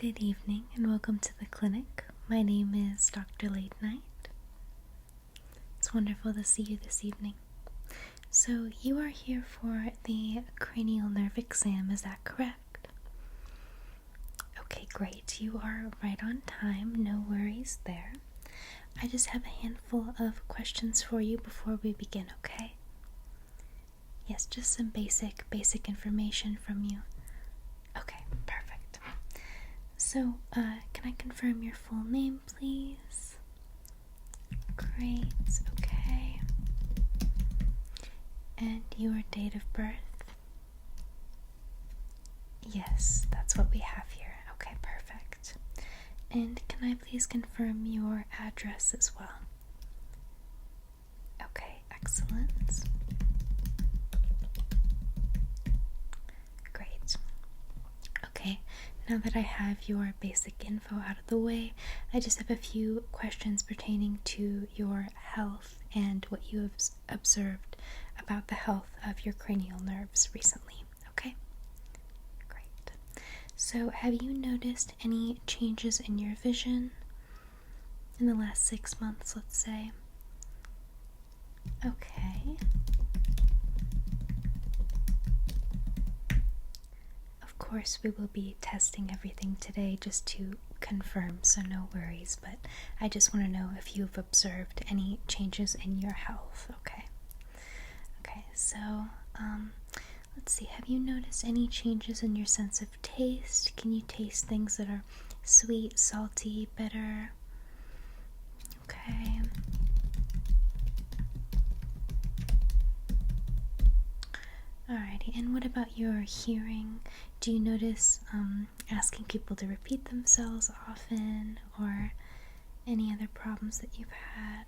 Good evening and welcome to the clinic. My name is Dr. Late Night. It's wonderful to see you this evening. So you are here for the cranial nerve exam, is that correct? Okay, great. You are right on time. No worries there. I just have a handful of questions for you before we begin, okay? Yes, just some basic information from you. Okay, perfect. So, can I confirm your full name, please? Great, okay. And your date of birth? Yes, that's what we have here. Okay, perfect. And can I please confirm your address as well? Okay, excellent. Great. Okay, now that I have your basic info out of the way, I just have a few questions pertaining to your health and what you have observed about the health of your cranial nerves recently, okay? Great. So, have you noticed any changes in your vision in the last 6 months, let's say? Okay. Of course, we will be testing everything today just to confirm, so no worries, but I just want to know if you've observed any changes in your health, okay? Okay, so, let's see, have you noticed any changes in your sense of taste? Can you taste things that are sweet, salty, bitter? Okay. Alrighty, and what about your hearing? Do you notice asking people to repeat themselves often, or any other problems that you've had?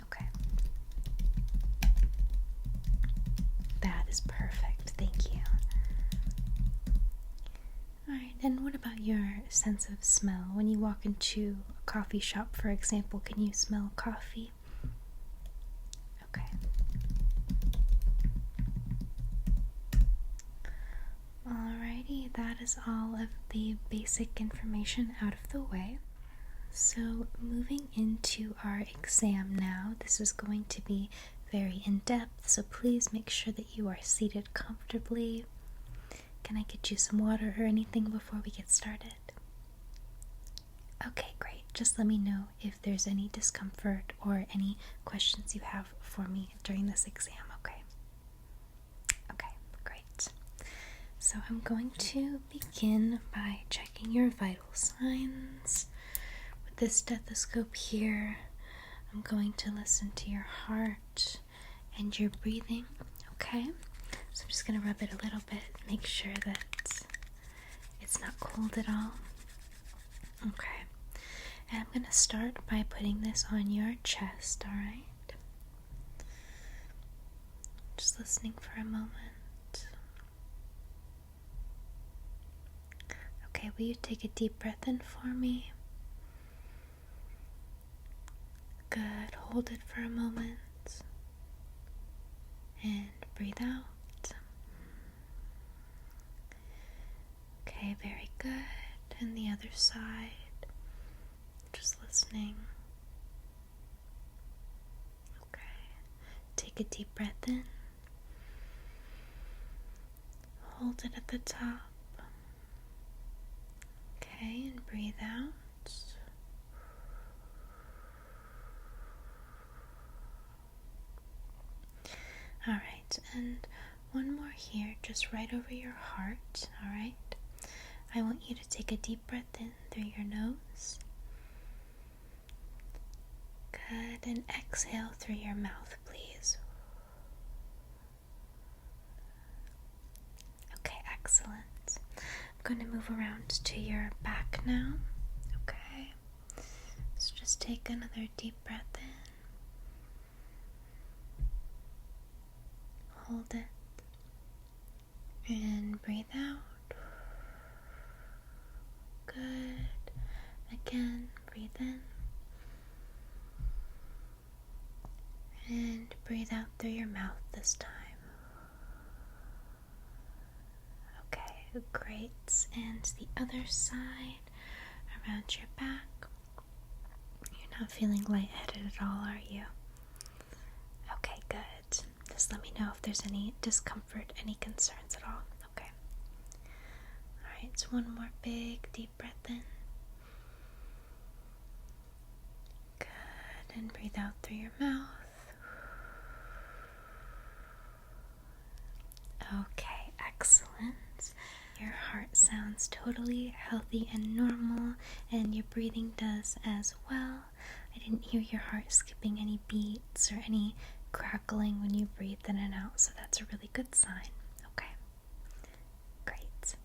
Okay. That is perfect, thank you. Alright, and what about your sense of smell? When you walk into a coffee shop, for example, can you smell coffee? Okay. Alrighty, that is all of the basic information out of the way. So, moving into our exam now, this is going to be very in-depth, so please make sure that you are seated comfortably. Can I get you some water or anything before we get started? Okay, great. Just let me know if there's any discomfort or any questions you have for me during this exam, okay? Okay, great. So I'm going to begin by checking your vital signs. With this stethoscope here, I'm going to listen to your heart and your breathing, okay? So I'm just going to rub it a little bit, make sure that it's not cold at all. Okay. And I'm going to start by putting this on your chest, alright? Just listening for a moment. Okay, will you take a deep breath in for me? Good. Hold it for a moment. And breathe out. Okay, very good. And the other side. Just listening. Okay. Take a deep breath in. Hold it at the top. Okay, and breathe out. Alright, and one more here, just right over your heart, alright? I want you to take a deep breath in through your nose. Good, and exhale through your mouth, please. Okay, excellent. I'm going to move around to your back now, okay? So just take another deep breath in. Hold it. And breathe out. Good. Again, breathe in. And breathe out through your mouth this time. Okay. great. And the other side, around your back. You're not feeling lightheaded at all, are you? Okay, good. Just let me know if there's any discomfort, any concerns at all. Okay. Alright, so one more big deep breath in. Good. And breathe out through your mouth. Okay, excellent. Your heart sounds totally healthy and normal, and your breathing does as well. I didn't hear your heart skipping any beats or any crackling when you breathed in and out, so that's a really good sign. Okay, great.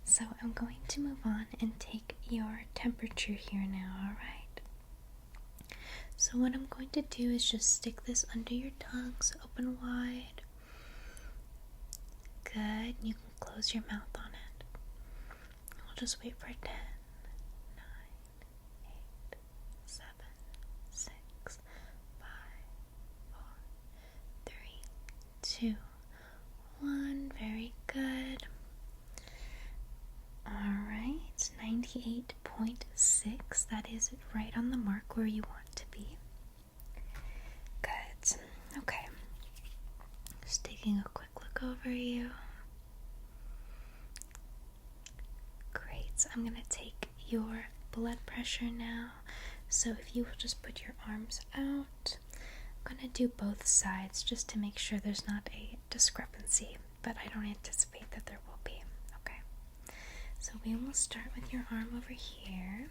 So I'm going to move on and take your temperature here now, alright? So what I'm going to do is just stick this under your tongue, so open wide. Good. You can close your mouth on it. We'll just wait for 10, 9, 8, 7, 6, 5, 4, 3, 2, 1. Very good. Alright, 98.6. That is right on the mark where you want to be. Good. Okay. Just taking a quick look over you. Great. So I'm going to take your blood pressure now. So if you will just put your arms out. I'm going to do both sides just to make sure there's not a discrepancy, but I don't anticipate that there will be. Okay. So we will start with your arm over here.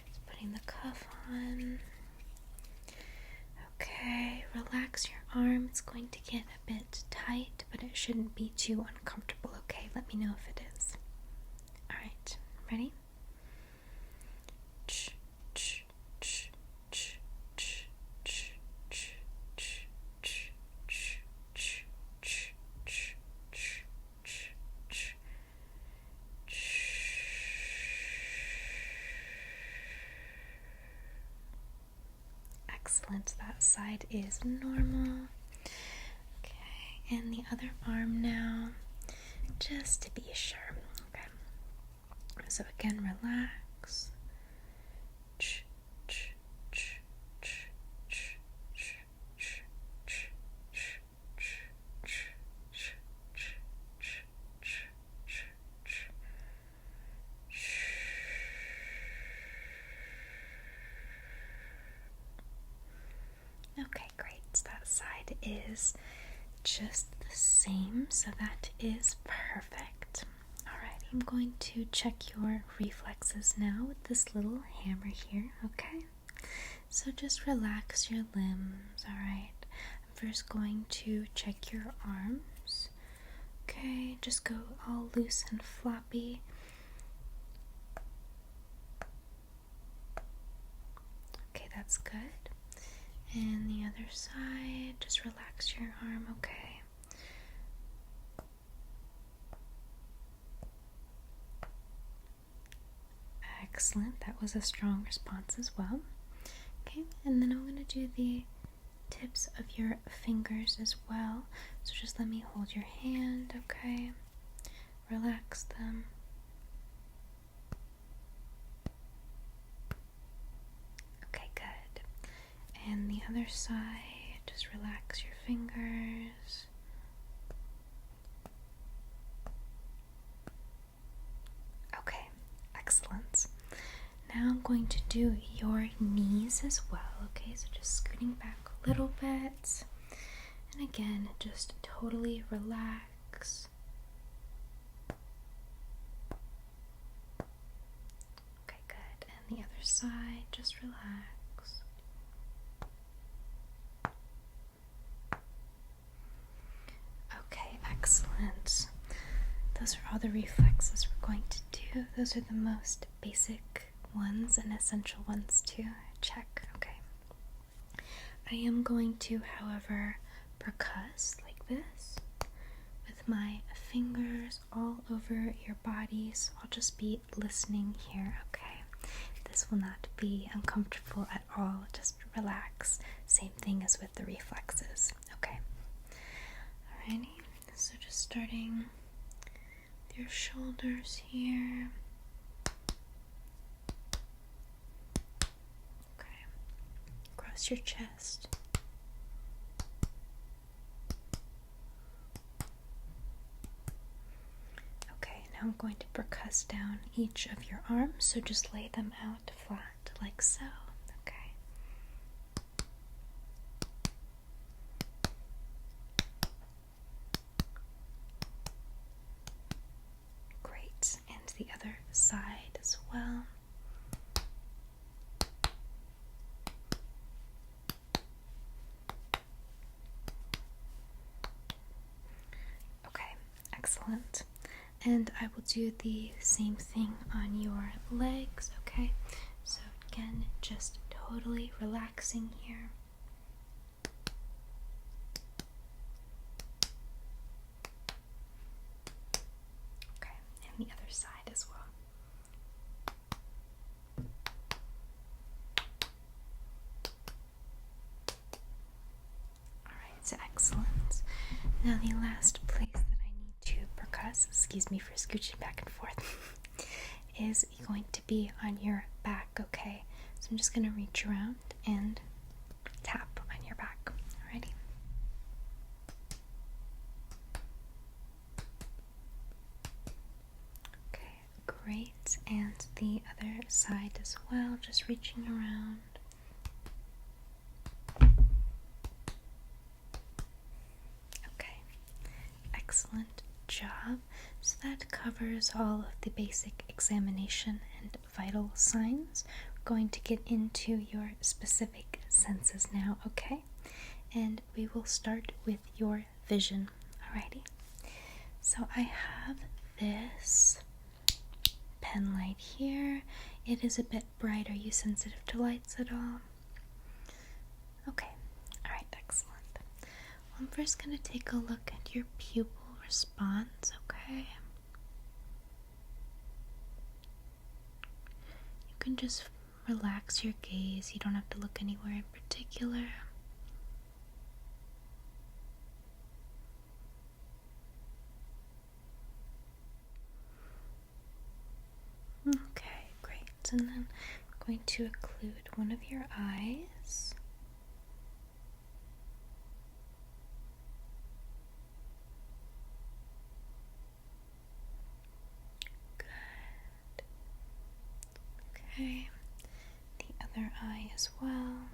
Just putting the cuff on. Okay, relax your arm. It's going to get a bit tight, but it shouldn't be too uncomfortable, okay? Let me know if it is. Alright, ready? Excellent, that side is normal. Okay, and the other arm now, just to be sure. Okay, so again, relax. Okay, great. That side is just the same, so that is perfect. Alright, I'm going to check your reflexes now with this little hammer here, okay? So just relax your limbs, alright? I'm first going to check your arms. Okay, just go all loose and floppy. Okay, that's good. And the other side, just relax your arm, okay? Excellent, that was a strong response as well. Okay, and then I'm going to do the tips of your fingers as well. So just let me hold your hand, okay? Relax them. Okay, good. And the other side, just relax your fingers. Okay, excellent. Now I'm going to do your knees as well, okay? So just scooting back a little bit. And again, just totally relax. Okay, good. And the other side, just relax. Okay, excellent. Those are all the reflexes we're going to do. Those are the most basic ones and essential ones to check, okay? I am going to, however, percuss like this with my fingers all over your body, so I'll just be listening here, okay? This will not be uncomfortable at all, just relax. Same thing as with the reflexes, okay? Alrighty, so just starting your shoulders here. Okay. Across your chest. Okay, now I'm going to percuss down each of your arms, so just lay them out flat like so. Okay. Great, and the other side as well. Okay, excellent. And I will do the same thing on your legs, okay? So again, just totally relaxing here. Okay, and the other side as well. Alright, excellent. Now the last place that I need to percuss, excuse me for scooching back and forth, is going to be on your back, okay? So I'm just going to reach around and tap on your back. Alrighty? Okay, great. And the other side as well, just reaching around. Okay, excellent job. So that covers all of the basic examination and vital signs. We're going to get into your specific senses now, okay? And we will start with your vision, alrighty? So I have this pen light here. It is a bit bright. Are you sensitive to lights at all? Okay, alright, excellent. Well, I'm first going to take a look at your pupil response, okay? You can just relax your gaze. You don't have to look anywhere in particular. Okay, great. And then I'm going to occlude one of your eyes. Good. Okay. The other eye as well.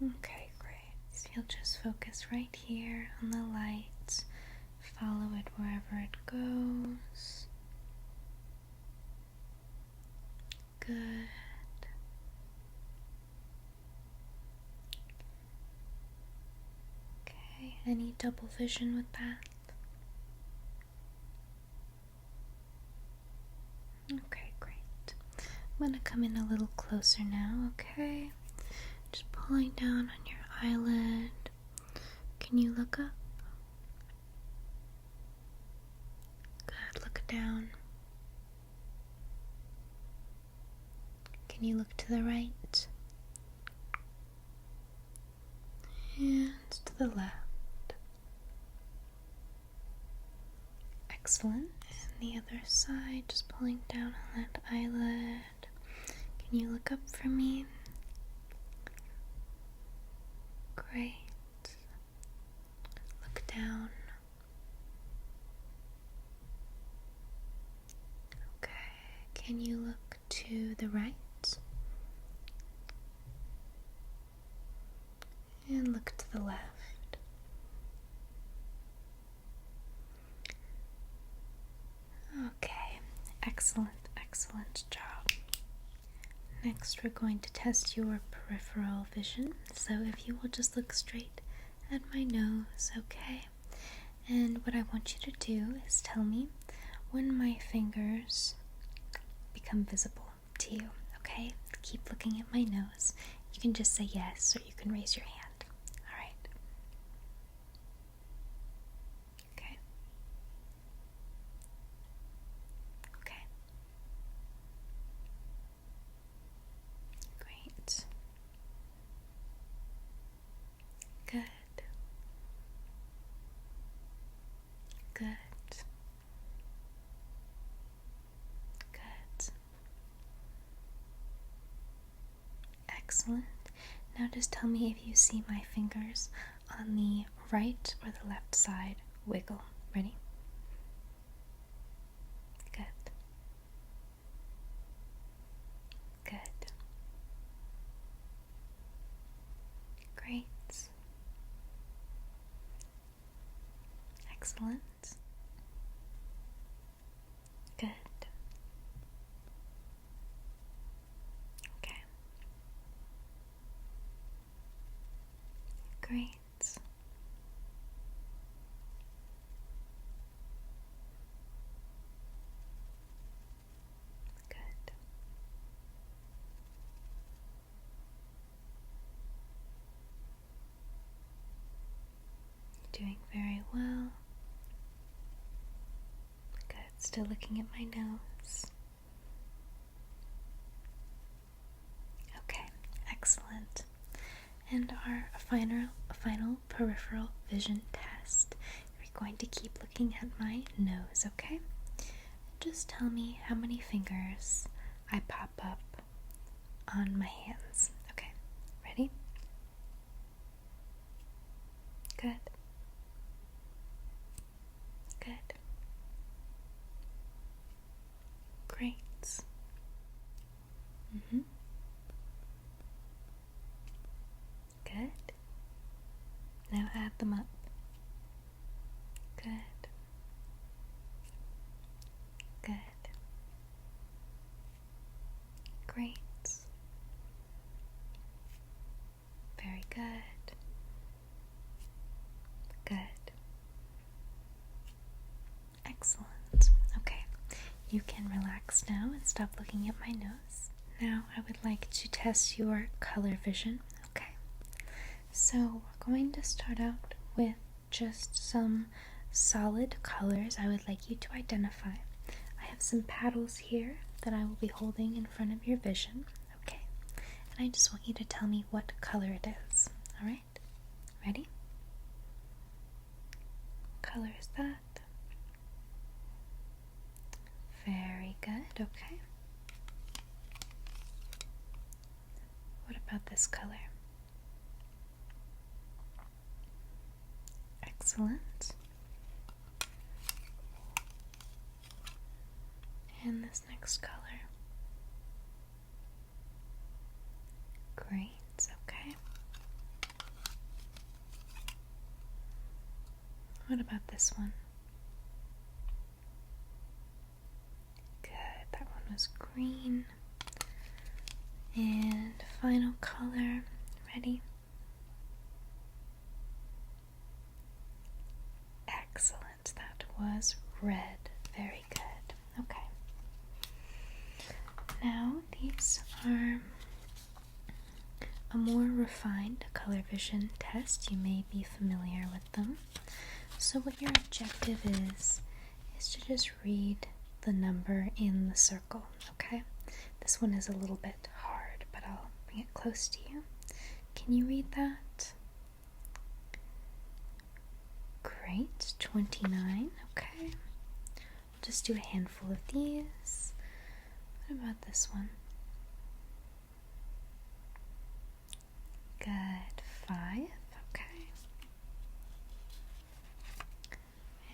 Okay, great. So you'll just focus right here on the light. Follow it wherever it goes. Good. Okay, any double vision with that? Okay, great. I'm going to come in a little closer now, okay? Just pulling down on your eyelid. Can you look up? Good, look down. Can you look to the right? And to the left. Excellent. And the other side, just pulling down on that eyelid. Can you look up for me? Great. Look down. Okay. Can you look to the right? And look to the left. Okay. Excellent, excellent job. Next, we're going to test your peripheral vision. So if you will just look straight at my nose, okay? And what I want you to do is tell me when my fingers become visible to you, okay? Keep looking at my nose. You can just say yes, or you can raise your hand. Alright? Okay. Okay. Good. Good. Excellent. Now just tell me if you see my fingers on the right or the left side wiggle. Ready? Good. Good. Great. Excellent. Good. Okay. Great. Good. You're doing very well. Good. Still looking at my nose. Okay. Excellent. And our final peripheral vision test. We're going to keep looking at my nose, okay? Just tell me how many fingers I pop up on my hands. Okay, ready? Good. Good. Great. Good. Now add them up. Good. Good. Great. Very good. Good. Excellent. Okay, you can relax now and stop looking at my nose. Now I would like to test your color vision. Okay, so we're going to start out with just some solid colors I would like you to identify. I have some paddles here that I will be holding in front of your vision. Okay, and I just want you to tell me what color it is. Alright, ready? What color is that? Very good, okay. What about this color? Excellent. And this next color. Great, okay. What about this one? Good, that one was green. And final color, ready? Excellent, that was red. Very good. Okay. Now these are a more refined color vision test. You may be familiar with them. So what your objective is to just read the number in the circle, okay? This one is a little bit hard, but I'll bring it close to you. Can you read that? Great, 29, okay. I'll just do a handful of these. What about this one? Good, 5, okay.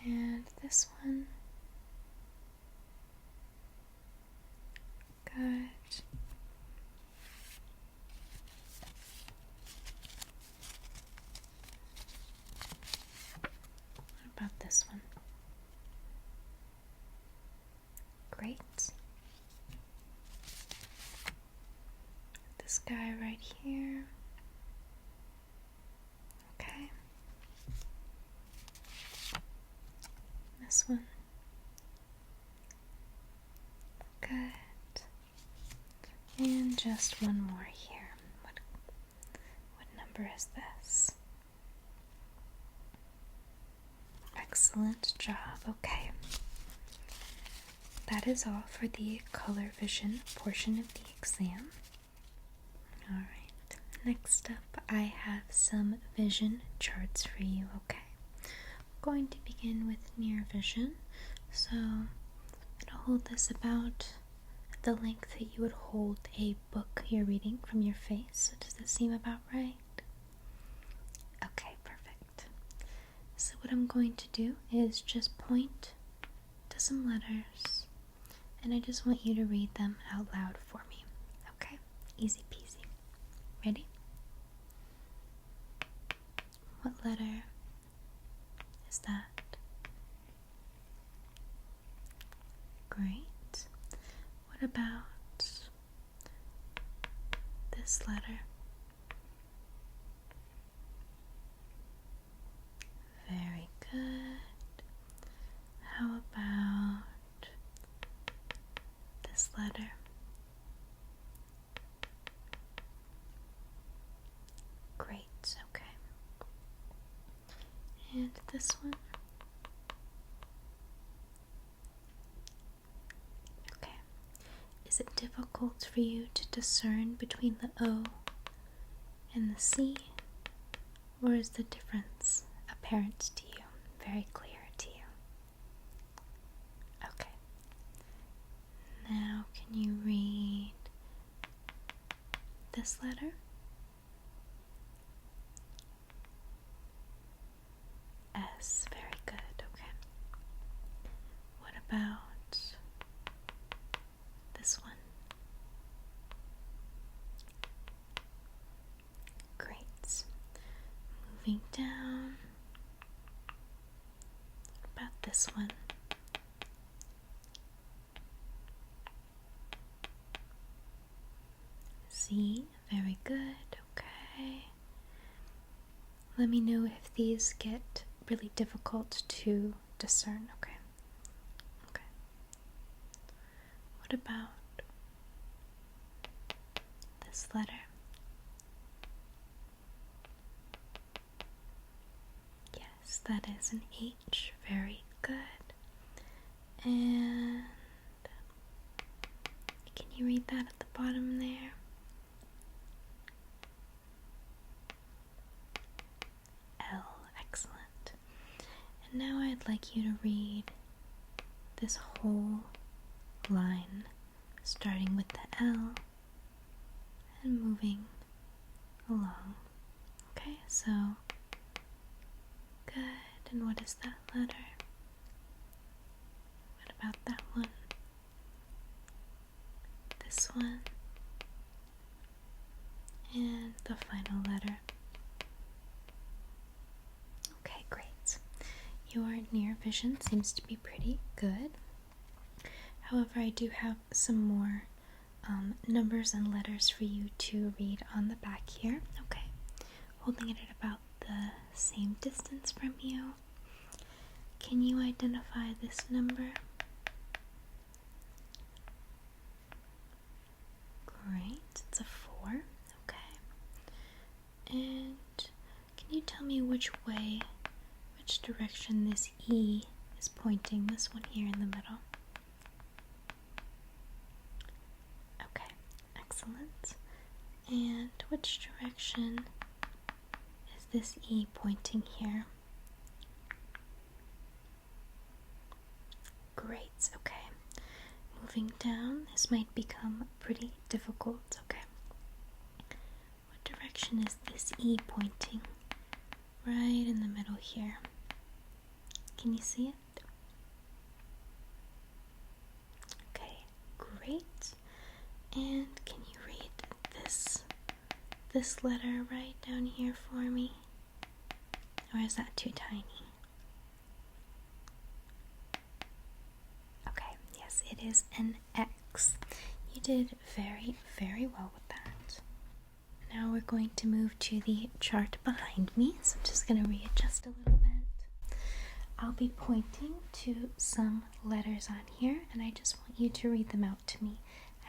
And this one. Good. What about this one? Great. This guy right here. Okay. This one. Good. And just one more here. What number is this? Excellent job. Okay. That is all for the color vision portion of the exam. Alright, next up I have some vision charts for you, okay? going to begin with near vision. So I'm going to hold this about the length that you would hold a book you're reading from your face. So does this seem about right? Okay, perfect. So what I'm going to do is just point to some letters, and I just want you to read them out loud for me. Okay? Easy peasy. Ready? What letter is that? Great. What about this letter? Very good. How about this letter? Great, okay. And this one? Okay. Is it difficult for you to discern between the O and the C? Or is the difference apparent to you, very clear to you? Okay. Now, can you read this letter? S, very good, okay. What about this one? Great. Moving down. What about this one? Z, very good, okay. Let me know if these get really difficult to discern, okay? Okay. What about this letter? Yes, that is an H, very good. And can you read that at the bottom there? L, excellent. And now I'd like you to read this whole line, starting with the L and moving along. Okay, so good. And what is that letter? What about that one? This one? And the final letter. Okay, great. Your near vision seems to be pretty good. However, I do have some more numbers and letters for you to read on the back here. Okay, holding it at about the same distance from you. Can you identify this number? Great, it's a 4. Okay. And can you tell me which direction this E is pointing? This one here in the middle. Okay, excellent. And which direction is this E pointing here? Great, okay. Moving down, this might become pretty difficult, okay. What direction is this E pointing? Right in the middle here. Can you see it? Okay, great. And can you read this letter right down here for me? Or is that too tiny? Okay, yes, it is an X. You did very, very well with that. Now we're going to move to the chart behind me, so I'm just going to readjust a little bit. I'll be pointing to some letters on here, and I just want you to read them out to me,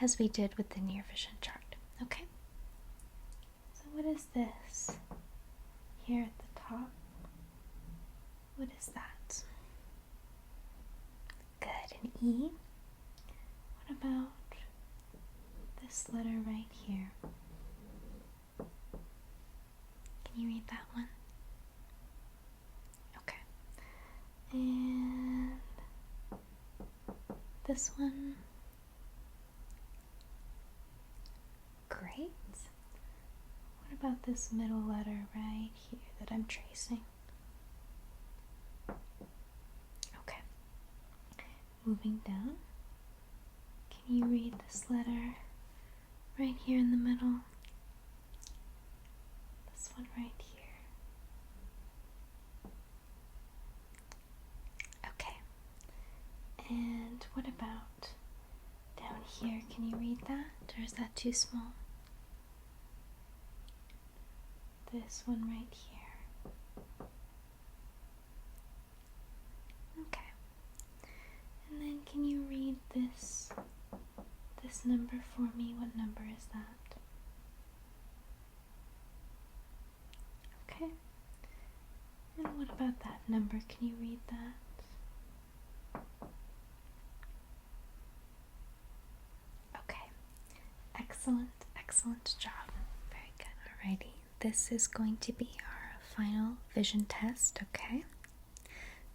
as we did with the near vision chart, okay? So what is this here at the top? What is that? Good, an E. What about this letter right here? Can you read that one? Okay. This one. Great. What about this middle letter right here that I'm tracing? Okay. Moving down. Can you read this letter right here in the middle? This one right here. Okay. And what about down here? Can you read that? Or is that too small? This one right here. Okay. And then can you read this number for me? What number is that? Okay. And what about that number? Can you read that? Okay. Excellent, excellent job. Very good. Alrighty. This is going to be our final vision test, okay?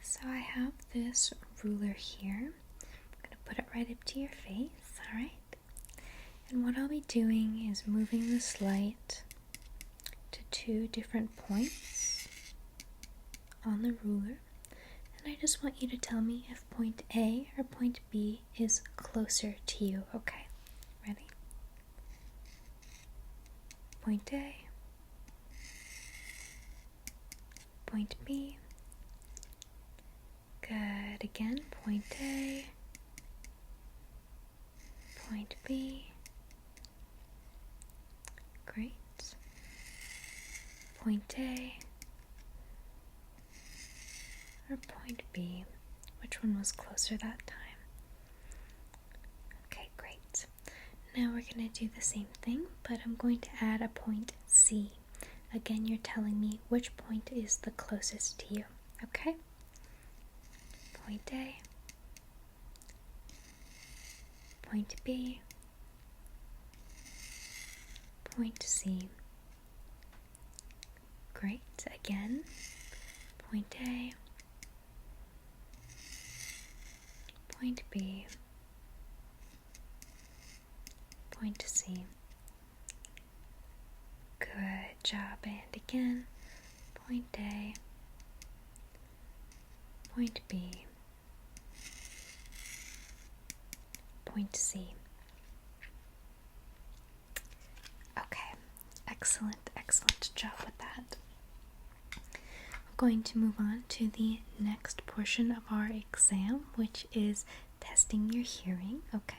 So I have this ruler here. I'm going to put it right up to your face, alright? And what I'll be doing is moving this light to 2 different points on the ruler. And I just want you to tell me if point A or point B is closer to you, okay? Ready? Point A. Point B. Good. Again, point A. Point B. Great. Point A or point B. Which one was closer that time? Okay, great. Now we're going to do the same thing, but I'm going to add a point C. Again, you're telling me which point is the closest to you, okay? Point A, point B, point C. Great. Again, point A, point B, point C. Good job. And again, point A, point B, point C. Okay, excellent, excellent job with that. We're going to move on to the next portion of our exam, which is testing your hearing, okay?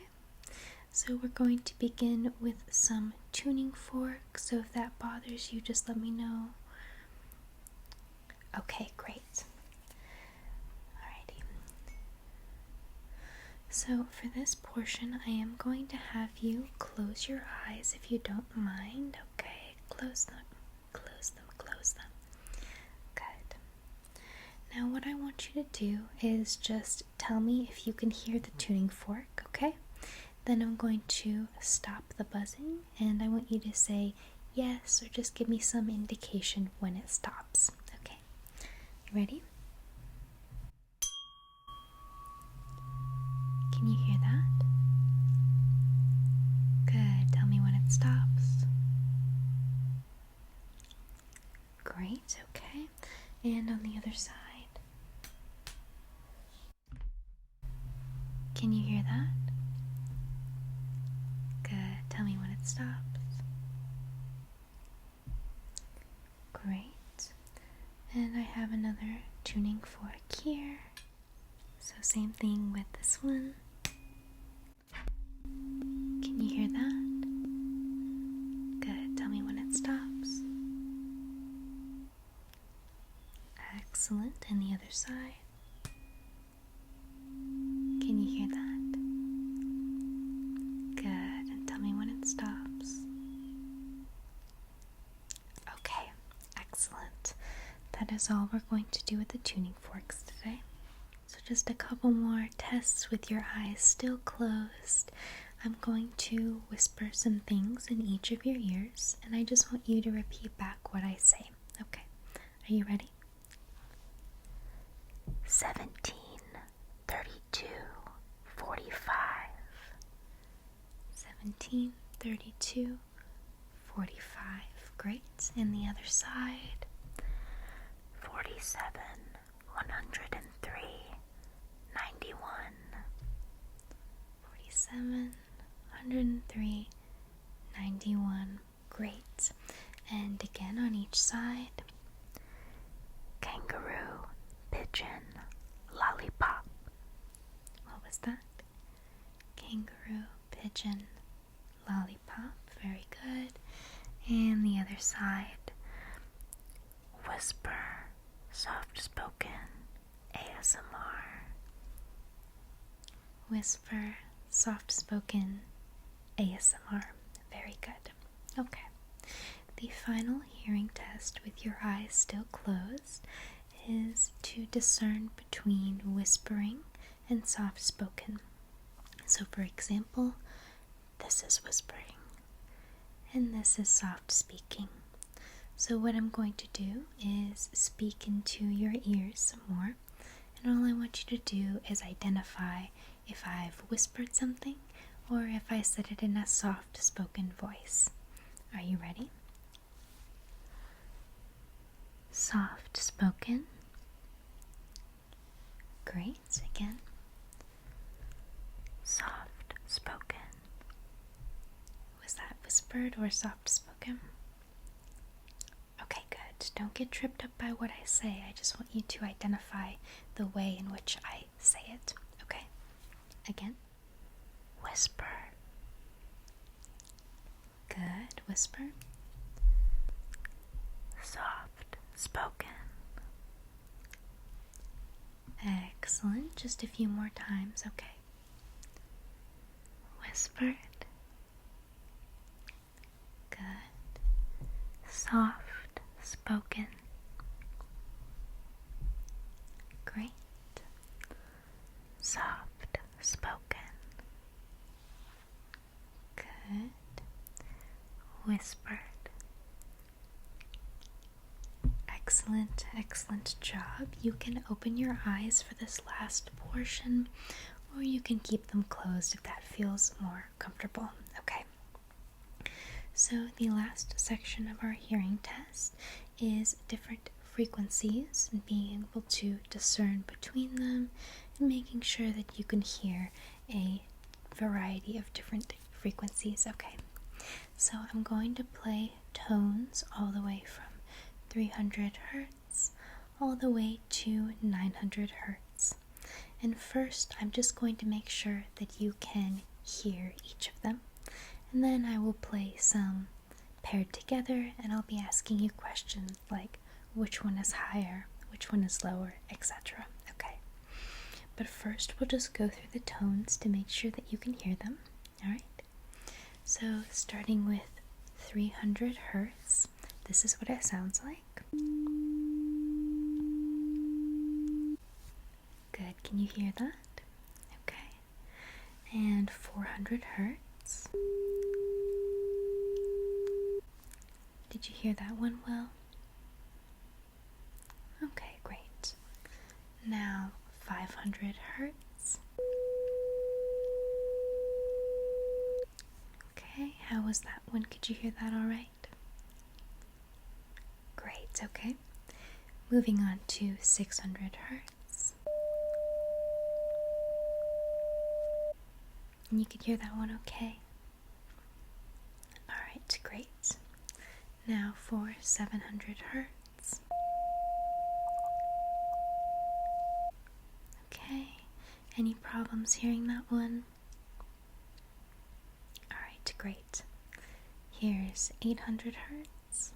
So we're going to begin with some tuning forks, so if that bothers you, just let me know. Okay, great. Alrighty. So for this portion, I am going to have you close your eyes if you don't mind, okay? Close them, close them, close them. Good. Now what I want you to do is just tell me if you can hear the tuning fork, okay? Then I'm going to stop the buzzing, and I want you to say yes or just give me some indication when it stops. Okay, you ready? Can you hear that? Good. Tell me when it stops. Great, okay. And on the other side. Can you hear that? Good. Tell me when it stops. Great. And I have another tuning fork here. So same thing with this one. Can you hear that? Good. Tell me when it stops. Excellent. And the other side. Can you hear that? Good. And tell me when it stops. Okay. Excellent. That is all we're going to do with the tuning forks today. So just a couple more tests with your eyes still closed. I'm going to whisper some things in each of your ears, and I just want you to repeat back what I say. Okay. Are you ready? 17, 32, 45, 17, 32, 45. Great. And the other side. 47, 103, 91. 47, 103, 91. Great. And again on each side. Kangaroo, pigeon, lollipop. What was that? Kangaroo, pigeon, lollipop. Very good. And the other side. Whisper, soft-spoken, ASMR. Whisper, soft-spoken, ASMR. Very good. Okay. The final hearing test with your eyes still closed is to discern between whispering and soft-spoken. So for example, this is whispering and this is soft speaking. So what I'm going to do is speak into your ears some more, and all I want you to do is identify if I've whispered something or if I said it in a soft spoken voice. Are you ready? Soft spoken. Great. Again. Soft spoken. Was that whispered or soft spoken? Okay, good. Don't get tripped up by what I say. I just want you to identify the way in which I say it. Okay? Again. Whisper. Good. Whisper. Soft spoken. Excellent. Just a few more times. Okay. Whispered. Good. Soft spoken. Great. Soft spoken. Good. Whispered. Excellent, excellent job. You can open your eyes for this last portion, or you can keep them closed if that feels more comfortable. Okay. So the last section of our hearing test is different frequencies and being able to discern between them and making sure that you can hear a variety of different frequencies. Okay. So I'm going to play tones all the way from 300 hertz all the way to 900 hertz. And first, I'm just going to make sure that you can hear each of them. And then I will play some paired together, and I'll be asking you questions like which one is higher, which one is lower, etc. Okay. But first, we'll just go through the tones to make sure that you can hear them. Alright? So, starting with 300 hertz, this is what it sounds like. Good, can you hear that? Okay. And 400 hertz. Did you hear that one well? Okay, great. Now 500 hertz. Okay, how was that one? Could you hear that all right? Great, okay. Moving on to 600 hertz. And you could hear that one okay? Alright, great. Now for 700 hertz. Okay, any problems hearing that one? Alright, great. Here's 800 hertz.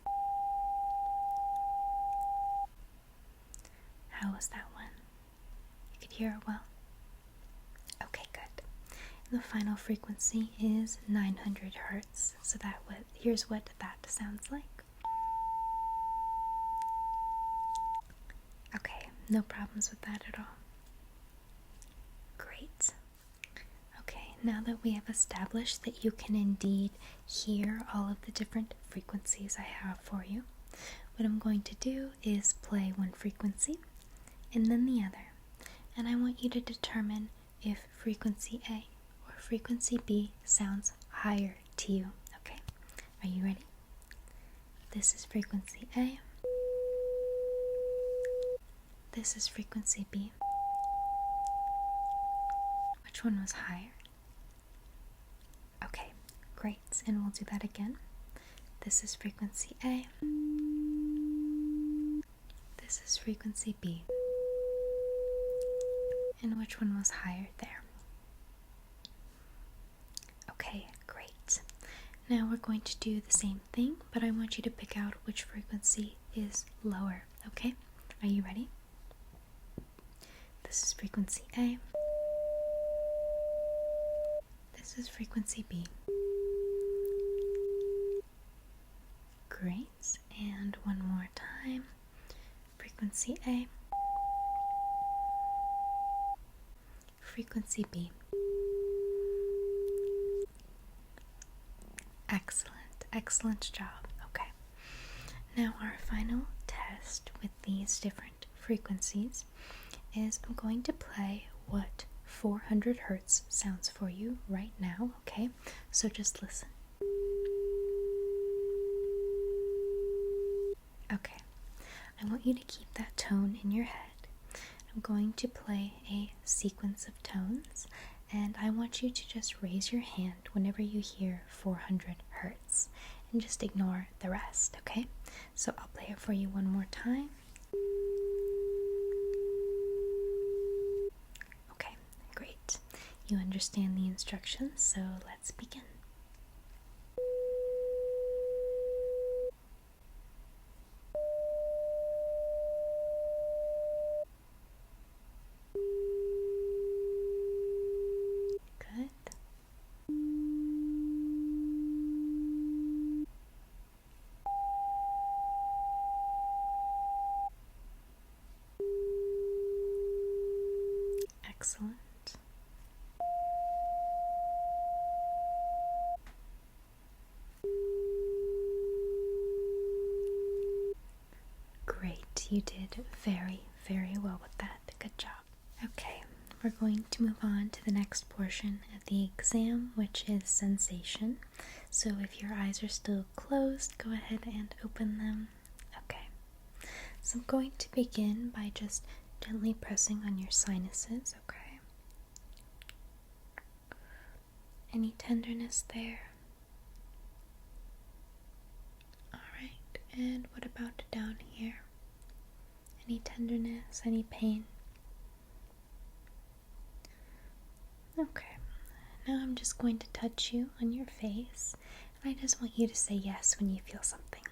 How was that one? You could hear it well? Okay, good. And the final frequency is 900 hertz. So here's what that sounds like. Okay, no problems with that at all. Great. Okay, now that we have established that you can indeed hear all of the different frequencies I have for you, what I'm going to do is play one frequency and then the other. And I want you to determine if frequency A or frequency B sounds higher to you. Okay, are you ready? This is frequency A. This is frequency B. Which one was higher? Okay, great. And we'll do that again. This is frequency A. This is frequency B. And which one was higher there? Okay, great. Now we're going to do the same thing, but I want you to pick out which frequency is lower, okay? Are you ready? This is frequency A. This is frequency B. Great. And one more time. Frequency A. Frequency B. Excellent job. Okay. Now our final test with these different frequencies is I'm going to play what 400 hertz sounds for you right now, okay? So just listen. Okay. I want you to keep that tone in your head. I'm going to play a sequence of tones, and I want you to just raise your hand whenever you hear 400 hertz and just ignore the rest, okay? So I'll play it for you one more time. Okay, great. You understand the instructions, so let's begin. Excellent. Great, you did very well with that. Good job. Okay, we're going to move on to the next portion of the exam, which is sensation. So if your eyes are still closed, go ahead and open them. Okay, so I'm going to begin by just gently pressing on your sinuses, okay? Any tenderness there? Alright, and what about down here? Any tenderness, any pain? Okay, now I'm just going to touch you on your face, and I just want you to say yes when you feel something.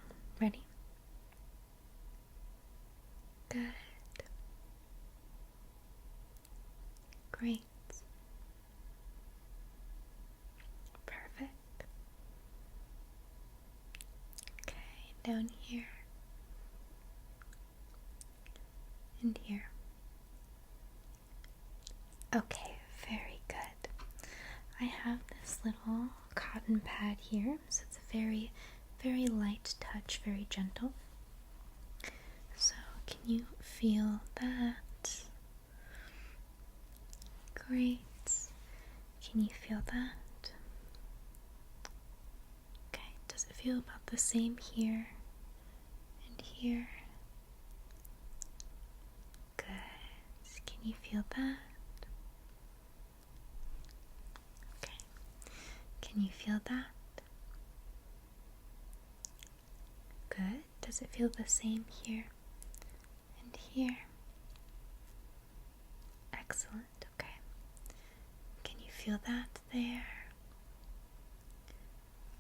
Ready? Good. Great. Perfect. Okay, down here. And here. Okay, very good. I have this little cotton pad here, so it's a very light touch, very gentle. So, can you feel that? Great. Can you feel that? Okay, does it feel about the same here and here? Good. Can you feel that? Okay. Can you feel that? Good. Does it feel the same here and here? Excellent. Okay. Can you feel that there?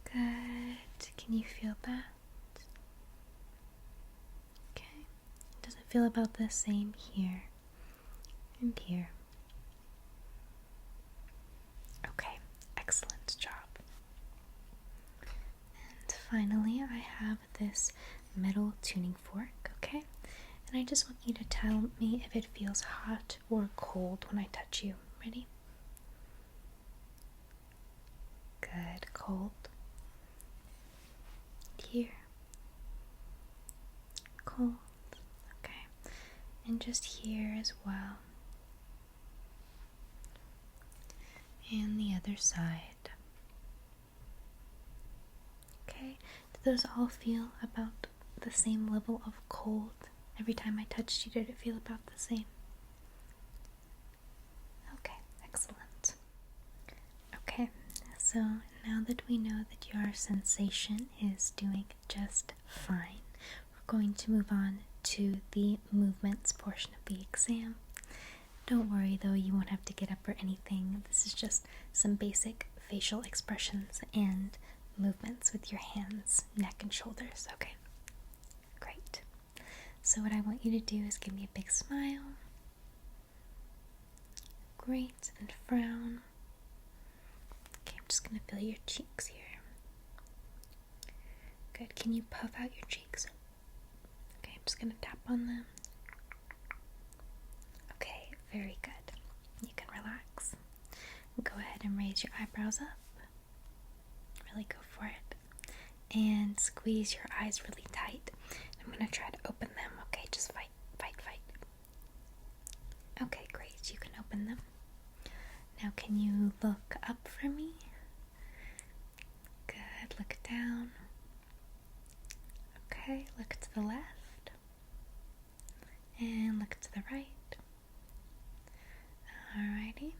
Good. Can you feel that? Okay. Does it feel about the same here and here? Okay. Excellent job. And finally, I have this metal tuning fork, okay? And I just want you to tell me if it feels hot or cold when I touch you. Ready? Good. Cold. Here. Cold. Okay. And just here as well. And the other side. Okay, do those all feel about the same level of cold? Every time I touched you, did it feel about the same? Okay, excellent. Okay, so now that we know that your sensation is doing just fine, we're going to move on to the movements portion of the exam. Don't worry though, you won't have to get up or anything. This is just some basic facial expressions and movements with your hands, neck, and shoulders. Okay, great. So what I want you to do is give me a big smile. Great, and frown. Okay, I'm just going to feel your cheeks here. Good, can you puff out your cheeks? Okay, I'm just going to tap on them. Okay, very good. You can relax. Go ahead and raise your eyebrows up. Really go for it. And squeeze your eyes really tight. I'm going to try to open them. Okay, just fight, fight, fight. Okay, great. You can open them. Now can you look up for me? Good. Look down. Okay, look to the left. And look to the right. Alrighty.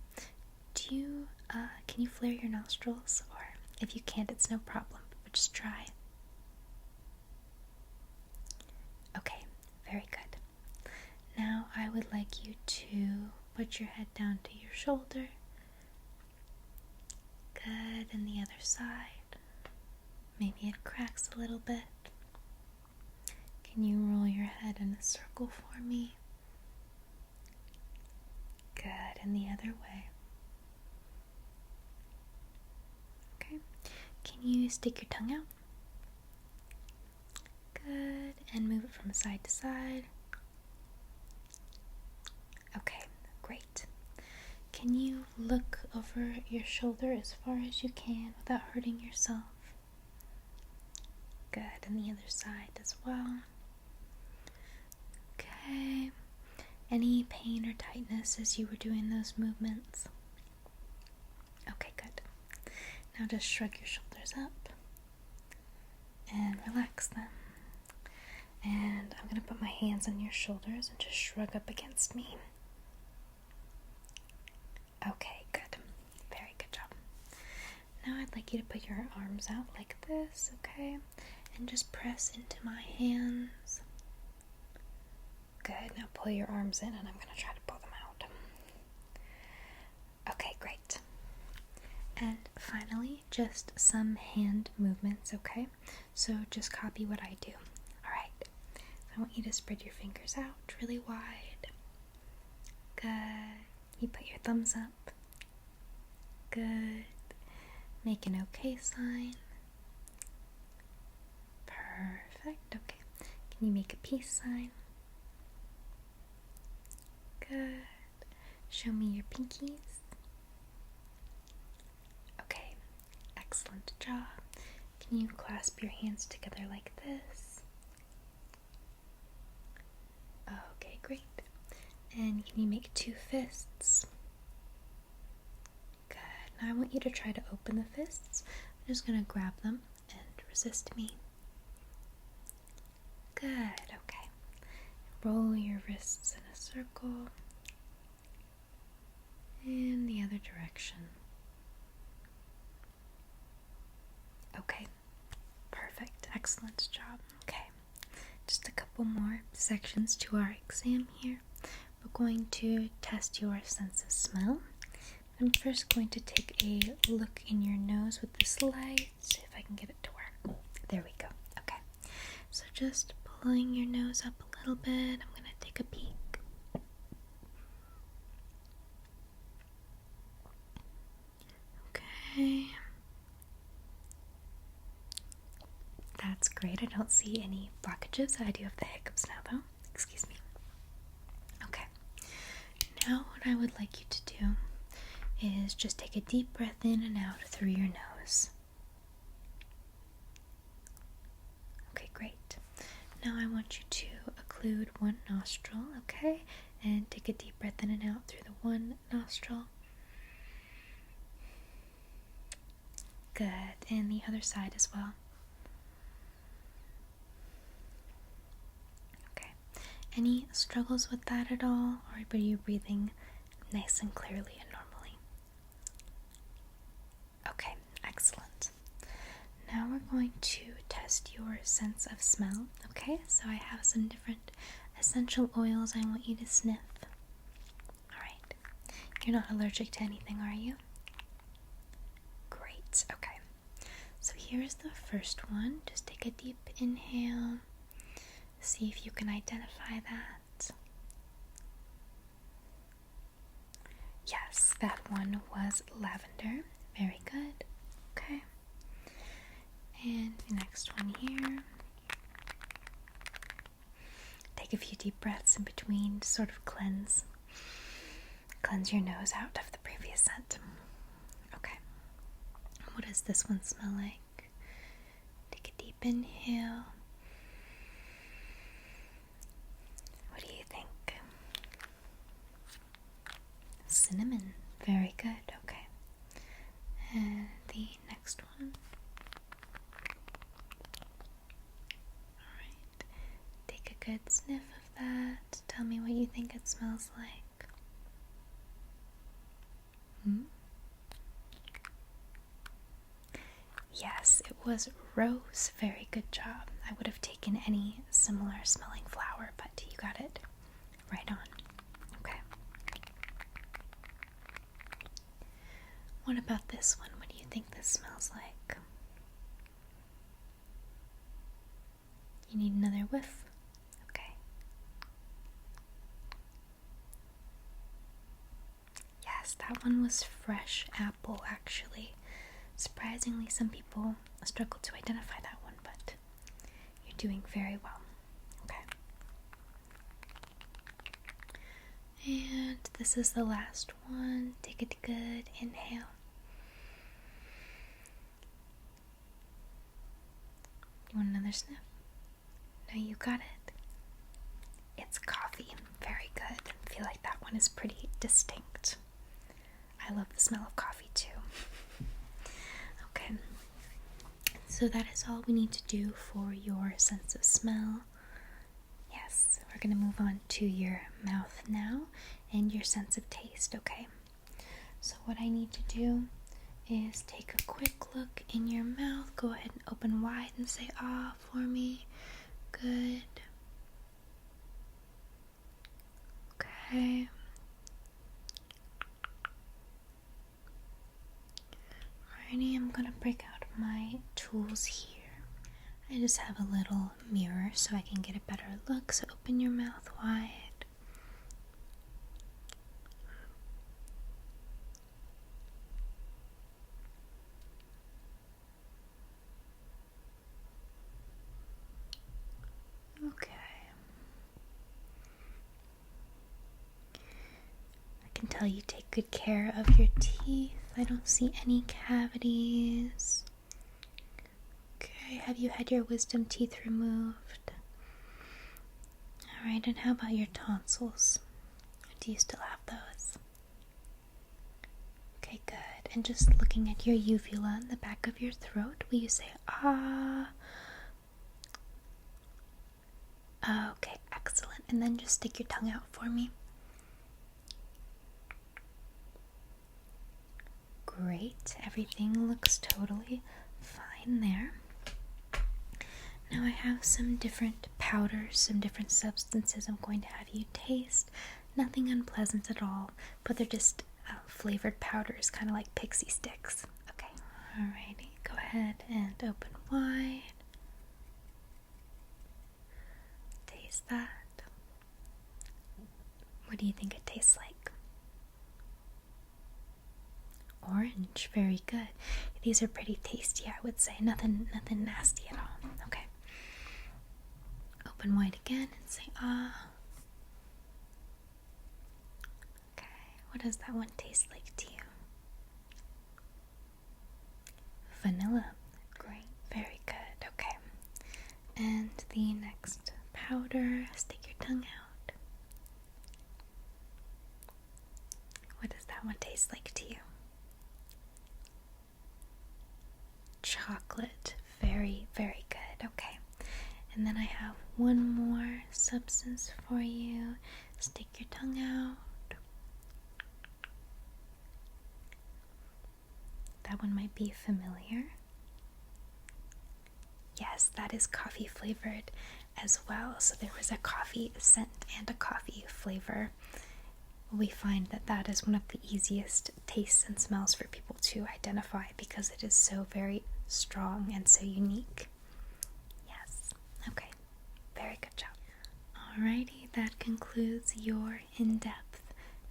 Can you flare your nostrils? Or if you can't, it's no problem, but just try. Okay, very good. Now I would like you to put your head down to your shoulder. Good, and the other side. Maybe it cracks a little bit. Can you roll your head in a circle for me? Good, and the other way. Okay, can you stick your tongue out? Good, and move it from side to side. Okay, great. Can you look over your shoulder as far as you can without hurting yourself? Good, and the other side as well. Okay. Any pain or tightness as you were doing those movements? Okay, good. Now just shrug your shoulders up and relax them. And I'm going to put my hands on your shoulders and just shrug up against me. Okay, good. Very good job. Now I'd like you to put your arms out like this, okay? And just press into my hands. Good. Now pull your arms in and I'm going to try to pull them out. Okay, great. And finally, just some hand movements, okay? So just copy what I do. Alright. I want you to spread your fingers out really wide. Good. You put your thumbs up. Good. Make an okay sign. Perfect. Okay. Can you make a peace sign? Good. Show me your pinkies. Okay. Excellent job. Can you clasp your hands together like this? Okay, great. And can you make two fists? Good. Now I want you to try to open the fists. I'm just going to grab them and resist me. Good. Okay. Roll your wrists in a circle. In the other direction. Okay. Perfect. Excellent job. Okay. Just a couple more sections to our exam here. We're going to test your sense of smell. I'm first going to take a look in your nose with this light, see if I can get it to work. There we go. Okay. So just pulling your nose up a little bit. I'm going to take a peek. Okay. That's great. I don't see any blockages. I do have the hiccups now, though. Excuse me. Okay. Now what I would like you to do is just take a deep breath in and out through your nose. Okay, great. Now I want you to occlude one nostril, okay? And take a deep breath in and out through the one nostril. Good. And the other side as well. Okay. Any struggles with that at all? Or are you breathing nice and clearly and normally? Okay, excellent. Now we're going to test your sense of smell. Okay, so I have some different essential oils I want you to sniff. Alright. You're not allergic to anything, are you? Great, okay. So here's the first one. Just take a deep inhale. See if you can identify that. Yes, that one was lavender. Very good. Okay. And the next one here. Take a few deep breaths in between to sort of cleanse your nose out of the previous scent. Okay. What does this one smell like? Take a deep inhale. What do you think? Cinnamon. Very good. Okay. And the next one. Alright. Take a good sniff of that. Tell me what you think it smells like. Yes, it was rose. Very good job. I would have taken any similar smelling flower, but you got it right on. Okay. What about this one? What do you think this smells like? You need another whiff? Okay. Yes, that one was fresh apple, actually. Surprisingly, some people struggle to identify that one, but you're doing very well. Okay. And this is the last one. Take a good inhale. You want another sniff? No, you got it. It's coffee. Very good. I feel like that one is pretty distinct. I love the smell of coffee too. Okay. So that is all we need to do for your sense of smell. Yes, we're going to move on to your mouth now and your sense of taste, okay? So what I need to do is take a quick look in your mouth. Go ahead and open wide and say ah for me. Good. Okay. Alrighty, I'm gonna break out my tools here. I just have a little mirror so I can get a better look. So open your mouth wide. Okay. I can tell you take good care of your teeth. I don't see any cavities. Okay, have you had your wisdom teeth removed? Alright, and how about your tonsils? Do you still have those? Okay, good. And just looking at your uvula in the back of your throat, will you say ah? Okay, excellent. And then just stick your tongue out for me. Great. Everything looks totally fine there. Now I have some different powders, some different substances I'm going to have you taste. Nothing unpleasant at all, but they're just flavored powders, kind of like pixie sticks. Okay, alrighty. Go ahead and open wide. Taste that. What do you think it tastes like? Orange. Very good. These are pretty tasty, I would say. Nothing nasty at all. Okay. Open wide again and say ah. Okay. What does that one taste like to you? Vanilla. Great. Very good. Okay. And the next powder. Stick your tongue out. What does that one taste like to you? chocolate. Very, very good. Okay. And then I have one more substance for you. Stick your tongue out. That one might be familiar. Yes, that is coffee flavored as well. So there was a coffee scent and a coffee flavor. We find that that is one of the easiest tastes and smells for people to identify because it is so very strong and so unique. Yes. Okay. Very good job. Alrighty, that concludes your in-depth,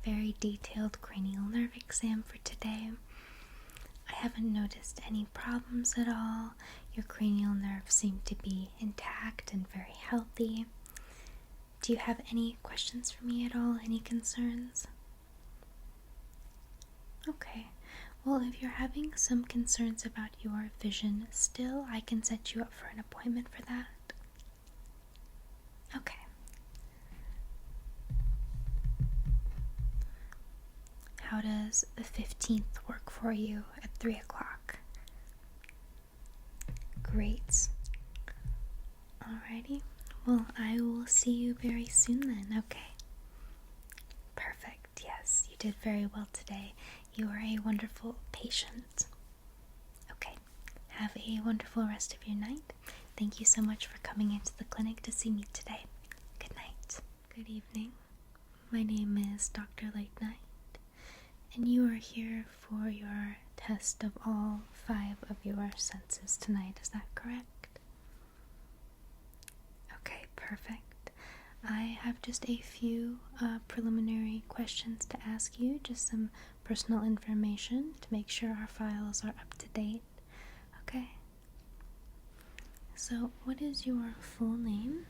very detailed cranial nerve exam for today. I haven't noticed any problems at all. Your cranial nerves seem to be intact and very healthy. Do you have any questions for me at all? Any concerns? Okay. Well, if you're having some concerns about your vision still, I can set you up for an appointment for that. Okay. How does the 15th work for you at 3 o'clock? Great. Alrighty. Well, I will see you very soon then, okay? Perfect. Yes, you did very well today. You are a wonderful patient. Okay. Have a wonderful rest of your night. Thank you so much for coming into the clinic to see me today. Good night. Good evening. My name is Dr. Late Night, and you are here for your test of all 5 of your senses tonight. Is that correct? Okay, perfect. I have just a few preliminary questions to ask you, just some personal information to make sure our files are up to date. Okay? So, what is your full name?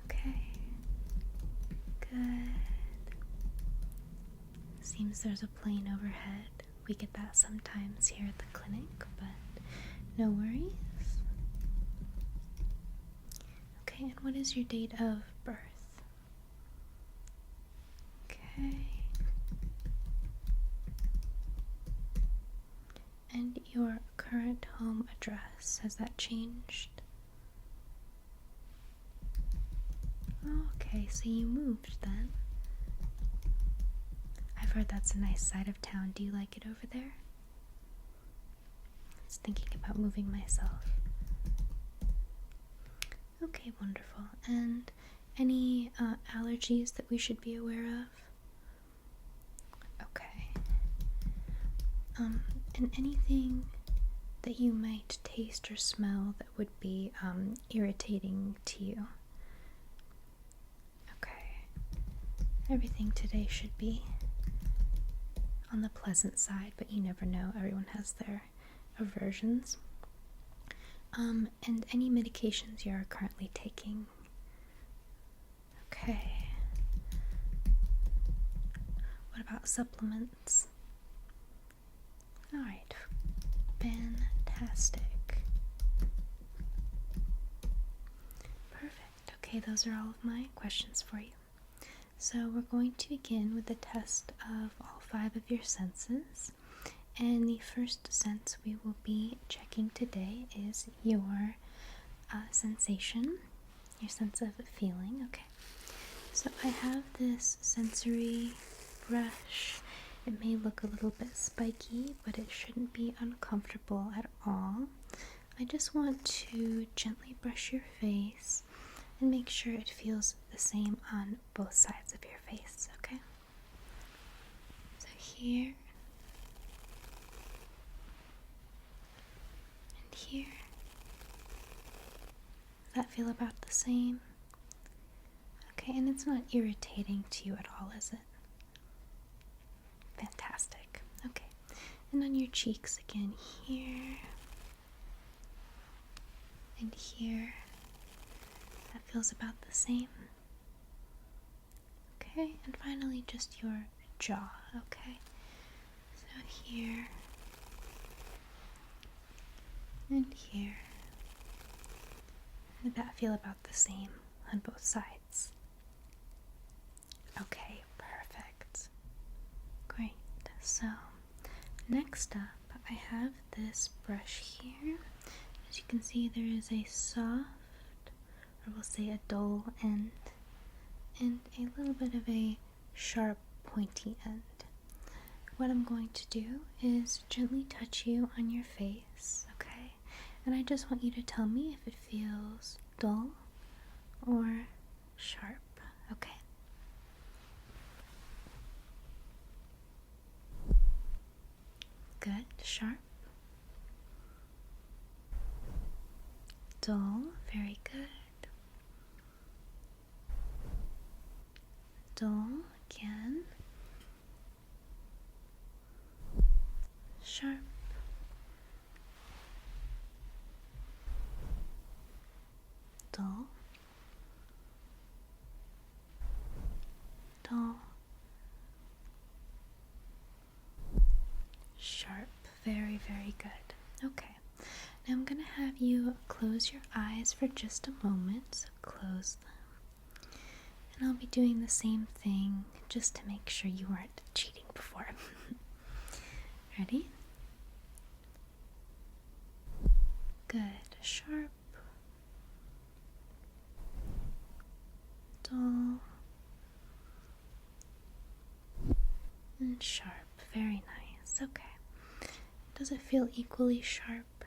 Okay. Good. Seems there's a plane overhead. We get that sometimes here at the clinic, but no worries. Okay, and what is your date of birth? Okay. And your current home address, has that changed? Okay, so you moved then. I've heard that's a nice side of town. Do you like it over there? I was thinking about moving myself. Okay, wonderful. And any allergies that we should be aware of? Okay. And anything that you might taste or smell that would be irritating to you? Okay. Everything today should be on the pleasant side, but you never know. Everyone has their aversions. And any medications you are currently taking? Okay. What about supplements? Alright. Fantastic. Perfect. Okay, those are all of my questions for you. So we're going to begin with the test of all 5 of your senses. And the first sense we will be checking today is your sensation, your sense of feeling. Okay, so I have this sensory brush. It may look a little bit spiky, but it shouldn't be uncomfortable at all. I just want to gently brush your face and make sure it feels the same on both sides of your face, okay? So here and here. Does that feel about the same? Okay, and it's not irritating to you at all, is it? Fantastic. Okay, and on your cheeks again, here and here. That feels about the same. Okay, and finally just your jaw, okay? So here and here. Did that feel about the same on both sides? Okay, perfect. Great. So, next up, I have this brush here. As you can see, there is a soft, or we'll say a dull end, and a little bit of a sharp, pointy end. What I'm going to do is gently touch you on your face, okay? And I just want you to tell me if it feels dull or sharp, okay? Good. Sharp. Dull. Very good. Dull again. Sharp. Dull. Dull. Sharp. Very, very good. Okay. Now I'm going to have you close your eyes for just a moment. So close them. And I'll be doing the same thing just to make sure you weren't cheating before. Ready? Good. Sharp. Dull. And sharp. Very nice. Okay. Does it feel equally sharp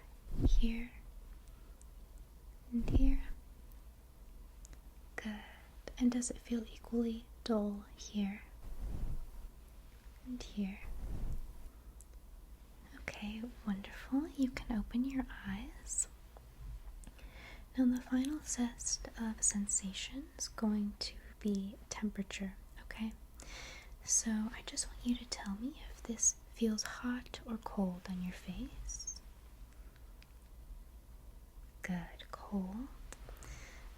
here and here? Good. And does it feel equally dull here and here? Okay, wonderful. You can open your eyes. Now the final test of sensation is going to be temperature, okay? So I just want you to tell me if this feels hot or cold on your face. Good, cold.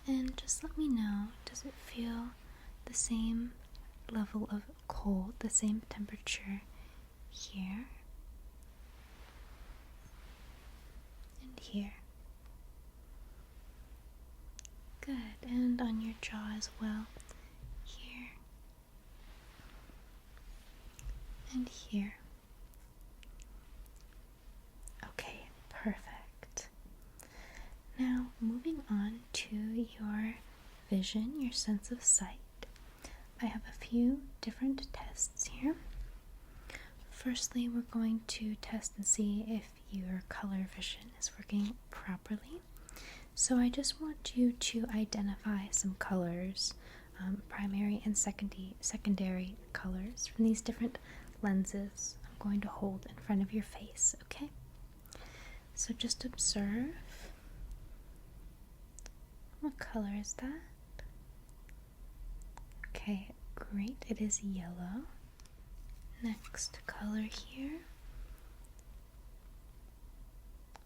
And just let me know, does it feel the same level of cold, the same temperature here and here? Good, and on your jaw as well, here and here. Okay, perfect. Now, moving on to your vision, your sense of sight. I have a few different tests here. Firstly, we're going to test and see if your color vision is working properly. So I just want you to identify some colors, primary and secondary colors from these different lenses I'm going to hold in front of your face, okay? So just observe. What color is that? Okay, great. It is yellow. Next color here.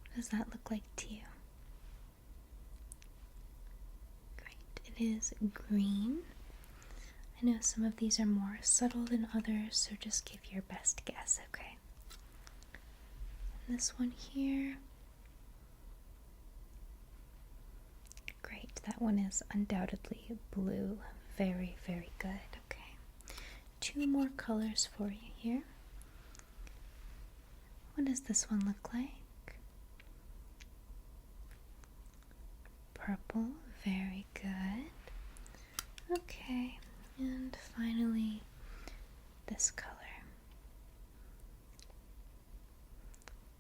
What does that look like to you? Great. It is green. I know some of these are more subtle than others, so just give your best guess, okay? And this one here. Great. That one is undoubtedly blue. Very, very good. Okay. Two more colors for you here. What does this one look like? Purple. Very good. Okay. And finally, this color.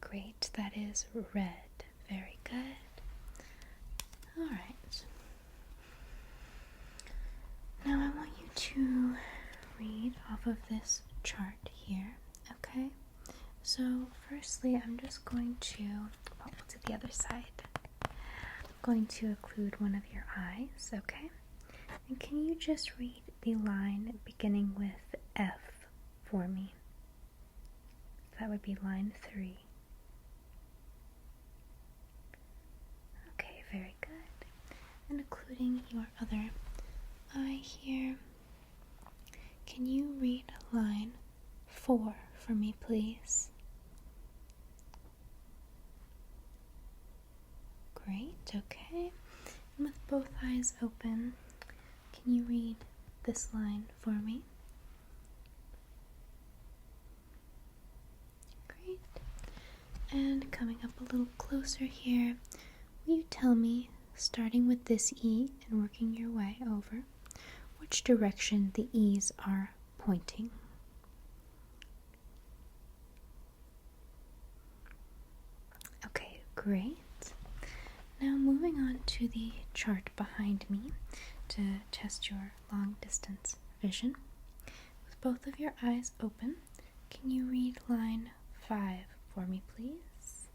Great. That is red. Very good. All right. Now I want you to read off of this chart here, okay? So firstly, I'm just going to pop to the other side. I'm going to occlude one of your eyes, okay? And can you just read the line beginning with F for me? That would be line 3. Okay, very good. And including your other eye here. Can you read line 4 for me, please? Great, okay. And with both eyes open, can you read this line for me? Great. And coming up a little closer here, will you tell me, starting with this E and working your way over, which direction the E's are pointing? Okay, great. Now moving on to the chart behind me to test your long distance vision. With both of your eyes open, can you read line 5 for me, please?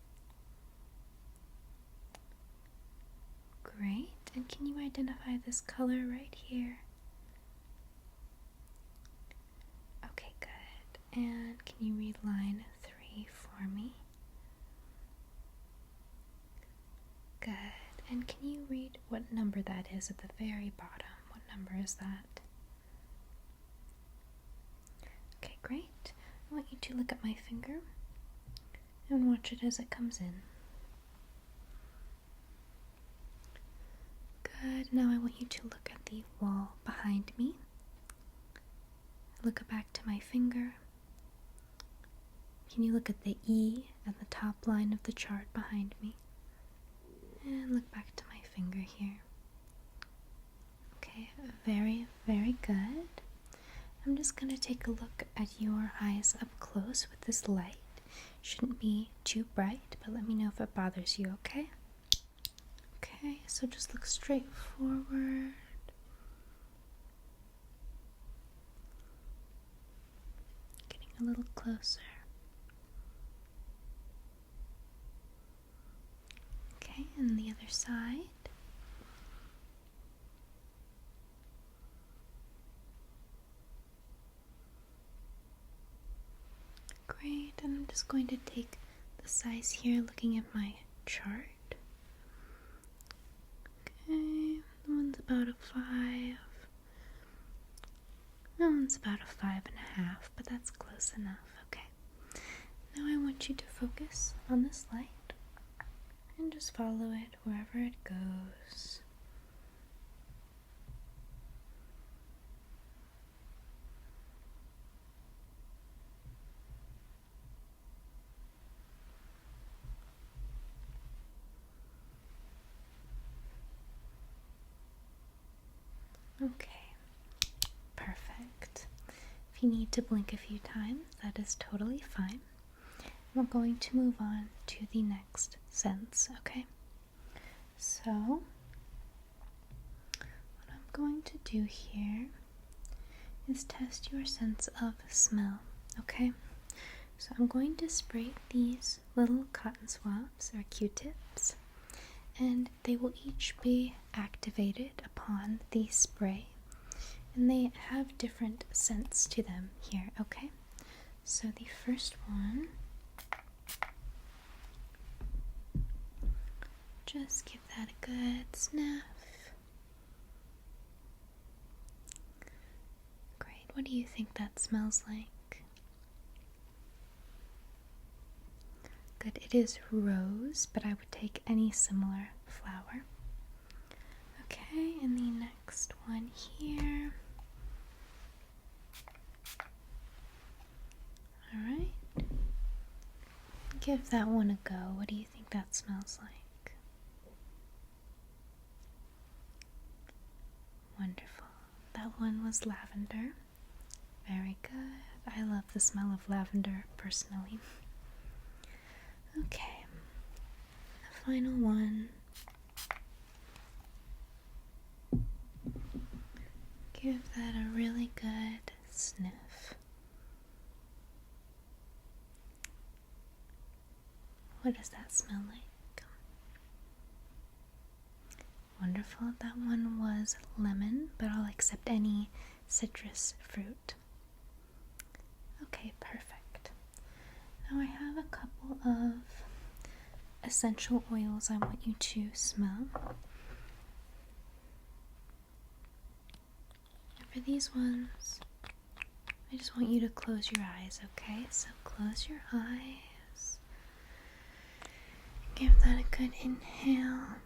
Great. And can you identify this color right here? Okay, good. And can you read line 3 for me? Good. And can you read what number that is at the very bottom? What number is that? Okay, great. I want you to look at my finger and watch it as it comes in. Good. Now I want you to look at the wall behind me. Look back to my finger. Can you look at the E at the top line of the chart behind me? And look back to my finger here. Okay, very, very good. I'm just going to take a look at your eyes up close with this light. Shouldn't be too bright, but let me know if it bothers you, okay? Okay, so just look straight forward. Getting a little closer. Okay, and the other side. Great, and I'm just going to take the size here looking at my chart. Okay, that one's about a 5. That one's about a 5.5, but that's close enough. Okay, now I want you to focus on this light and just follow it wherever it goes. Okay, perfect. If you need to blink a few times, that is totally fine. We're going to move on to the next sense, okay? So, what I'm going to do here is test your sense of smell, okay? So I'm going to spray these little cotton swabs or Q-tips, and they will each be activated upon the spray, and they have different scents to them here, okay? So the first one, just give that a good sniff. Great, what do you think that smells like? Good, it is rose, but I would take any similar flower. Okay, and the next one here. Alright. Give that one a go. What do you think that smells like? Wonderful. That one was lavender. Very good. I love the smell of lavender personally. Okay, the final one. Give that a really good sniff. What does that smell like? Wonderful. That one was lemon, but I'll accept any citrus fruit. Okay, perfect. Now I have a couple of essential oils I want you to smell. For these ones, I just want you to close your eyes, okay? So close your eyes. Give that a good inhale.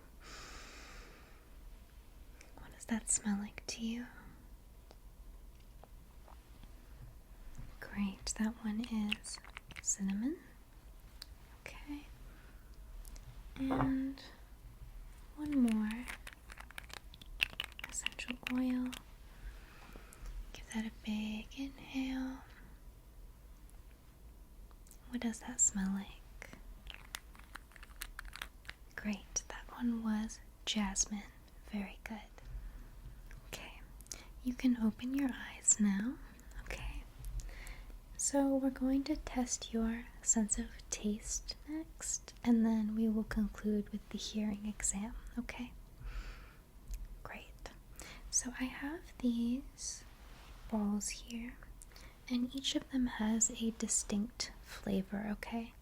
What does that smell like to you? Great, that one is cinnamon. Okay. And one more essential oil. Give that a big inhale. What does that smell like? Great, that one was jasmine. Very good. Okay, you can open your eyes now. Okay, so we're going to test your sense of taste next, and then we will conclude with the hearing exam. Okay, great. So I have these balls here, and each of them has a distinct flavor. Okay,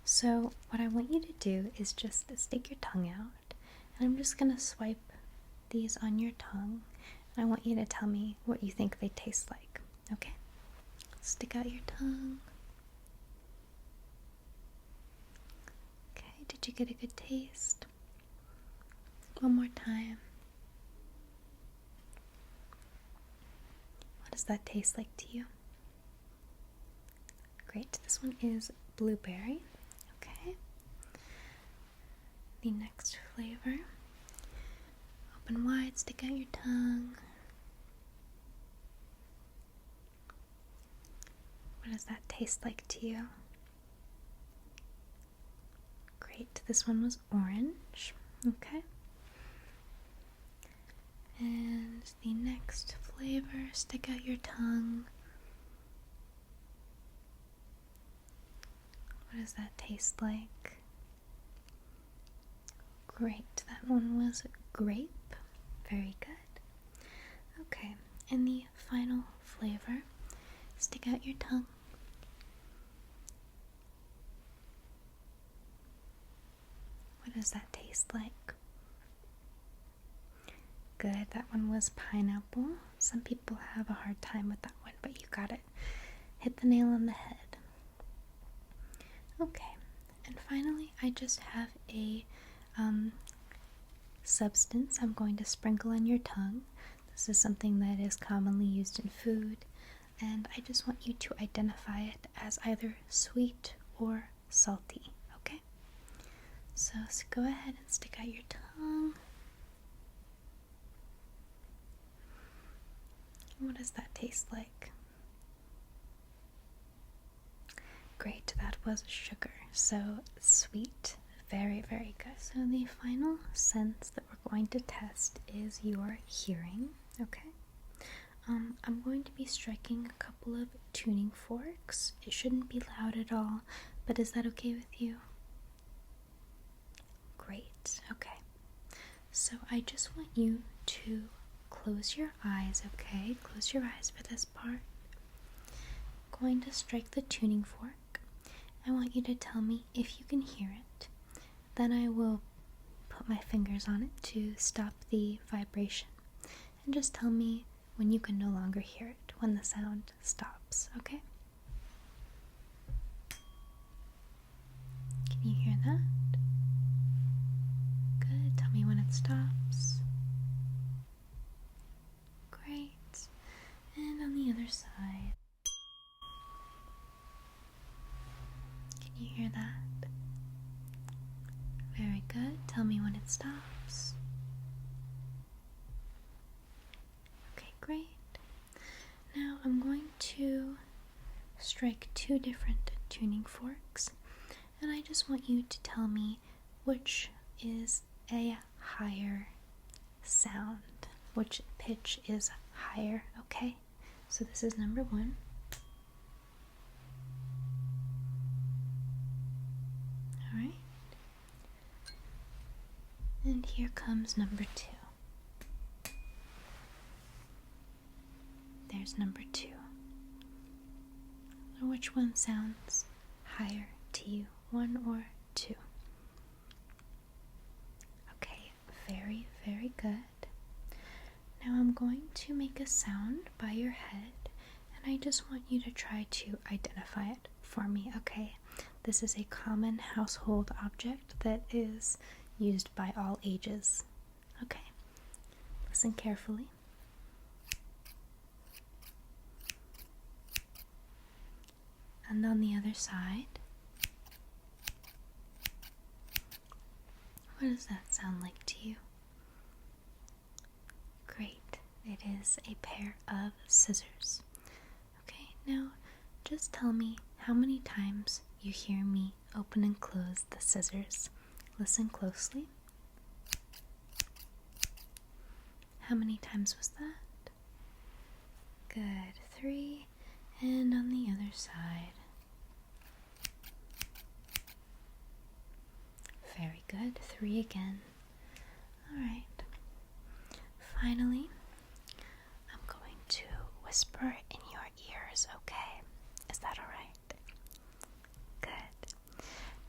so what I want you to do is just stick your tongue out, and I'm just gonna swipe these on your tongue, and I want you to tell me what you think they taste like. Okay, stick out your tongue. Okay, did you get a good taste? One more time. What does that taste like to you? Great, this one is blueberry. Okay, the next flavor. Open wide, stick out your tongue. What does that taste like to you? Great, this one was orange. Okay, and the next flavor, stick out your tongue. What does that taste like? Great, that one was grape. Very good. Okay, and the final flavor, stick out your tongue. What does that taste like? Good, that one was pineapple. Some people have a hard time with that one, but you got it. Hit the nail on the head. Okay, and finally I just have a substance I'm going to sprinkle on your tongue. This is something that is commonly used in food, and I just want you to identify it as either sweet or salty. Okay, so go ahead and stick out your tongue. What does that taste like? Great, that was sugar, so sweet. Very, very good. So the final sense that we're going to test is your hearing. Okay, I'm going to be striking a couple of tuning forks. It shouldn't be loud at all, but is that okay with you? Great. Okay, so I just want you to close your eyes. Okay, close your eyes for this part. I'm going to strike the tuning fork. I want you to tell me if you can hear it. Then I will put my fingers on it to stop the vibration, and just tell me when you can no longer hear it, when the sound stops. Okay? Can you hear that? Good. Tell me when it stops. Great. And on the other side. Can you hear that? Very good. Tell me when it stops. Okay, great. Now I'm going to strike two different tuning forks, and I just want you to tell me which is a higher sound, which pitch is higher. Okay, so this is number one. Alright, and here comes number two. There's number two. So which one sounds higher to you, one or two? Okay, very, very good. Now I'm going to make a sound by your head, and I just want you to try to identify it for me, okay? This is a common household object that is used by all ages. Okay, listen carefully. And on the other side. What does that sound like to you? Great. It is a pair of scissors. Okay, now just tell me how many times you hear me open and close the scissors. Listen closely. How many times was that? Good. 3. And on the other side. Very good. 3 again. Alright. Finally, I'm going to whisper in your ears, okay? Is that alright? Good.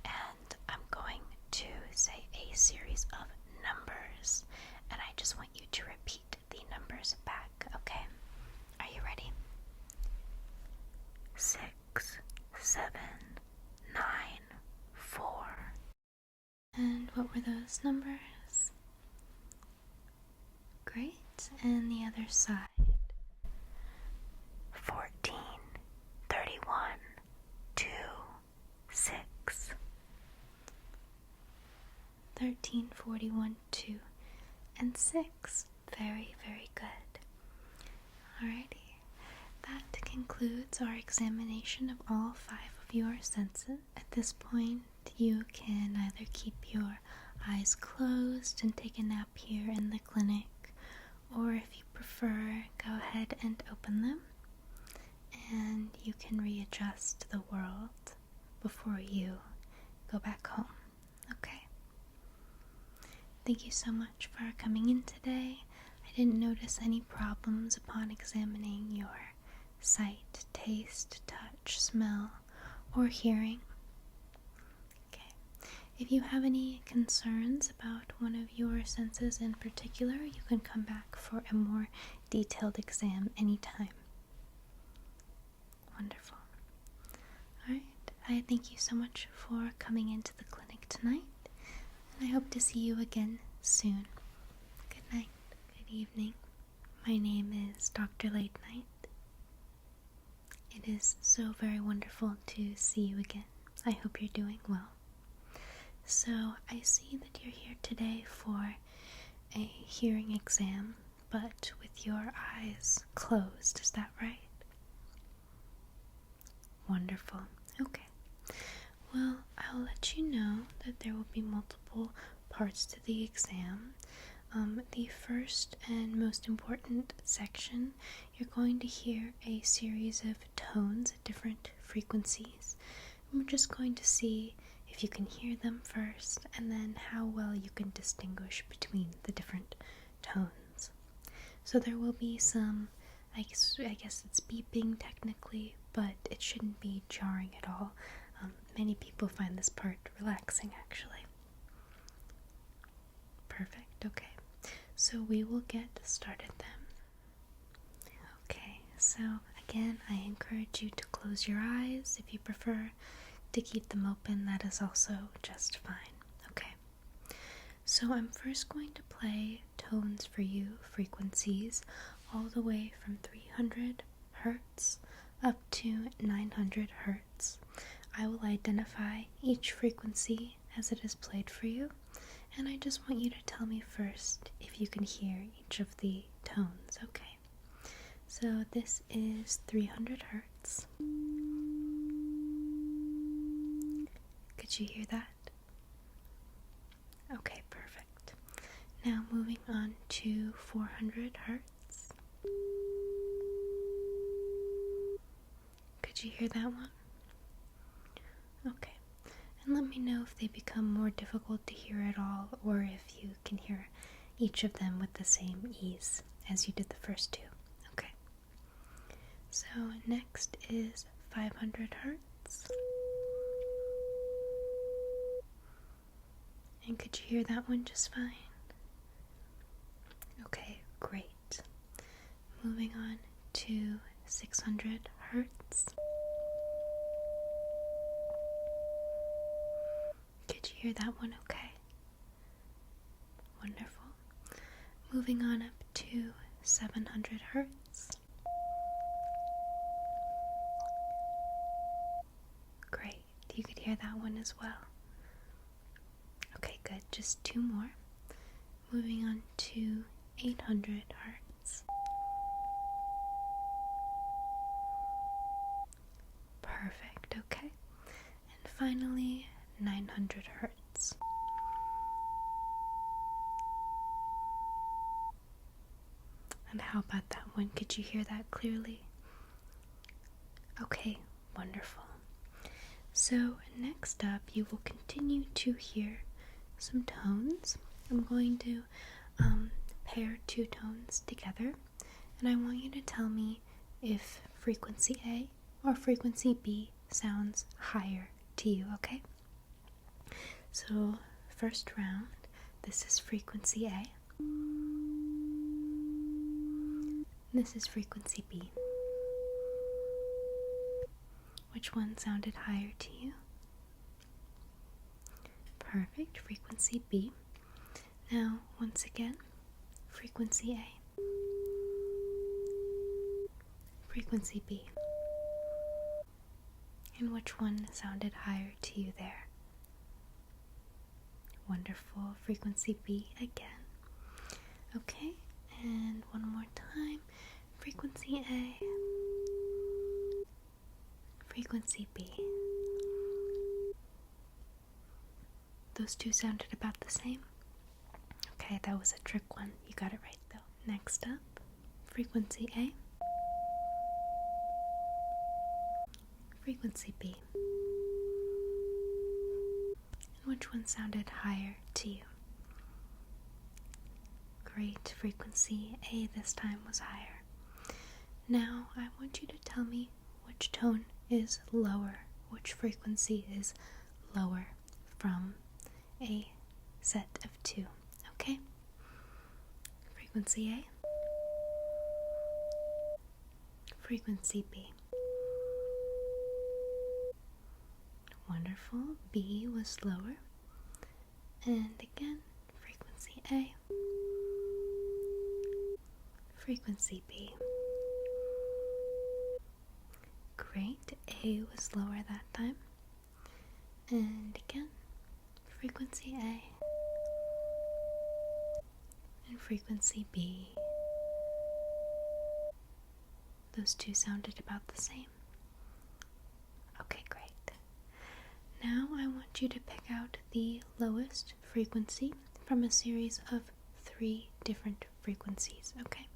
And I'm going to say a series of numbers, and I just want you to repeat the numbers back, okay? Are you ready? 6, 7, 9, 4. And what were those numbers? Great. And the other side. 14, 31, 2, 6. 13, 41, 2, and 6. Very, very good. Alrighty. That concludes our examination of all 5 of your senses. At this point, you can either keep your eyes closed and take a nap here in the clinic, or if you prefer, go ahead and open them, and you can readjust the world before you go back home. Okay? Thank you so much for coming in today. I didn't notice any problems upon examining your sight, taste, touch, smell, or hearing. Okay. If you have any concerns about one of your senses in particular, you can come back for a more detailed exam anytime. Wonderful. Alright, I thank you so much for coming into the clinic tonight, and I hope to see you again soon. Good night, good evening. My name is Dr. Late Night. It is so very wonderful to see you again. I hope you're doing well. So, I see that you're here today for a hearing exam, but with your eyes closed. Is that right? Wonderful. Okay. Well, I'll let you know that there will be multiple parts to the exam. The first and most important section, you're going to hear a series of tones at different frequencies. And we're just going to see if you can hear them first, and then how well you can distinguish between the different tones. So there will be some, I guess it's beeping technically, but it shouldn't be jarring at all. Many people find this part relaxing, actually. Perfect, okay. So we will get started then. Okay, so again, I encourage you to close your eyes. If you prefer to keep them open, that is also just fine. Okay, so I'm first going to play tones for you, frequencies, all the way from 300 hertz up to 900 hertz. I will identify each frequency as it is played for you, and I just want you to tell me first if you can hear each of the tones, okay? So this is 300 hertz. Could you hear that? Okay, perfect. Now moving on to 400 hertz. Could you hear that one? Okay. And let me know if they become more difficult to hear at all, or if you can hear each of them with the same ease as you did the first two. Okay. So next is 500 hertz. And could you hear that one just fine? Okay, great. Moving on to 600 hertz. Could you hear that one okay? Wonderful. Moving on up to 700 hertz. Great. You could hear that one as well. Okay, good. good. Just two more. Moving on to 800 hertz. Perfect, okay. And finally, 900 hertz. And how about that one? Could you hear that clearly? Okay, wonderful. So next up, you will continue to hear some tones. I'm going to pair two tones together, and I want you to tell me if frequency A or frequency B sounds higher to you, okay? So, first round, this is frequency A. This is frequency B. Which one sounded higher to you? Perfect, frequency B. Now, once again, frequency A, frequency B. And which one sounded higher to you there? Wonderful, frequency B again. Okay, and one more time, frequency A, frequency B. Those two sounded about the same? Okay, that was a trick one. You got it right though. Next up, frequency A, frequency B. And which one sounded higher to you? Great, frequency A this time was higher. Now I want you to tell me which tone is lower, which frequency is lower from a set of two, okay? Frequency A, frequency B. Wonderful, B was lower. And again, frequency A, frequency B. Great, A was lower that time. And again, frequency A and frequency B. Those two sounded about the same. Okay, great. Now I want you to pick out the lowest frequency from a series of 3 different frequencies, okay?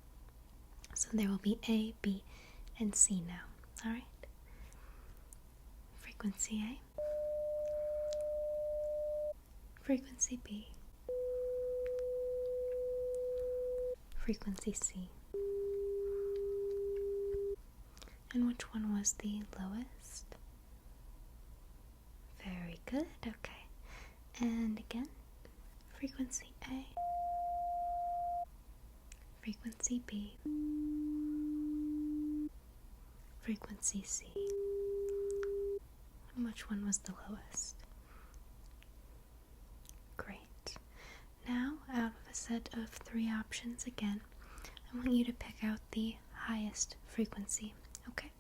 So there will be A, B, and C now, alright? Frequency A, frequency B, frequency C. And which one was the lowest? Very good, okay. And again, frequency A, frequency B, frequency C. And which one was the lowest? Great. Now, out of a set of 3 options again, I want you to pick out the highest frequency, okay?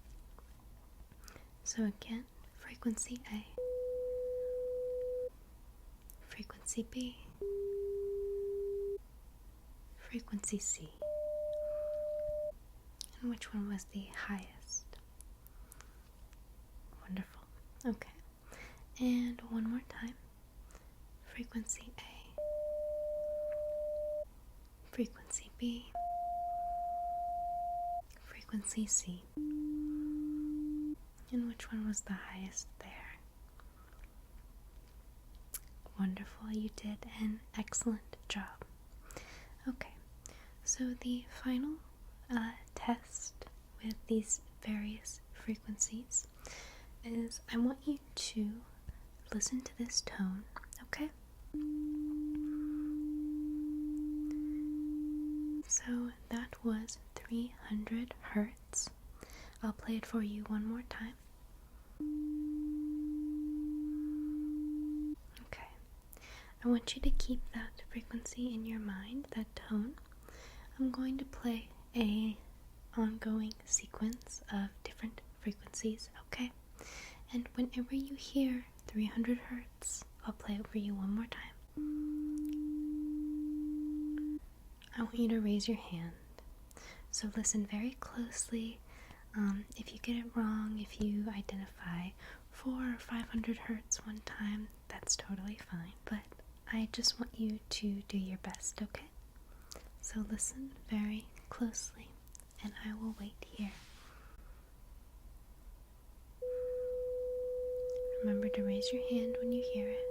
So again, frequency A, frequency B, frequency C. And which one was the highest? Wonderful. Okay. And one more time. Frequency A, frequency B, frequency C. And which one was the highest there? Wonderful, you did an excellent job. Okay, so the final test with these various frequencies is I want you to listen to this tone, okay? So that was 300 hertz. I'll play it for you one more time. Okay. I want you to keep that frequency in your mind, that tone. I'm going to play a ongoing sequence of different frequencies, okay? And whenever you hear 300 hertz, I'll play it for you one more time. I want you to raise your hand. So listen very closely. If you get it wrong, if you identify 400 or 500 hertz one time, that's totally fine. But I just want you to do your best, okay? So listen very closely, and I will wait here. Remember to raise your hand when you hear it.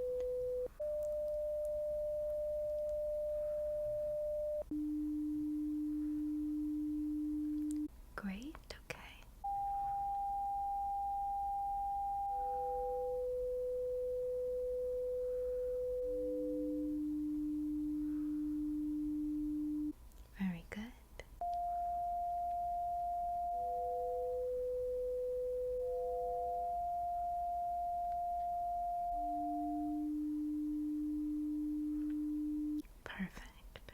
Great, okay. Very good. Perfect.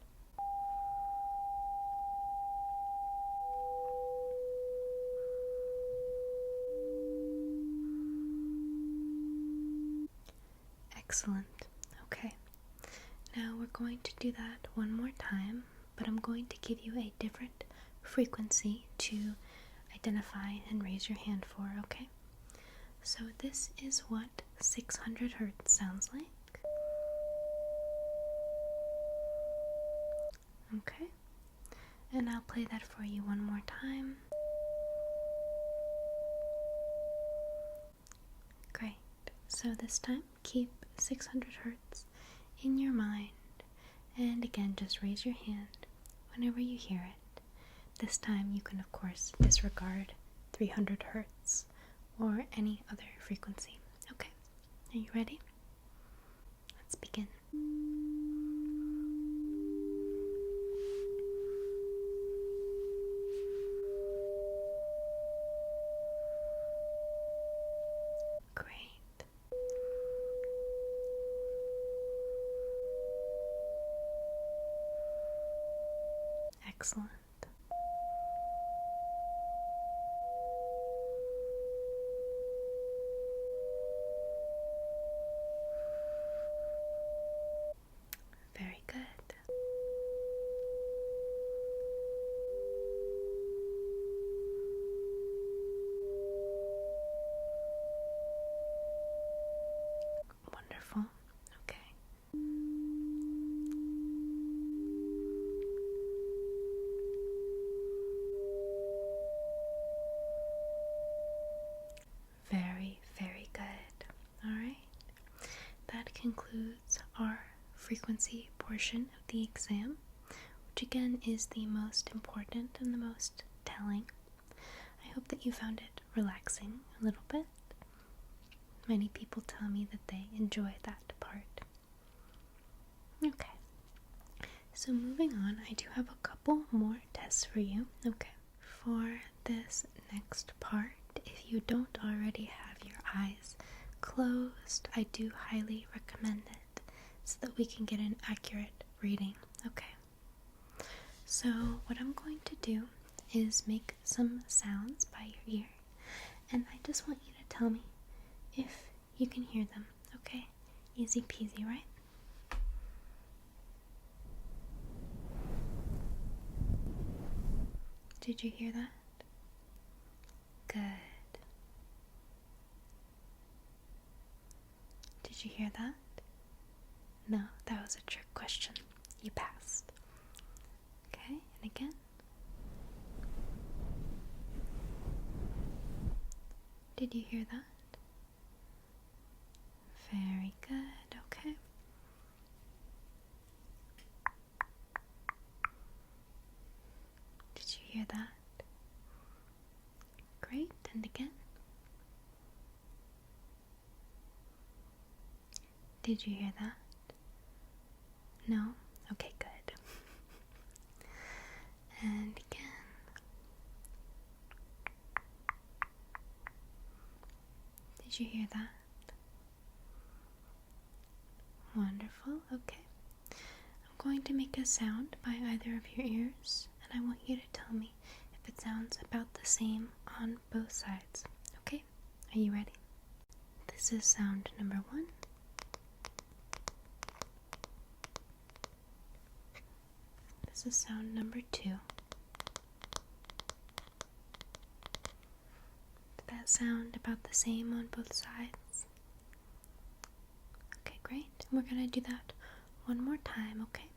Excellent. Okay. Now we're going to do that one more time, but I'm going to give you a different frequency to identify and raise your hand for, okay? So this is what 600 hertz sounds like. Okay. And I'll play that for you one more time. Great. So this time, keep 600 hertz in your mind. And again, just raise your hand whenever you hear it. This time you can, of course, disregard 300 hertz or any other frequency. Okay, are you ready? Let's begin. Great. Excellent. Very good. Wonderful. Okay. Very, very good. All right. That concludes our frequency portion of the exam, which again is the most important and the most telling. I hope that you found it relaxing a little bit. Many people tell me that they enjoy that part. Okay, so moving on, I do have a couple more tests for you. Okay, for this next part, if you don't already have your eyes closed, I do highly recommend it so that we can get an accurate reading. Okay, so what I'm going to do is make some sounds by your ear, and I just want you to tell me if you can hear them. Okay, easy peasy, right? Did you hear that? Good. Did you hear that? No, that was a trick question. You passed. Okay, and again. Did you hear that? Very good, okay. Did you hear that? Great, and again. Did you hear that? No? Okay, good. And again. Did you hear that? Wonderful, okay. I'm going to make a sound by either of your ears, and I want you to tell me if it sounds about the same on both sides. Okay? Are you ready? This is sound number 1. this is sound number 2. Did that sound about the same on both sides? Okay, great. We're going to do that one more time, okay?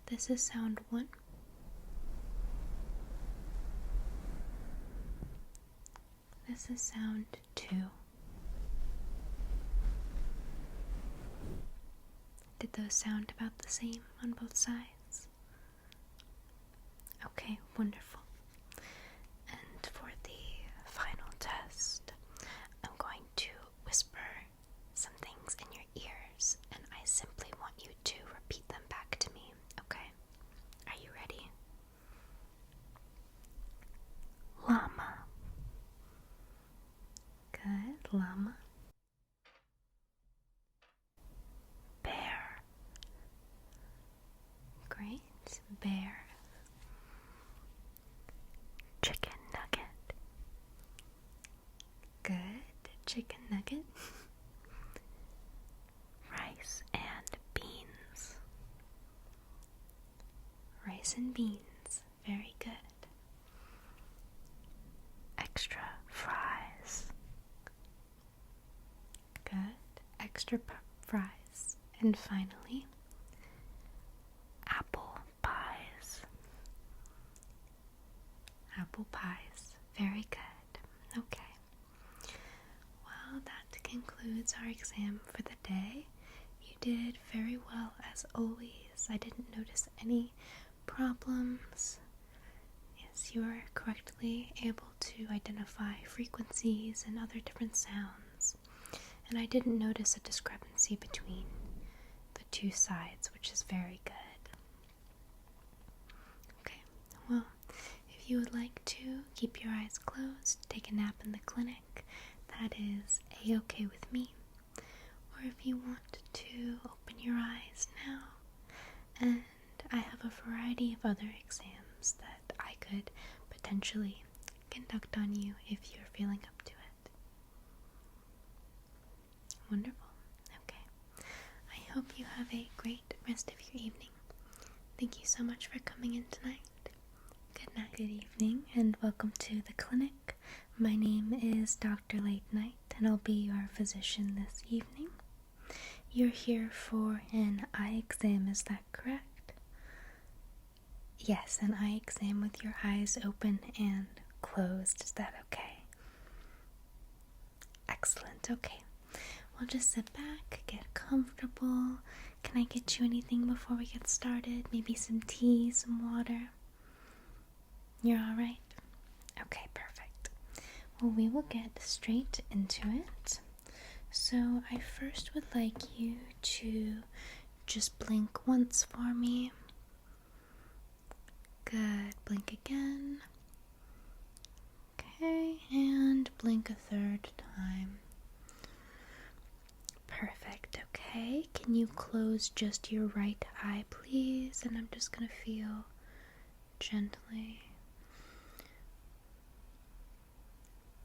This is sound 1. This is sound 2. Did those sound about the same on both sides? Okay, wonderful. And for the final test, I'm going to whisper some things in your ears, and I simply want you to repeat them back to me, okay? Are you ready? Llama. Good, llama. Bear. Great, bear. Chicken nugget. Good, chicken nugget. Rice and beans. Rice and beans. Very good. Extra fries. Good. Extra fries. And finally, apple pies. Apple pies. Very good. Okay. Well, that concludes our exam for the day. You did very well as always. I didn't notice any problems. Yes, you were correctly able to identify frequencies and other different sounds. And I didn't notice a discrepancy between the two sides, which is very good. Okay, well, if you would like to keep your eyes closed, take a nap in the clinic, that is a-okay with me. Or if you want to open your eyes now, and I have a variety of other exams that I could potentially conduct on you if you're feeling up to it. Wonderful. Okay. I hope you have a great rest of your evening. Thank you so much for coming in tonight. Good night. Good evening, and welcome to the clinic. My name is Dr. Late Night, and I'll be your physician this evening. You're here for an eye exam, is that correct? Yes, an eye exam with your eyes open and closed. Is that okay? Excellent. Okay. Well, just sit back, get comfortable. Can I get you anything before we get started? Maybe some tea, some water? You're all right? Okay, perfect. Well, we will get straight into it. So I first would like you to just blink once for me. Good. Blink again. Okay, and blink a third time. Perfect. Okay, can you close just your right eye, please? And I'm just gonna feel gently.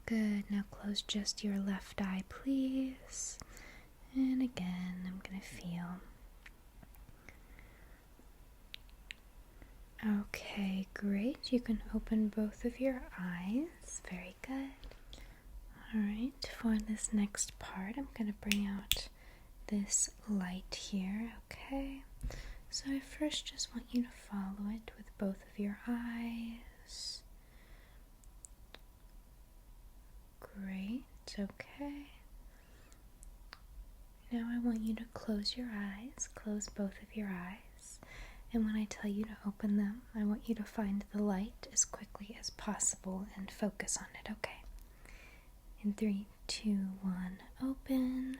Good. Now close just your left eye, please. And again, I'm gonna feel. Okay, great. You can open both of your eyes. Very good. Alright, for this next part, I'm gonna bring out this light here, okay? So I first just want you to follow it with both of your eyes. Great, okay. Now I want you to close your eyes, close both of your eyes. And when I tell you to open them, I want you to find the light as quickly as possible and focus on it, okay? In 3, 2, 1, open.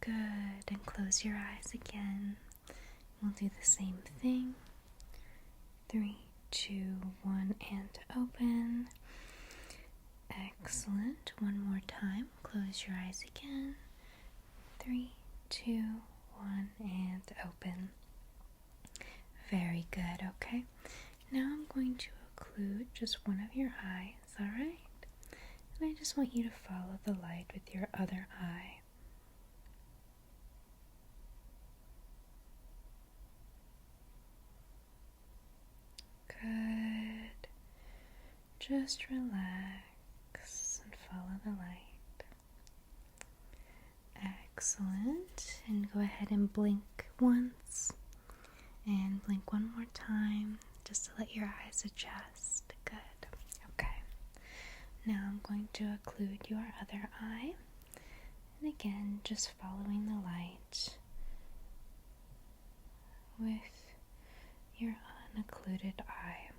Good, and close your eyes again. We'll do the same thing. 3, 2, 1, and open. Excellent. One more time. Close your eyes again. 3, 2, 1, and open. Very good, okay? Now I'm going to occlude just one of your eyes, alright? And I just want you to follow the light with your other eye. just relax and follow the light. Excellent. And go ahead and blink once and blink one more time just to let your eyes adjust. Good. Okay. Now I'm going to occlude your other eye. And again, just following the light with your unoccluded eye.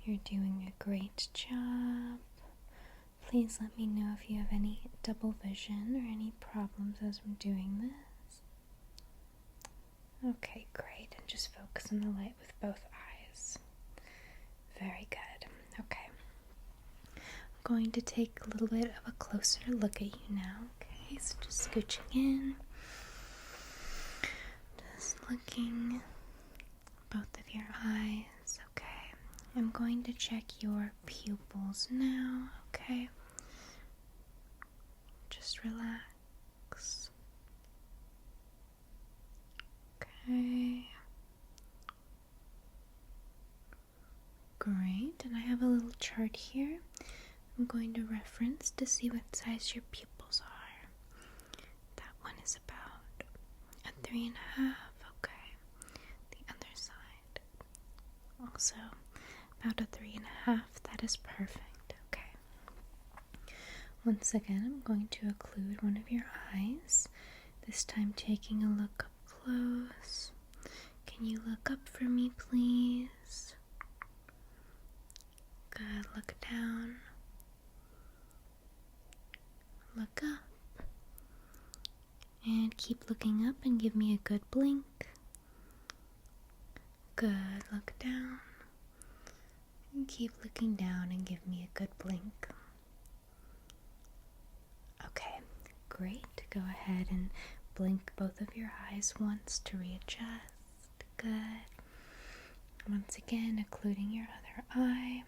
You're doing a great job. Please let me know if you have any double vision or any problems as I'm doing this. Okay, great. And just focus on the light with both eyes. Very good. Okay. I'm going to take a little bit of a closer look at you now. Okay, so just scooching in. Just looking at both of your eyes. Okay. I'm going to check your pupils now. Okay. Just relax. Okay. Great. And I have a little chart here I'm going to reference to see what size your pupils are. That one is about a 3.5. Okay. The other side also about a 3.5. That is perfect. Okay. Once again, I'm going to occlude one of your eyes. This time taking a look up close. Can you look up for me, please? Good. Look down. Look up. And keep looking up and give me a good blink. Good. Look down. And keep looking down and give me a good blink. Okay, great. Go ahead and blink both of your eyes once to readjust. Good. Once again, occluding your other eye.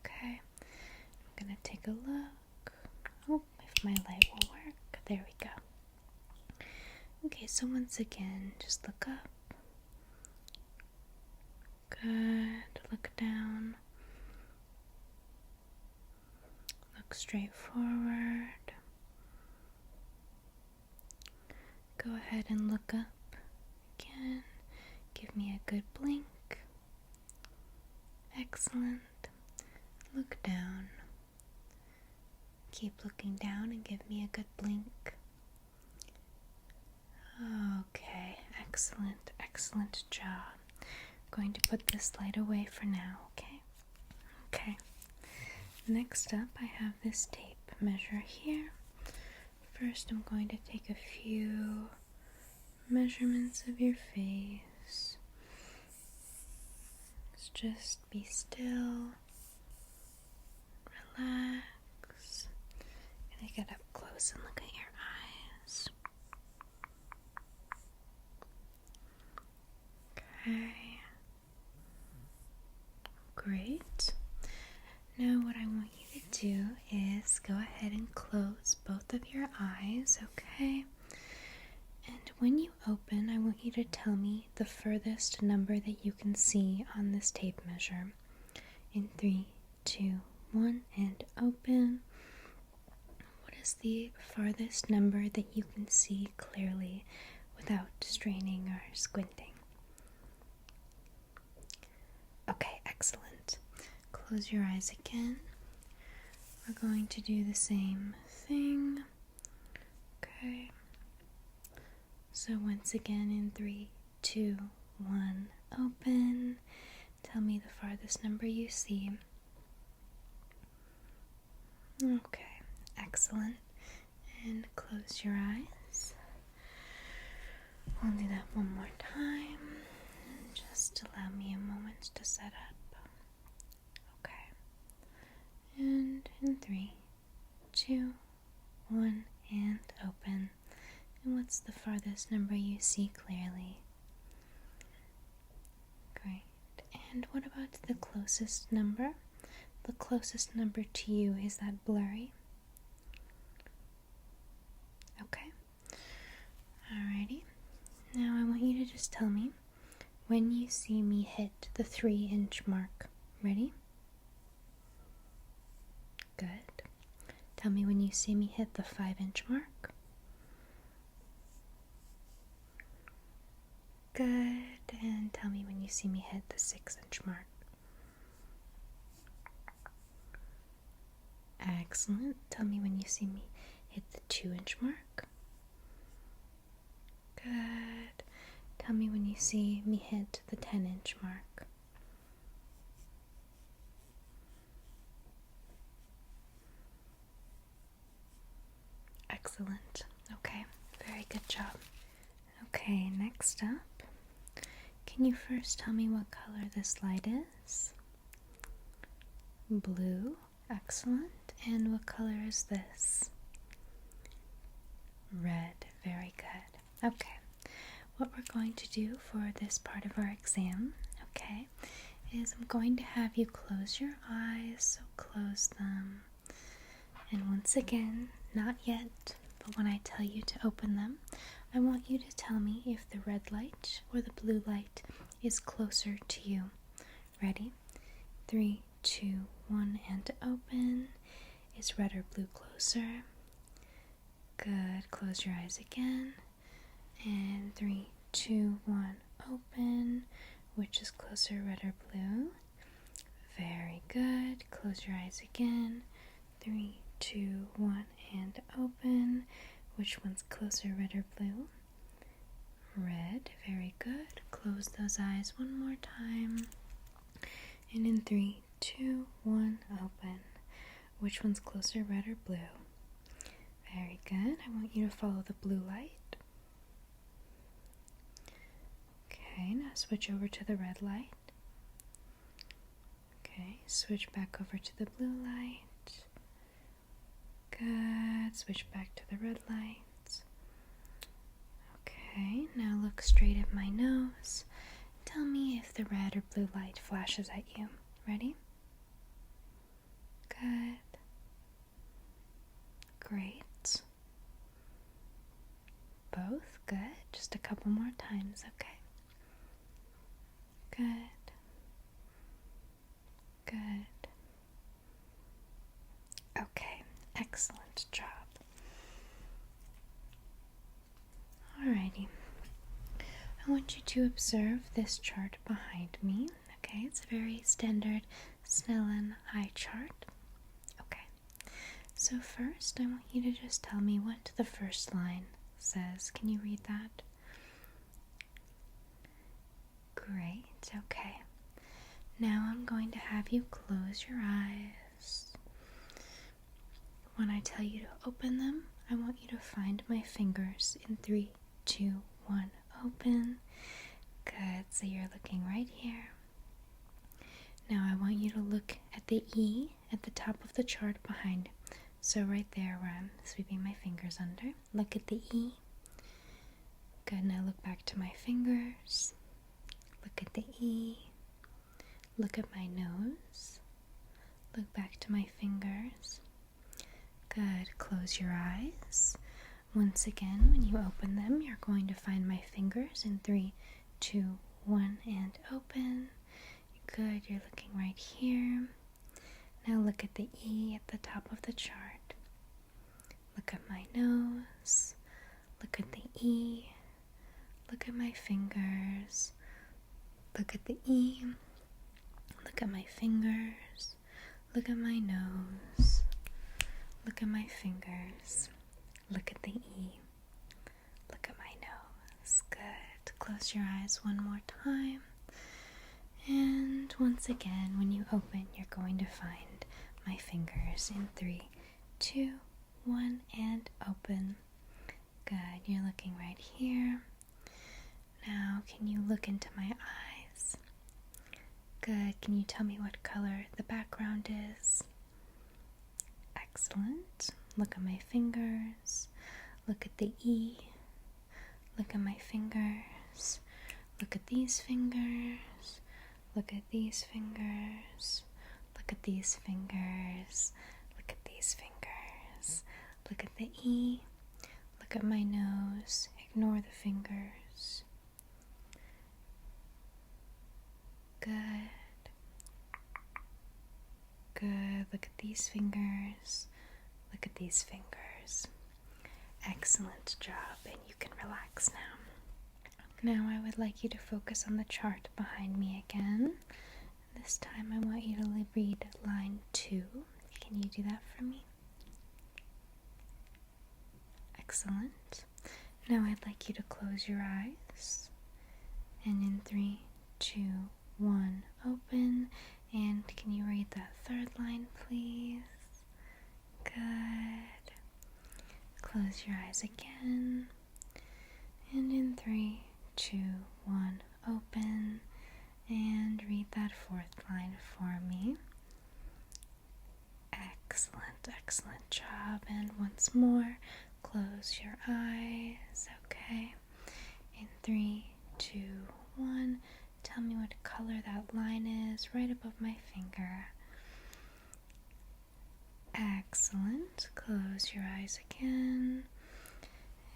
Okay. I'm gonna take a look. Oh, if my light will work. There we go. Okay, so once again, just look up. Good. Look down. Look straight forward. Go ahead and look up again. Give me a good blink. Excellent. Look down. Keep looking down and give me a good blink. Okay, excellent, excellent job. I'm going to put this light away for now, okay? Okay. Next up, I have this tape measure here. First, I'm going to take a few measurements of your face. Let's just be still. Relax. I'm gonna get up close and look at your eyes. Okay. Great. Now what I want you to do is go ahead and close both of your eyes, okay? And when you open, I want you to tell me the furthest number that you can see on this tape measure. In 3, 2, 1, and open. What is the farthest number that you can see clearly without straining or squinting? Okay, excellent. Close your eyes again. We're going to do the same thing. Okay. So once again in 3, 2, 1, open. Tell me the farthest number you see. Okay, excellent. And close your eyes. We'll do that one more time. And just allow me a moment to set up. Okay. And in 3, 2, 1, and open. And what's the farthest number you see clearly? Great. And what about the closest number? The closest number to you, is that blurry? Okay. Alrighty. Now I want you to just tell me when you see me hit the 3-inch mark. Ready? Good. Tell me when you see me hit the 5-inch mark. Good. And tell me when you see me hit the 6-inch mark. Excellent. Tell me when you see me hit the 2-inch mark. Good. Tell me when you see me hit the 10-inch mark. Excellent. Okay, very good job. Okay, next up, can you first tell me what color this light is? Blue. Excellent. And what color is this? Red. Very good. Okay. What we're going to do for this part of our exam, okay, is I'm going to have you close your eyes, so close them. And once again, not yet, but when I tell you to open them, I want you to tell me if the red light or the blue light is closer to you. Ready? 3, 2, 1, and open. Is red or blue closer? Good. Close your eyes again. And 3, 2, 1, open. Which is closer, red or blue? Very good. Close your eyes again. 3, 2, 1, and open. Which one's closer, red or blue? Red. Very good. Close those eyes one more time. And in 3, 2, 1, open. Which one's closer, red or blue? Very good. I want you to follow the blue light. Okay, now switch over to the red light. Okay, switch back over to the blue light. Good. Switch back to the red light. Okay, now look straight at my nose. Tell me if the red or blue light flashes at you. Ready? Good. Great. Both? Good. Just a couple more times, okay? Good. Good. Okay, excellent job. Alrighty. I want you to observe this chart behind me. Okay, it's a very standard Snellen eye chart. Okay, so first I want you to just tell me what the first line says. Can you read that? Great, okay. Now I'm going to have you close your eyes. When I tell you to open them, I want you to find my fingers in 3, 2, 1, open. Good, so you're looking right here. Now I want you to look at the E at the top of the chart behind. So right there where I'm sweeping my fingers under. Look at the E. Good, now look back to my fingers. Look at the E. Look at my nose. Look back to my fingers. Good, close your eyes. Once again, when you open them, you're going to find my fingers in 3, 2, 1, and open. Good, you're looking right here. Now look at the E at the top of the chart. Look at my nose. Look at the E. Look at my fingers. Look at the E. Look at my fingers. Look at my nose. Look at my fingers. Look at the E. Look at my nose. Good. Close your eyes one more time. And once again, when you open, you're going to find my fingers in 3, 2, 1, and open. Good. You're looking right here. Now, can you look into my eyes? Good. Can you tell me what color the background is? Excellent. Look at my fingers. Look at the E. Look at my fingers. Look at these fingers. Look at these fingers. Look at these fingers. Look at these fingers. Look at the E. Look at my nose. Ignore the fingers. Good. Good. Look at these fingers. Look at these fingers. Excellent job, and you can relax now. Now I would like you to focus on the chart behind me again. This time I want you to read line 2. Can you do that for me? Excellent. Now I'd like you to close your eyes. And in 3, 2, 1, open. And can you read that third line, please? Good. Close your eyes again. And in 3, 2, 1, open. And read that fourth line for me. Excellent, excellent job. And once more, close your eyes. Okay. In 3, 2, 1, tell me what color that line is right above my finger. Excellent. Close your eyes again.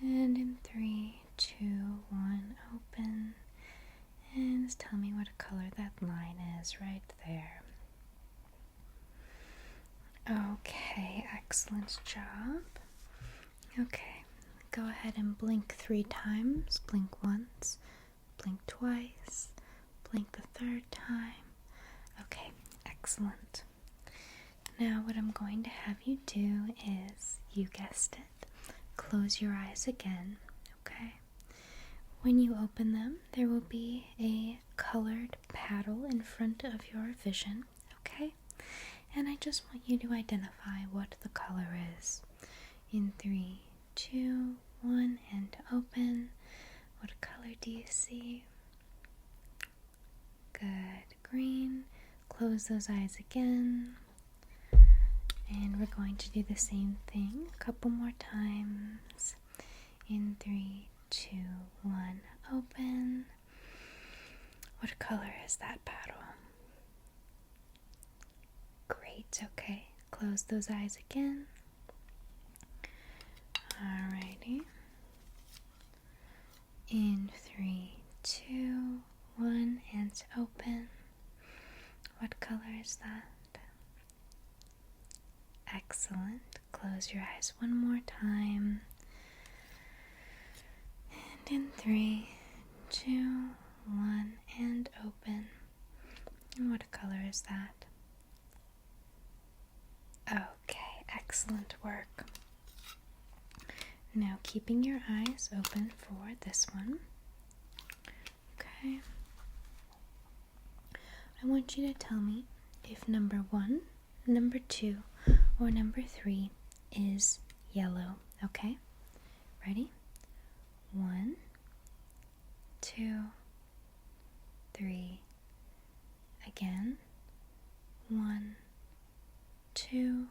And in 3, 2, 1, open. And tell me what color that line is right there. Okay, excellent job. Okay, go ahead and blink 3 times. Blink once, blink twice, blink the third time. Okay, excellent. Now what I'm going to have you do is, you guessed it, close your eyes again, okay? When you open them, there will be a colored paddle in front of your vision, okay? And I just want you to identify what the color is. In 3, 2, 1, and open. What color do you see? Good. Green. Close those eyes again. And we're going to do the same thing a couple more times. In 3, 2, 1, open. What color is that paddle? Great, okay. Close those eyes again. Alrighty. In 3, 2, 1, and open. What color is that? Excellent. Close your eyes one more time. And in 3, 2, 1, and open. And what color is that? Okay, excellent work. Now keeping your eyes open for this one. Okay. I want you to tell me if number 1, number 2, or number 3 is yellow, okay? Ready? 1, 2, 3. Again. 1, 2,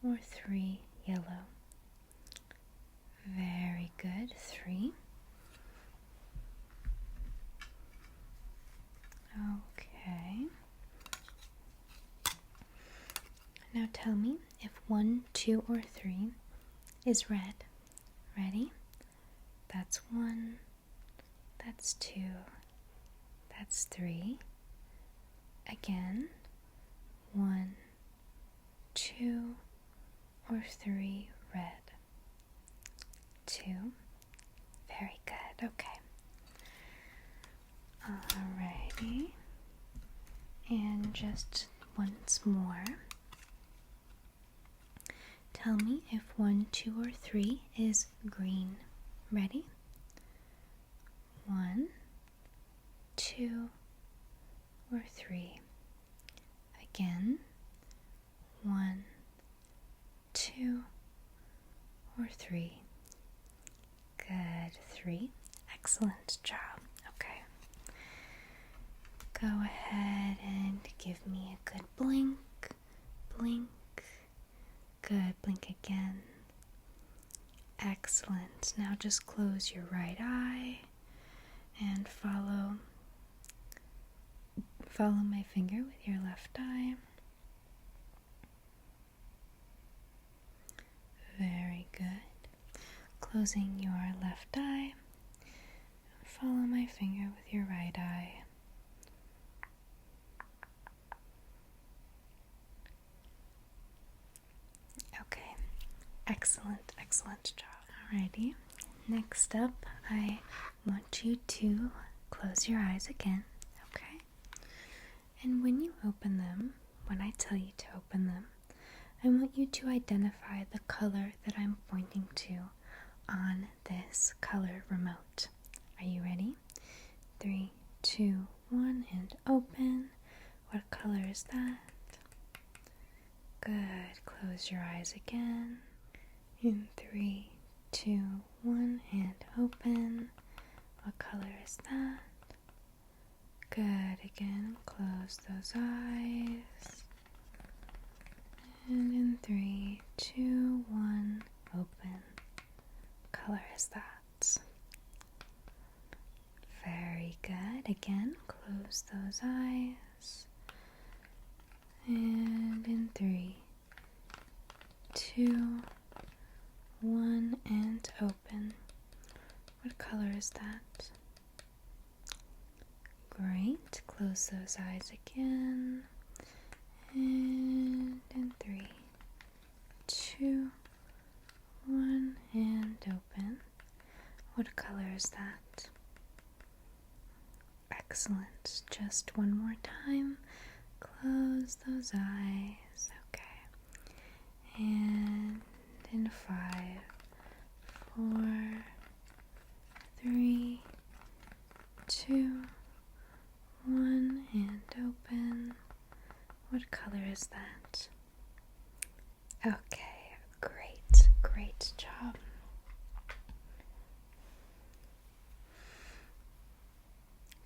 or 3 yellow. Very good. 3. Okay. Now tell me if 1, 2, or 3 is red. Ready? That's 1. That's 2. That's 3. Again. 1, 2, or 3 red. 2. Very good. Okay. Alrighty. And just once more. Tell me if 1, 2, or 3 is green. Ready? 1, 2, or 3. Again. 1, 2, or 3. Good. 3. Excellent job. Okay. Go ahead and give me a good blink. Blink. Good. Blink again. Excellent. Now just close your right eye and follow my finger with your left eye. Very good. Closing your left eye. Follow my finger with your right eye. Excellent, excellent job. Alrighty, next up, I want you to close your eyes again, okay? And when you open them, when I tell you to open them, I want you to identify the color that I'm pointing to on this color remote. Are you ready? 3, 2, 1, and open. What color is that? Good. Close your eyes again. In 3, 2, 1, and open. What color is that? Good. Again, close those eyes. And in 3, 2, 1, open. What color is that? Very good. Again, close those eyes. And in 3, 2, 1, and open. What color is that? Great. Close those eyes again. And in 3, 2, 1, and open. What color is that? Excellent. Just one more time. Close those eyes. Okay. And in 5, 4, 3, 2, 1, and open. What color is that? Okay, great, great job.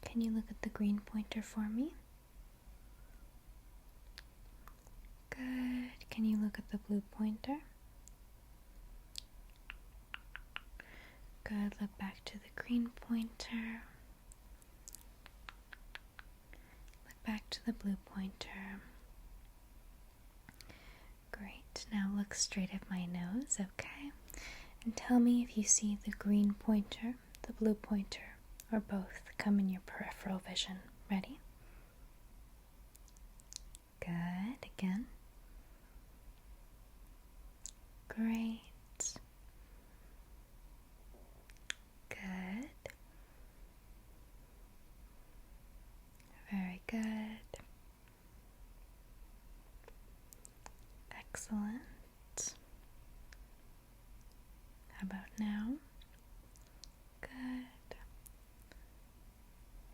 Can you look at the green pointer for me? Good. Can you look at the blue pointer? Good. Look back to the green pointer. Look back to the blue pointer. Great. Now look straight at my nose, okay? And tell me if you see the green pointer, the blue pointer, or both come in your peripheral vision. Ready? Good. Again. Great. Good. Very good. Excellent. How about now? Good.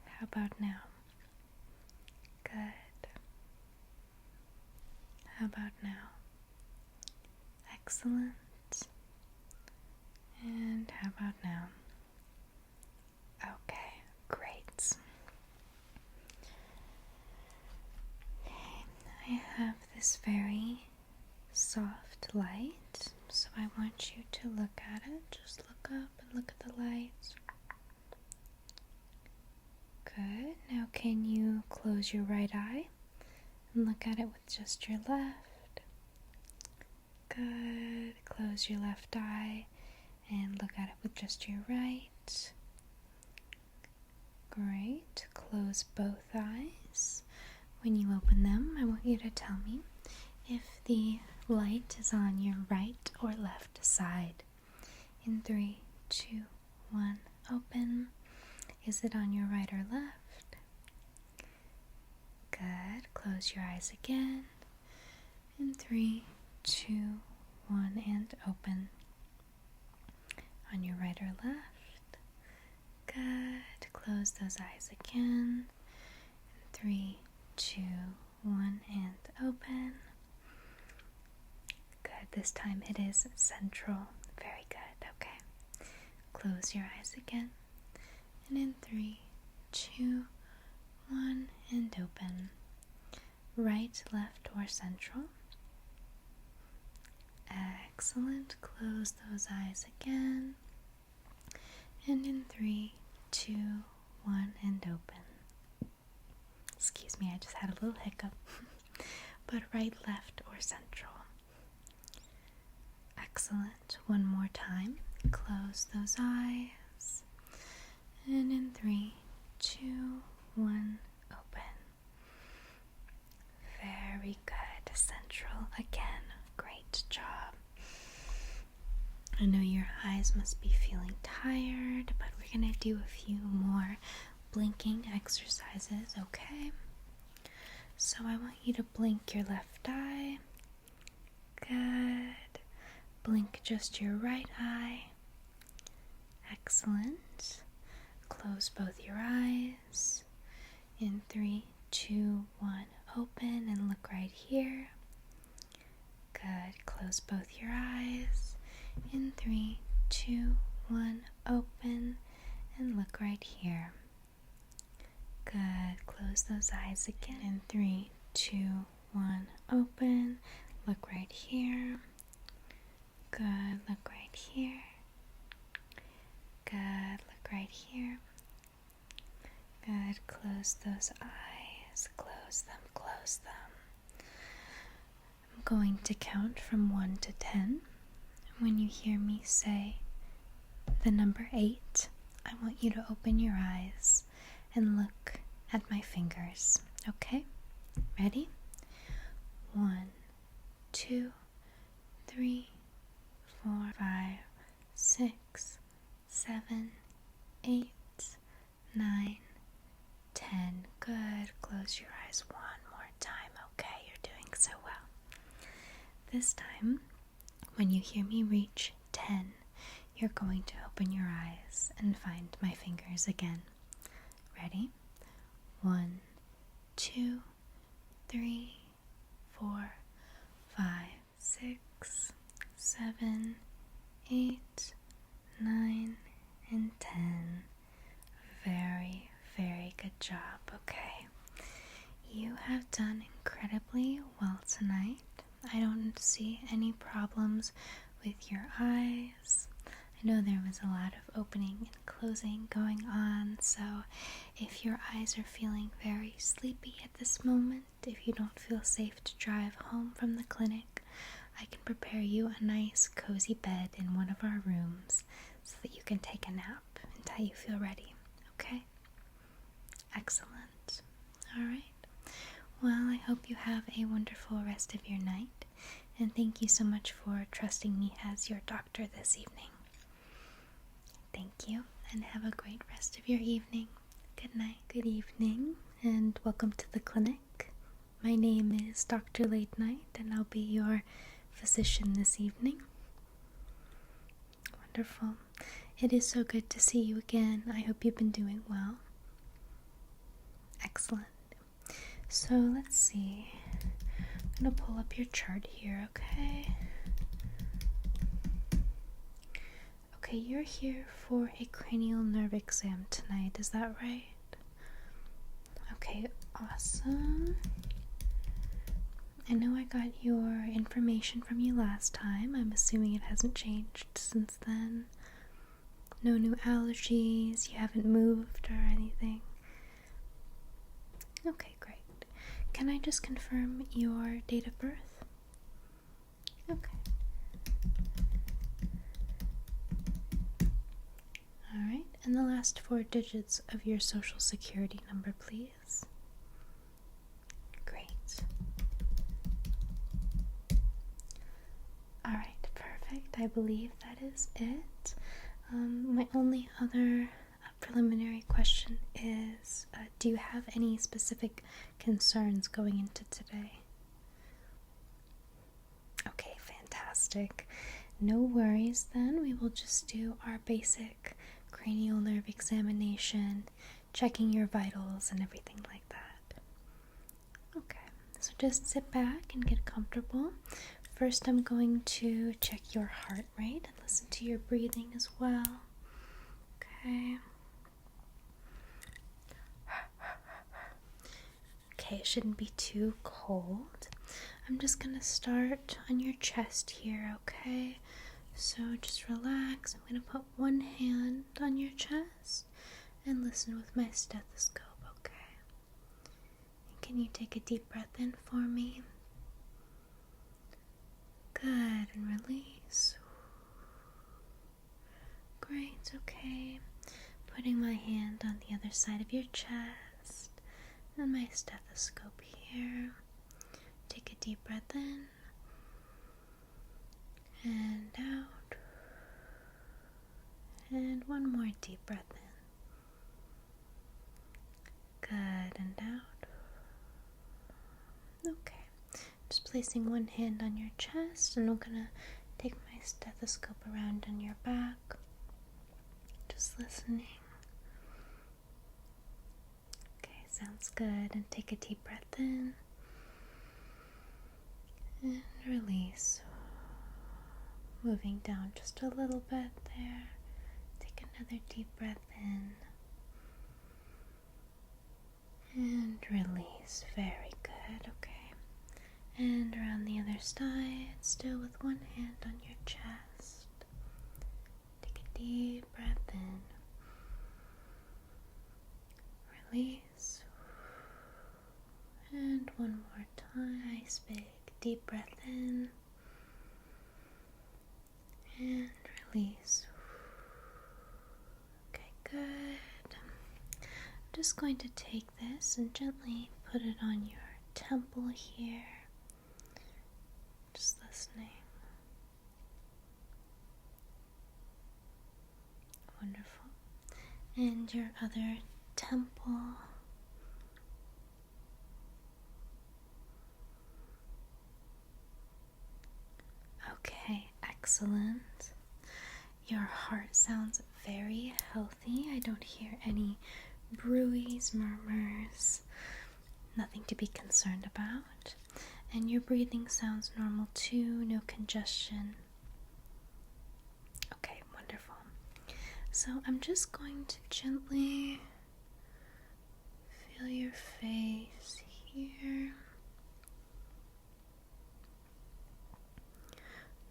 How about now? Good. How about now? Excellent. And how about now? Okay, great. I have this very soft light, so I want you to look at it. Just look up and look at the light. Good. Now can you close your right eye and look at it with just your left? Good. Close your left eye and look at it with just your right. Great. Close both eyes. When you open them, I want you to tell me if the light is on your right or left side. In 3, 2, 1, open. Is it on your right or left? Good. Close your eyes again. In 3, 2, 1, and open. On your right or left? Good. Close those eyes again. In 3, 2, 1, and open. Good. This time it is central. Very good. Okay. Close your eyes again. And in 3, 2, 1, and open. Right, left, or central. Excellent. Close those eyes again. And in 3, 2, 1, and open. Excuse me, I just had a little hiccup. But right, left, or central. Excellent. One more time. Close those eyes. And in 3, 2, 1, open. Very good. Central again. Great job. I know your eyes must be feeling tired, but we're going to do a few more blinking exercises, okay? So I want you to blink your left eye. Good. Blink just your right eye. Excellent. Close both your eyes. In 3, 2, 1, open and look right here. Good. Close both your eyes. In 3, 2, 1, open and look right here. Good. Close those eyes again. In 3, 2, 1, open. Look right here. Good. Look right here. Good. Look right here. Good. Close those eyes. Close them. Close them. I'm going to count from 1 to 10. When you hear me say the number 8, I want you to open your eyes and look at my fingers. Okay? Ready? 1, 2, 3, 4, 5, 6, 7, 8, 9, 10. Good. Close your eyes one more time. Okay, you're doing so well. This time, when you hear me reach 10, you're going to open your eyes and find my fingers again. Ready? 1, 2, 3, 4, 5, 6, 7, 8, 9, and 10. Very, very good job. Okay. You have done incredibly well tonight. I don't see any problems with your eyes. I know there was a lot of opening and closing going on, so if your eyes are feeling very sleepy at this moment, if you don't feel safe to drive home from the clinic, I can prepare you a nice cozy bed in one of our rooms so that you can take a nap until you feel ready, okay? Excellent. Alright. Well, I hope you have a wonderful rest of your night, and thank you so much for trusting me as your doctor this evening. Thank you, and have a great rest of your evening. Good night. Good evening, and welcome to the clinic. My name is Dr. Late Night, and I'll be your physician this evening. Wonderful. It is so good to see you again. I hope you've been doing well. Excellent. So let's see. I'm going to pull up your chart here, okay? Okay, you're here for a cranial nerve exam tonight, is that right? Okay, awesome. I know I got your information from you last time. I'm assuming it hasn't changed since then. No new allergies, you haven't moved or anything. Okay, great. Can I just confirm your date of birth? Okay. Alright, and the last 4 digits of your social security number, please. Great. Alright, perfect. I believe that is it. My only other preliminary question is, do you have any specific concerns going into today? Okay, fantastic. No worries then. We will just do our basic cranial nerve examination, checking your vitals and everything like that. Okay, so just sit back and get comfortable. First, I'm going to check your heart rate and listen to your breathing as well. Okay. Okay, it shouldn't be too cold. I'm just gonna start on your chest here, okay? So just relax. I'm gonna put one hand on your chest and listen with my stethoscope, okay? And can you take a deep breath in for me? Good, and release. Great, okay. Putting my hand on the other side of your chest and my stethoscope here. Take a deep breath in and out. And one more deep breath in. Good, and out. Okay, just placing one hand on your chest, and I'm gonna take my stethoscope around on your back. Just listening. Okay, sounds good. And take a deep breath in. And release. Moving down just a little bit there. Take another deep breath in. And release. Very good. Okay. And around the other side, still with one hand on your chest. Take a deep breath in. Release. And one more time. Nice big deep breath in. And release. Okay, good. I'm just going to take this and gently put it on your temple here. Just listening. Wonderful. And your other temple. Okay, excellent. Your heart sounds very healthy. I don't hear any bruise, murmurs, nothing to be concerned about. And your breathing sounds normal too, no congestion. Okay, wonderful. So I'm just going to gently feel your face here.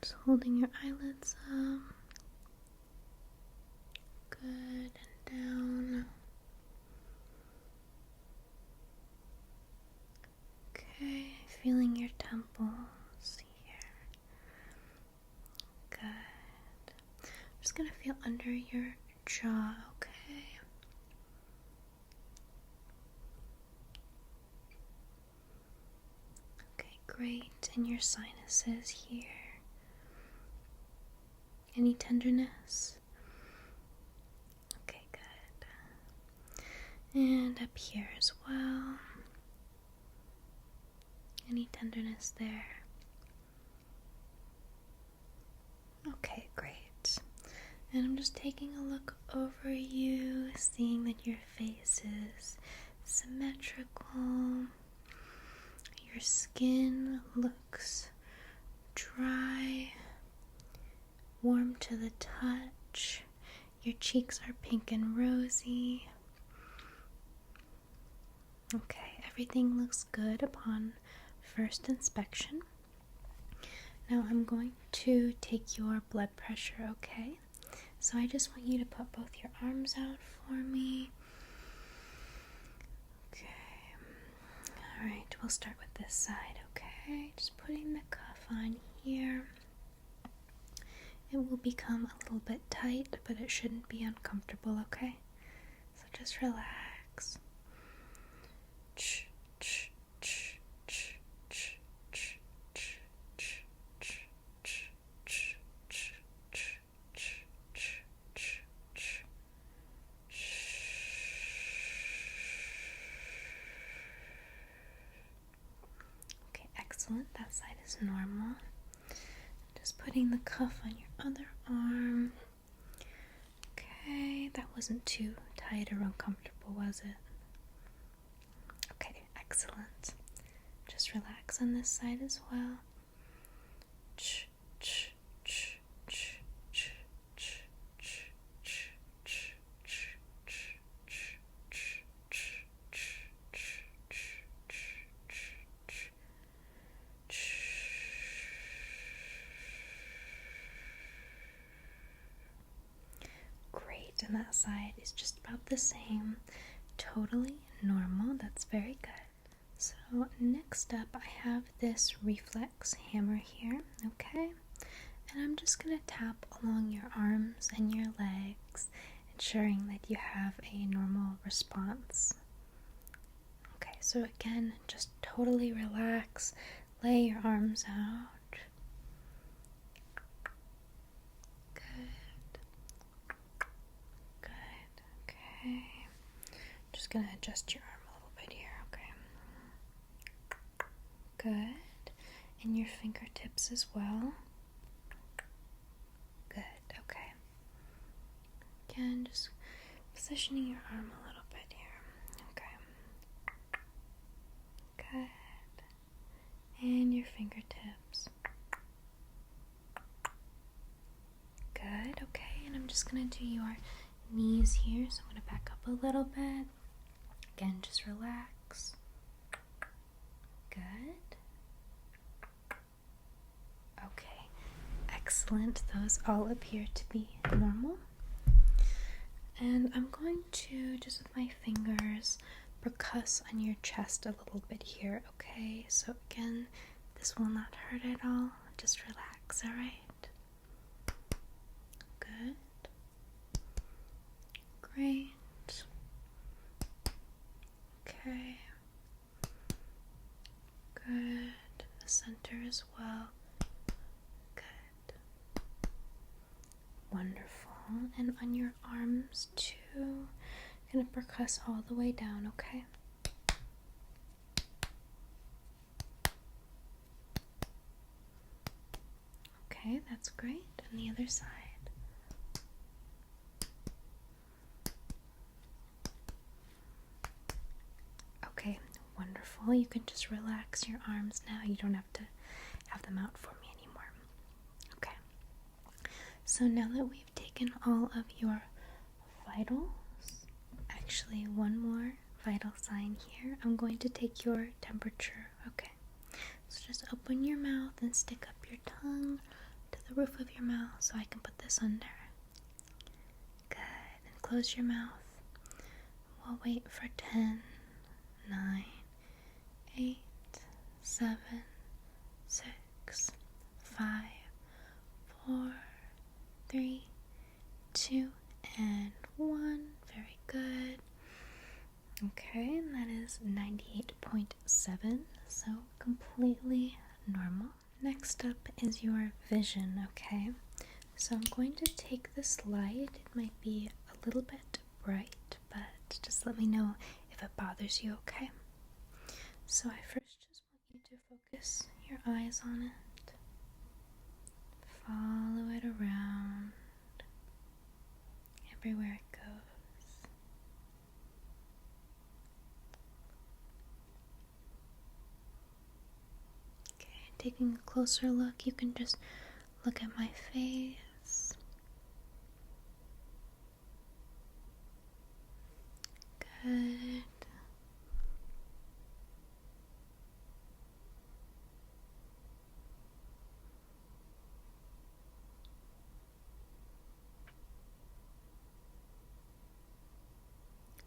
Just holding your eyelids up. Good, and down. Okay, feeling your temples here. Good. I'm just gonna feel under your jaw, okay? Okay, great. And your sinuses here. Any tenderness? Okay, good. And up here as well. Any tenderness there? Okay, great. And I'm just taking a look over you, seeing that your face is symmetrical. Your skin looks dry, warm to the touch. Your cheeks are pink and rosy. Okay, everything looks good upon first inspection. Now I'm going to take your blood pressure, okay? So I just want you to put both your arms out for me. Okay. Alright, we'll start with this side, okay? Just putting the cuff on here. It will become a little bit tight, but it shouldn't be uncomfortable, okay? So just relax. Okay, excellent. That side is normal. Just putting the cuff on your other arm. Okay, that wasn't too tight or uncomfortable, was it? Okay, excellent. Just relax on this side as well. Great, and that side is just about the same. Totally normal. That's very good. So next up, I have this reflex hammer here, okay? And I'm just going to tap along your arms and your legs, ensuring that you have a normal response. Okay, so again, just totally relax. Lay your arms out. Good. Okay. Just gonna adjust your arm a little bit here, okay. Good. And your fingertips as well. Good, okay. Again, just positioning your arm a little bit here. Okay. Good. And your fingertips. Good, okay. And I'm just gonna do your knees here. So I'm gonna back up a little bit. Again, just relax. Good. Okay. Excellent. Those all appear to be normal. And I'm going to, just with my fingers, percuss on your chest a little bit here, okay? So again, this will not hurt at all. Just relax, alright? Good. Great. Okay. Good. The center as well. Good. Wonderful. And on your arms too. I'm gonna percuss all the way down, okay? Okay, that's great. On the other side. Okay, wonderful. You can just relax your arms now. You don't have to have them out for me anymore. Okay. So now that we've taken all of your vitals, actually one more vital sign here. I'm going to take your temperature, okay? So just open your mouth and stick up your tongue to the roof of your mouth so I can put this under. Good. And close your mouth. We'll wait for 10, 9, 8, 7, 6, 5, 4, 3, 2, and 1. Very good. Okay, and that is 98.7, so completely normal. Next up is your vision, okay? So I'm going to take this light. It might be a little bit bright, but just let me know if it bothers you, okay? So I first just want you to focus your eyes on it. Follow it around, everywhere it goes. Taking a closer look, you can just look at my face. Good.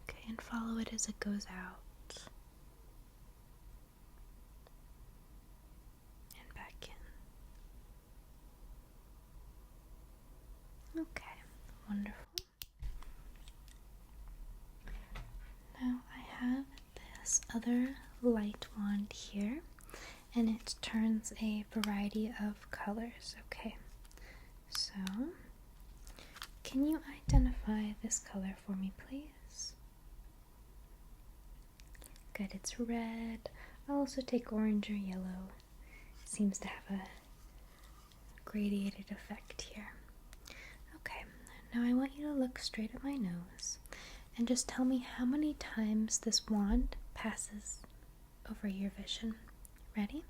Okay, and follow it as it goes out. Okay, wonderful. Now I have this other light wand here, and it turns a variety of colors. Okay, so can you identify this color for me, please? Good, it's red. I'll also take orange or yellow. It seems to have a gradated effect here. Okay, now I want you to look straight at my nose and just tell me how many times this wand passes over your vision. Ready?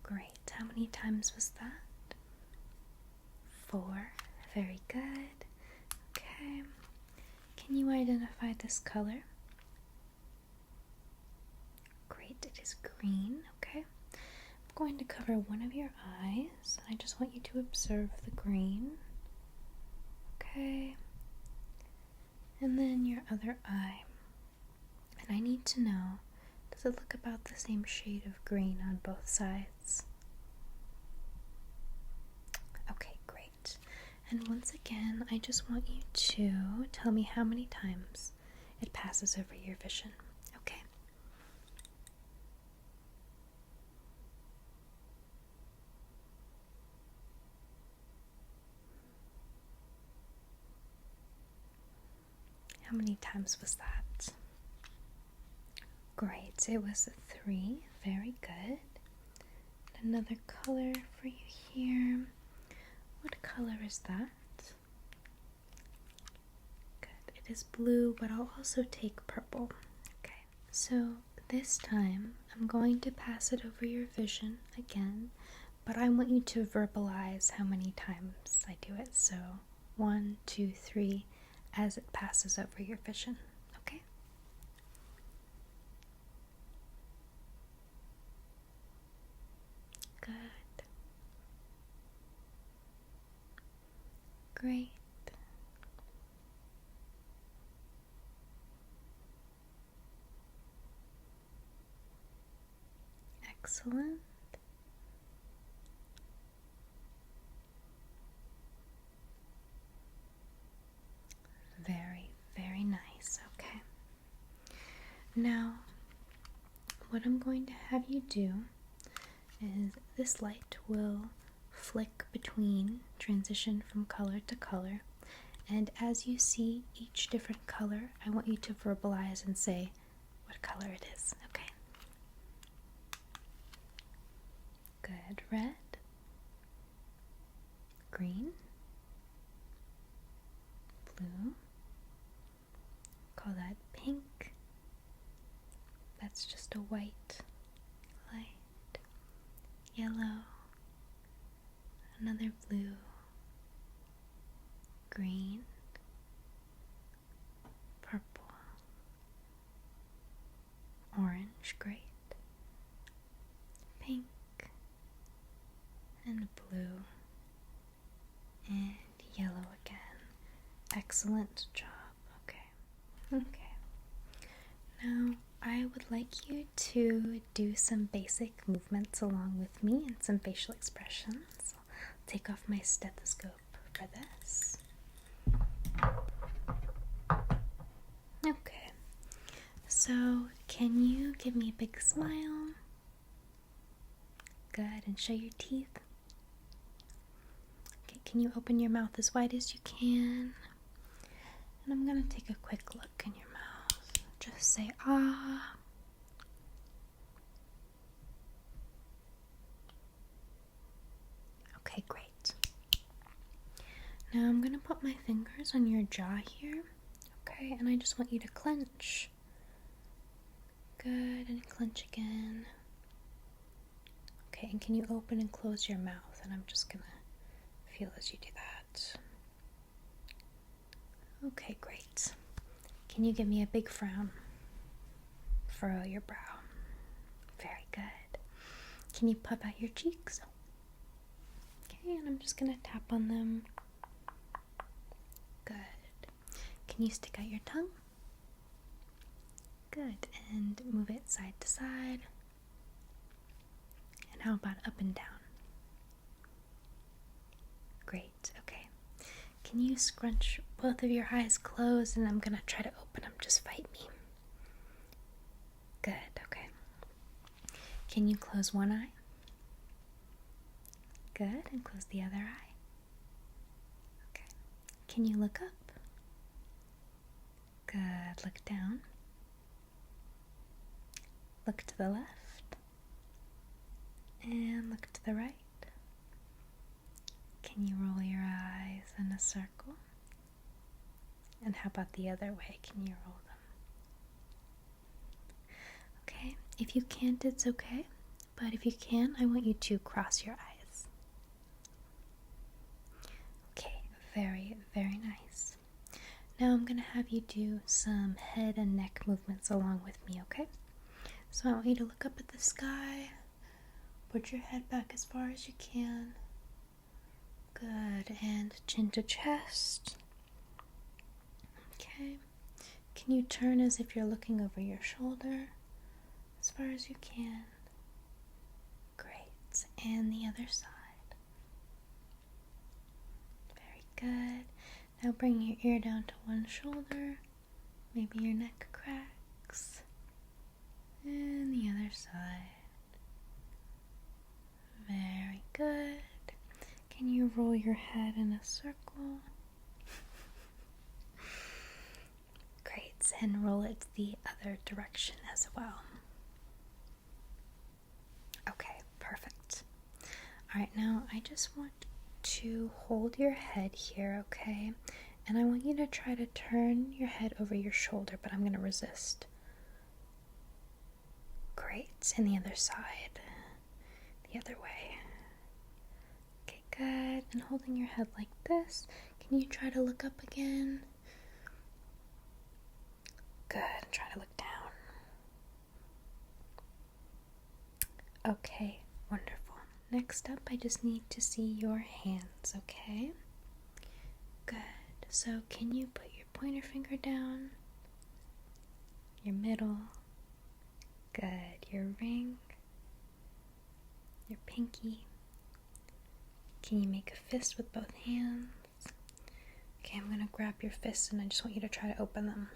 Great. How many times was that? 4. Very good. Okay. Can you identify this color? Great. It is green. Okay. I'm going to cover one of your eyes. I just want you to observe the green. Okay. And then your other eye. And I need to know, does it look about the same shade of green on both sides? Okay, great. And once again, I just want you to tell me how many times it passes over your vision. Okay? How many times was that? Great, it was a 3. Very good. Another color for you here. What color is that? Good, it is blue, but I'll also take purple. Okay, so this time I'm going to pass it over your vision again, but I want you to verbalize how many times I do it. So 1, 2, 3 as it passes over your vision. Okay? Good. Great. Excellent. Very, very nice. Okay. Now, what I'm going to have you do is this light will flick between, transition from color to color, and as you see each different color, I want you to verbalize and say what color it is. Okay? Good. Red, green, blue, call that pink, that's just a white light, yellow, another blue, green, purple, orange, great, pink, and blue, and yellow again. Excellent job. Okay. Now I would like you to do some basic movements along with me and some facial expressions. I'll take off my stethoscope for this. Okay. So, can you give me a big smile? Good, and show your teeth. Okay, can you open your mouth as wide as you can? And I'm gonna take a quick look in your mouth. Just say ah. Okay, great. Now I'm gonna put my fingers on your jaw here. Okay, and I just want you to clench. Good, and clench again. Okay, and can you open and close your mouth? And I'm just gonna feel as you do that. Okay, great. Can you give me a big frown? Furrow your brow. Very good. Can you puff out your cheeks? Okay, and I'm just gonna tap on them. Good. Can you stick out your tongue? Good. And move it side to side. And how about up and down? Great. Okay. Can you scrunch both of your eyes closed? And I'm gonna try to open them. Just fight me. Good. Okay. Can you close one eye? Good. And close the other eye. Okay. Can you look up? Good. Look down. Look to the left. And look to the right. Can you roll your eyes in a circle? And how about the other way? Can you roll them? Okay, if you can't, it's okay. But if you can, I want you to cross your eyes. Okay, very, very nice. Now I'm going to have you do some head and neck movements along with me, okay? So I want you to look up at the sky. Put your head back as far as you can. Good, and chin to chest. Okay. Can you turn as if you're looking over your shoulder as far as you can? Great. And the other side. Very good. Now bring your ear down to one shoulder Maybe your neck cracks. And the other side. Very good. Can you roll your head in a circle? Great. And roll it the other direction as well. Okay, perfect. Alright, now I just want to hold your head here, okay? And I want you to try to turn your head over your shoulder, but I'm going to resist. Great. And the other side. The other way. Okay, good. And holding your head like this. Can you try to look up again? Good. And try to look down. Okay, wonderful. Next up, I just need to see your hands, okay? Good. So can you put your pointer finger down? Your middle. Good. Your ring. Your pinky. Can you make a fist with both hands? Okay, I'm going to grab your fists and I just want you to try to open them.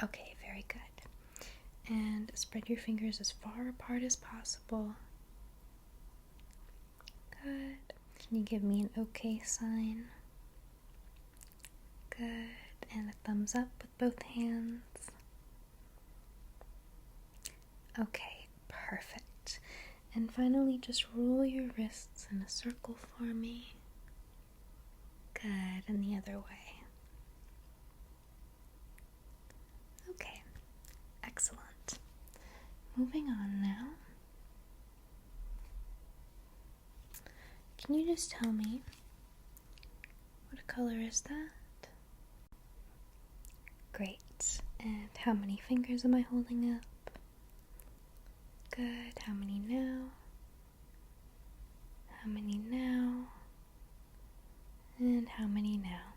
Okay, very good. And spread your fingers as far apart as possible. Good. Can you give me an okay sign? Good. And a thumbs up with both hands. Okay, perfect. And finally, just roll your wrists in a circle for me. Good. And the other way. Okay, excellent. Moving on now. Can you just tell me, what color is that? Great. And how many fingers am I holding up? Good. How many now? How many now? And how many now?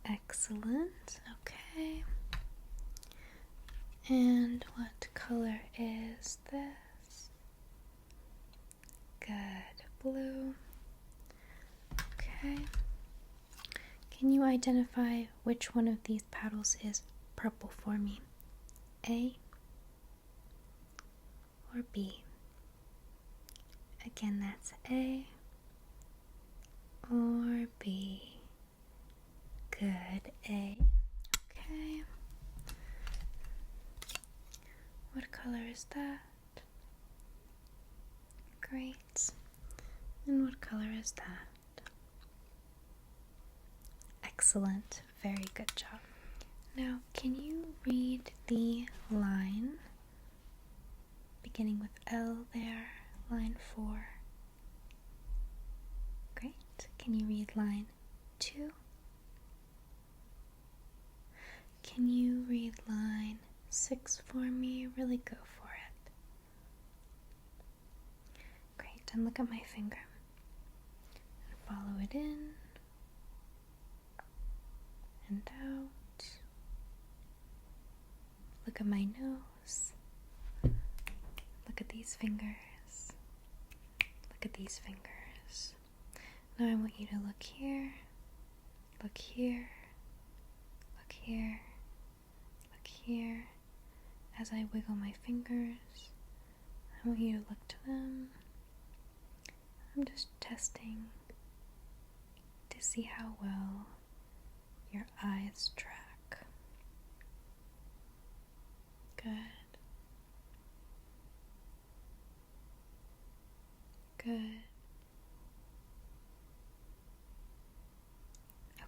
Excellent. Okay. And what color is this? Good. Blue. Okay. Can you identify which one of these paddles is purple for me? A or B? Again, that's A or B. Good. A. Okay. What color is that? Great. And what color is that? Excellent. Very good job. Now, can you read the line beginning with L there, line 4? Great. Can you read line 2? Can you read line 6 for me? Really go for it. Great. And look at my finger. And follow it in and out. Look at my nose. Look at these fingers. Look at these fingers. Now I want you to look here, look here, look here, look here. As I wiggle my fingers, I want you to look to them. I'm just testing to see how well your eyes track. Good. Good.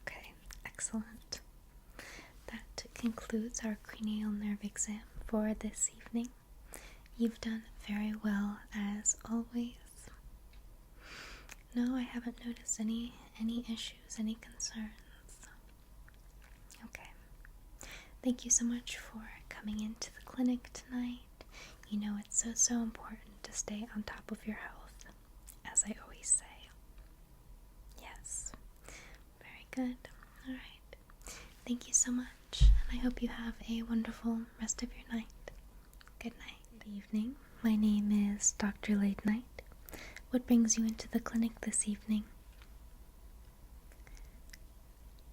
Okay, excellent. That concludes our cranial nerve exam for this evening. You've done very well as always. No, I haven't noticed any issues, any concerns. Okay. Thank you so much for coming into the clinic tonight. You know it's so important to stay on top of your health, as I always say. Yes. Very good. Alright. Thank you so much, and I hope you have a wonderful rest of your night. Good night. Good evening. My name is Dr. Late Night. What brings you into the clinic this evening?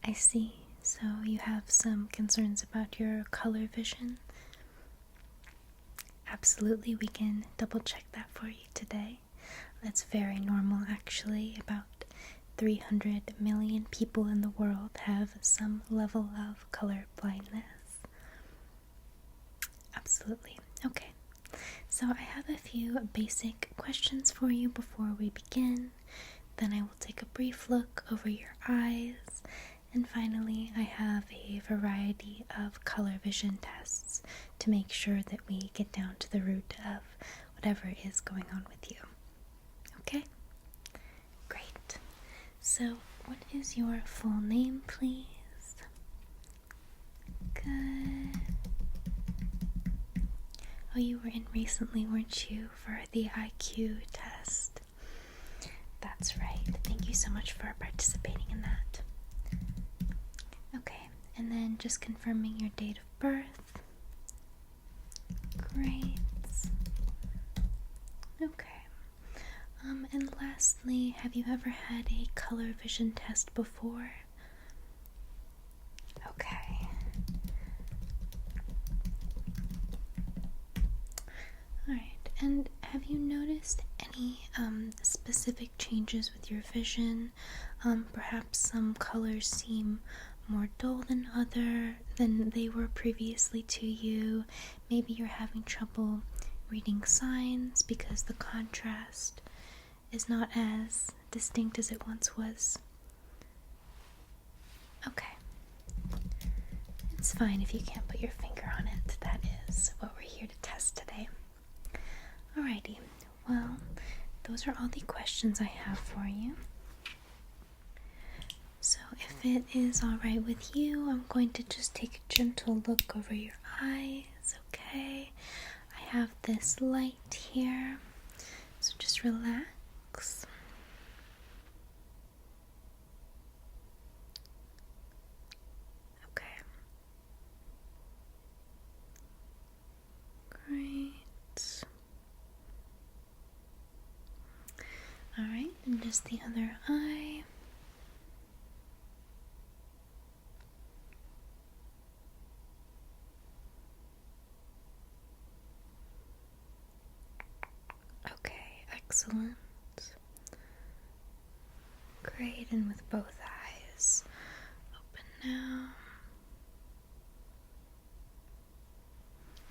I see. So you have some concerns about your color vision? Absolutely, we can double check that for you today. That's very normal actually. About 300 million people in the world have some level of color blindness. Absolutely. Okay. So I have a few basic questions for you before we begin. Then I will take a brief look over your eyes. And finally, I have a variety of color vision tests to make sure that we get down to the root of whatever is going on with you. Okay? Great. So, what is your full name, please? Good. Oh, you were in recently, weren't you, for the IQ test? That's right. Thank you so much for participating in that. Okay, and then just confirming your date of birth. Great. Okay. And lastly, have you ever had a color vision test before? Okay. Alright, and have you noticed any specific changes with your vision? Perhaps some colors seem more dull than they were previously to you. Maybe you're having trouble reading signs because the contrast is not as distinct as it once was. Okay. It's fine if you can't put your finger on it. That is what we're here to test today. Alrighty. Well, those are all the questions I have for you. So if it is alright with you, I'm going to just take a gentle look over your eyes, okay? I have this light here, so just relax. Okay. Great. Alright, and just the other eye. Okay, excellent. Great, and with both eyes open now.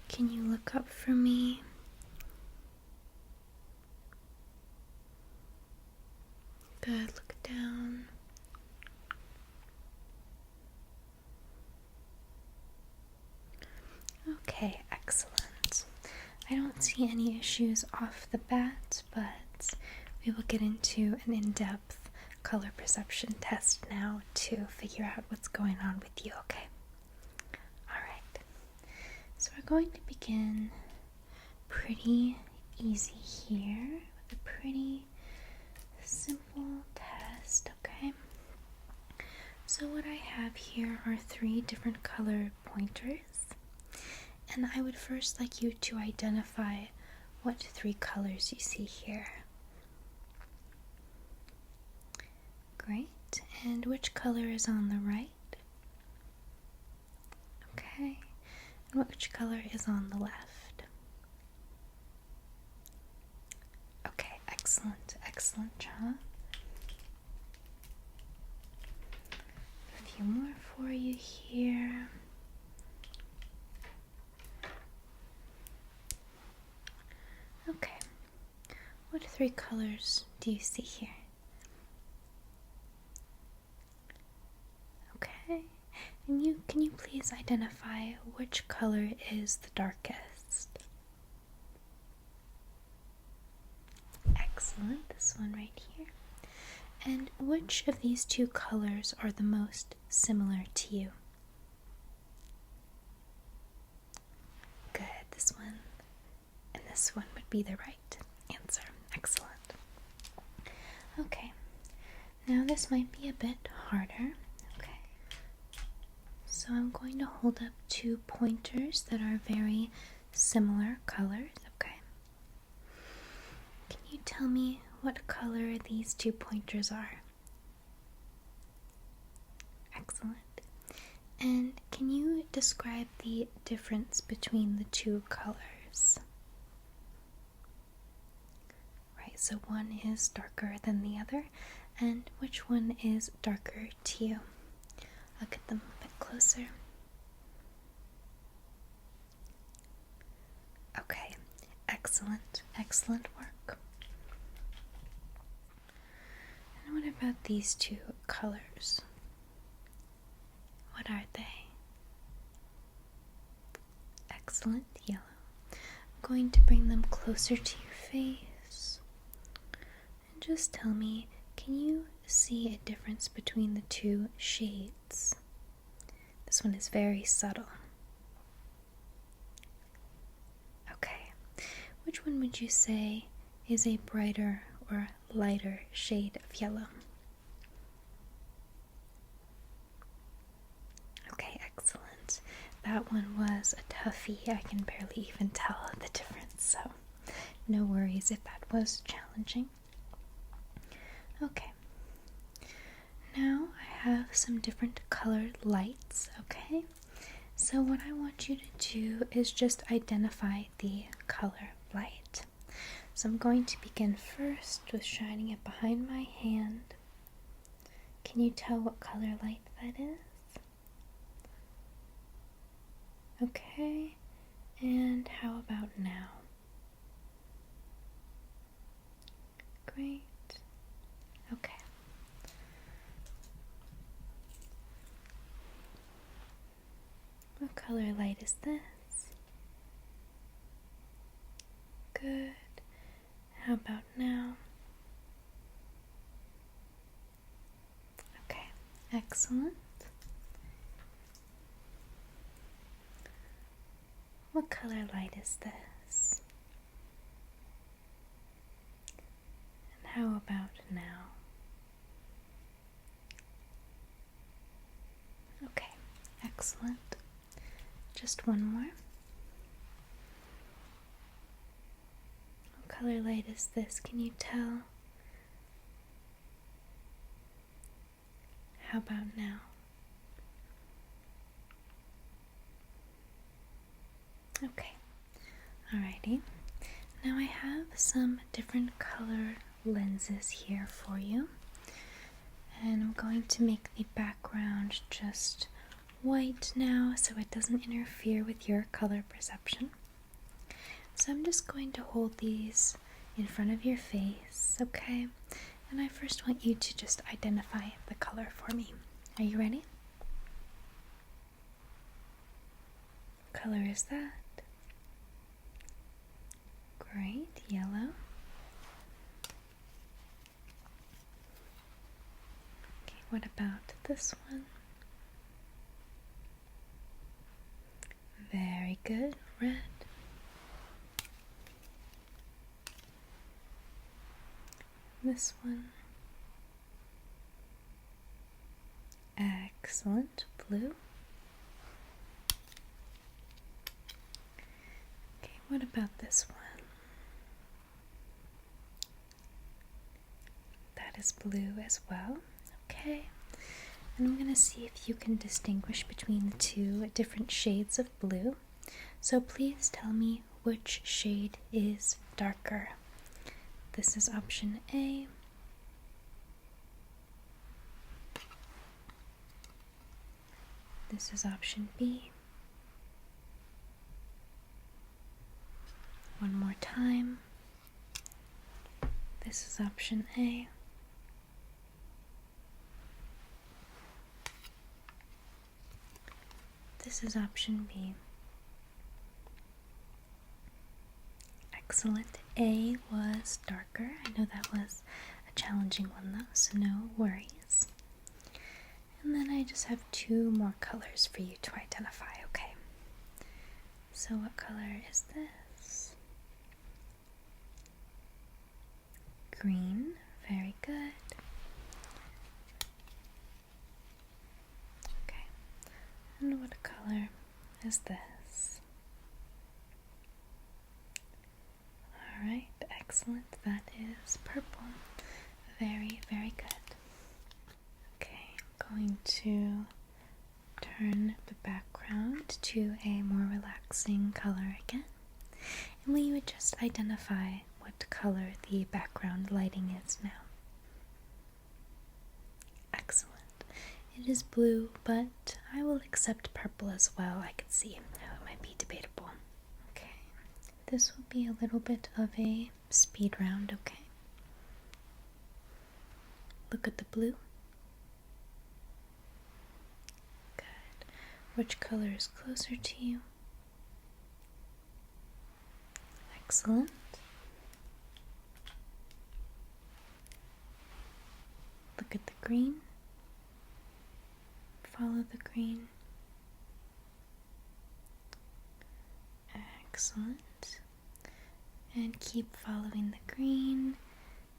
Can you look up for me? Good, look down. Okay, excellent. I don't see any issues off the bat, but we will get into an in-depth color perception test now to figure out what's going on with you, okay? Alright, so we're going to begin pretty easy here with a pretty simple test, okay? So what I have here are 3 different color pointers, and I would first like you to identify what 3 colors you see here. Great, and which color is on the right? Okay, and which color is on the left? Okay, excellent job. A few more for you here. Okay, what 3 colors do you see here? Okay, and can you please identify which color is the darkest? Excellent, this one right here. And which of these 2 colors are the most similar to you? Good, this one and this one would be the right answer. Excellent. Okay, now this might be a bit harder. Okay, so I'm going to hold up 2 pointers that are very similar colors. Okay, can you tell me what color these 2 pointers are? Excellent. And can you describe the difference between the two colors? Right, so one is darker than the other, and which one is darker to you? I'll get them a bit closer. Okay, excellent, excellent work. And what about these two colors? What are they? Excellent, yellow. I'm going to bring them closer to your face. And just tell me, can you see a difference between the two shades? This one is very subtle. Okay. Which one would you say is a brighter or lighter shade of yellow? Okay, excellent. That one was a toughie. I can barely even tell the difference, so no worries if that was challenging. Okay. Now I have some different colored lights, okay? So what I want you to do is just identify the color light. So I'm going to begin first with shining it behind my hand. Can you tell what color light that is? Okay, and how about now? Great. Okay. What color light is this? Good. How about now? Okay, excellent. What color light is this? And how about now? Okay, excellent. Just one more. What color light is this? Can you tell? How about now? Okay, alrighty. Now I have some different color lenses here for you. And I'm going to make the background just white now so it doesn't interfere with your color perception. So I'm just going to hold these in front of your face, okay? And I first want you to just identify the color for me. Are you ready? What color is that? Great, yellow. Okay, what about this one? Very good, red. This one. Excellent, blue. Okay, what about this one? That is blue as well. Okay. And I'm going to see if you can distinguish between the two different shades of blue. So please tell me which shade is darker. This is option A. This is option B. One more time. This is option A. This is option B. Excellent. A was darker. I know that was a challenging one though, so no worries. And then I just have two more colors for you to identify, okay? So what color is this? Green. Very good. Okay. And what color is this? Alright, excellent. That is purple. Very, very good. Okay, I'm going to turn the background to a more relaxing color again. And will you just identify what color the background lighting is now? Excellent. It is blue, but I will accept purple as well. I can see how it might be debatable. Okay, this will be a little bit of a speed round, okay? Look at the blue. Good. Which color is closer to you? Excellent. Look at the green. Follow the green. Excellent. And keep following the green.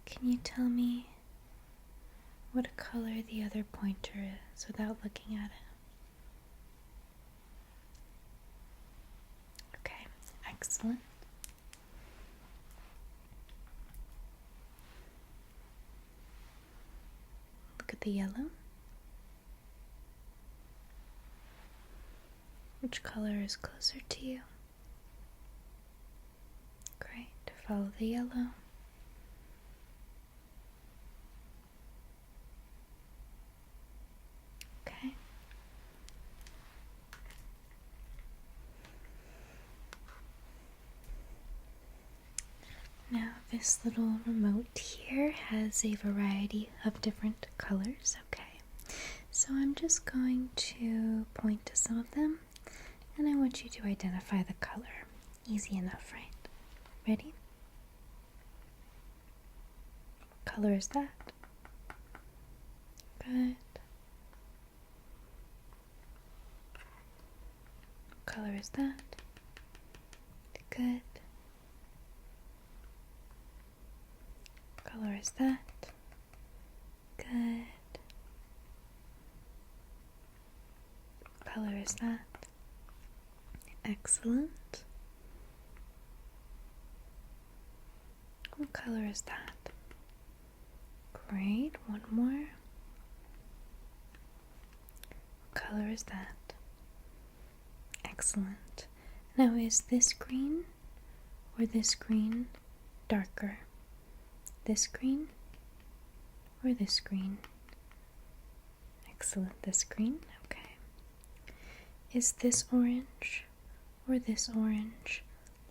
Can you tell me what color the other pointer is without looking at it? Okay, excellent. Look at the yellow. Which color is closer to you? Great. Follow the yellow. Okay. Now this little remote here has a variety of different colors, okay? So I'm just going to point to some of them, and I want you to identify the color. Easy enough, right? Ready? What color is that? Good. What color is that? Good. What color is that? Good. What color is that? Excellent. What color is that? Great. One more. What color is that? Excellent. Now, is this green or this green darker? This green or this green? Excellent. This green. Okay. Is this orange or this orange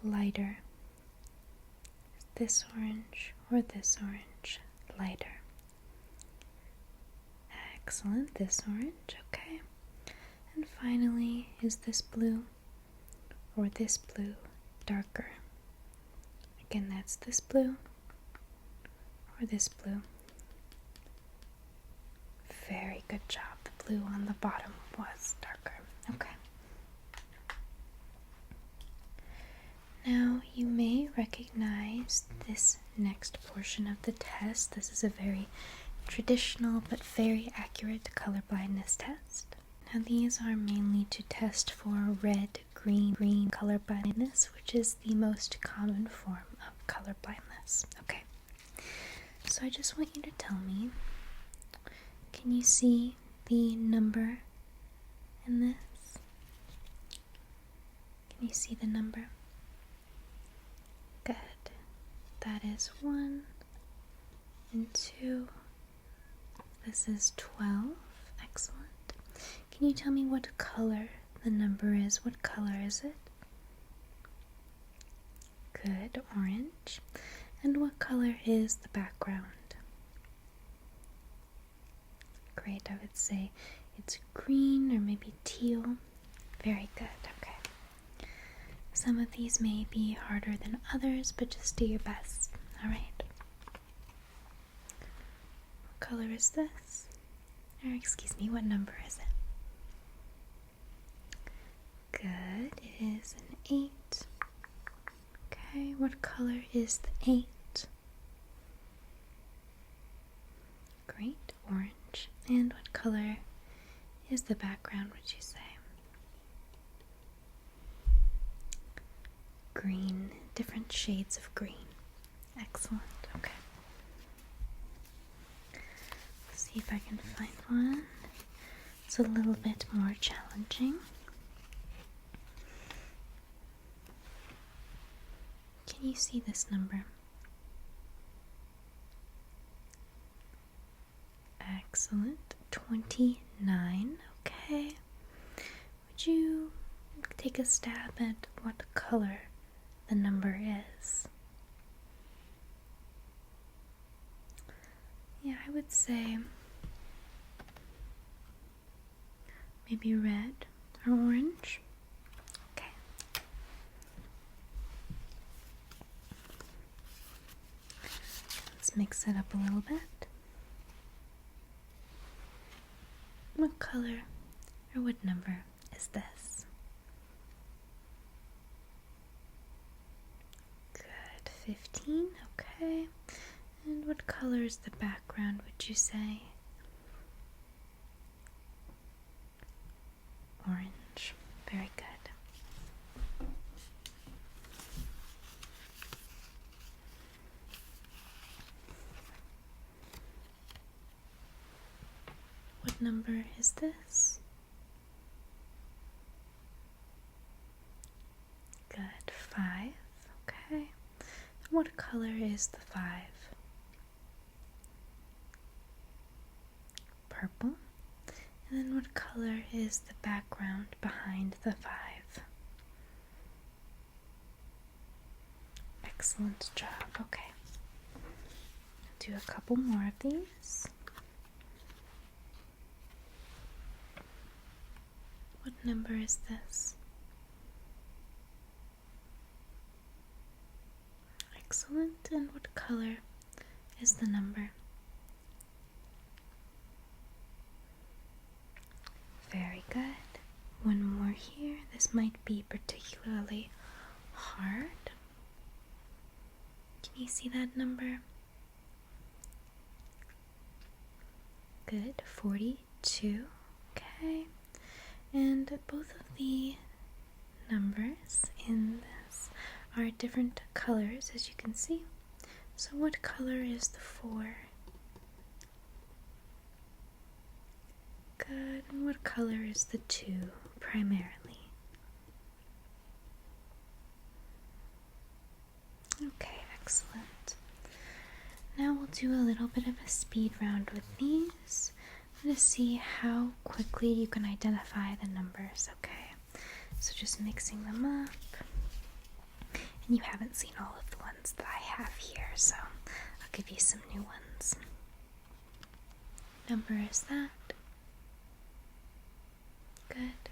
lighter? Is this orange or this orange lighter? Excellent. This orange. Okay. And finally, is this blue or this blue darker? Again, that's this blue or this blue. Very good job. The blue on the bottom was darker. Okay. Now you may recognize this next portion of the test. This is a very traditional but very accurate color blindness test. Now these are mainly to test for red, green color blindness, which is the most common form of color blindness. Okay, so I just want you to tell me, can you see the number in this? Can you see the number? Good. That is 1 and 2. This is 12. Excellent. Can you tell me what color the number is? What color is it? Good. Orange. And what color is the background? Great. I would say it's green or maybe teal. Very good. Okay. Some of these may be harder than others, but just do your best. Alright. What color is this? Or excuse me, what number is it? Good. It is an 8. Okay, what color is the 8? Great. Orange. And what color is the background, would you say? Green. Different shades of green. Excellent. Okay. Let's see if I can find one. It's a little bit more challenging. Can you see this number? Excellent. 29. Okay. Would you take a stab at what color the number is? Yeah, I would say maybe red or orange. Okay. Let's mix it up a little bit. What color or what number is this? Good. 15. Okay. And what color is the background, would you say? Orange. Very good. What number is this? Good. 5. Okay. And what color is the 5? Purple. And then what color is the background behind the 5? Excellent job. Okay. Do a couple more of these. What number is this? Excellent. And what color is the number? Very good. One more here. This might be particularly hard. Can you see that number? Good. 42. Okay. And both of the numbers in this are different colors, as you can see. So what color is the 4? Good. And what color is the 2 primarily? Okay, excellent. Now we'll do a little bit of a speed round with these to see how quickly you can identify the numbers, okay? So just mixing them up. And you haven't seen all of the ones that I have here, so I'll give you some new ones. Number is that? Good.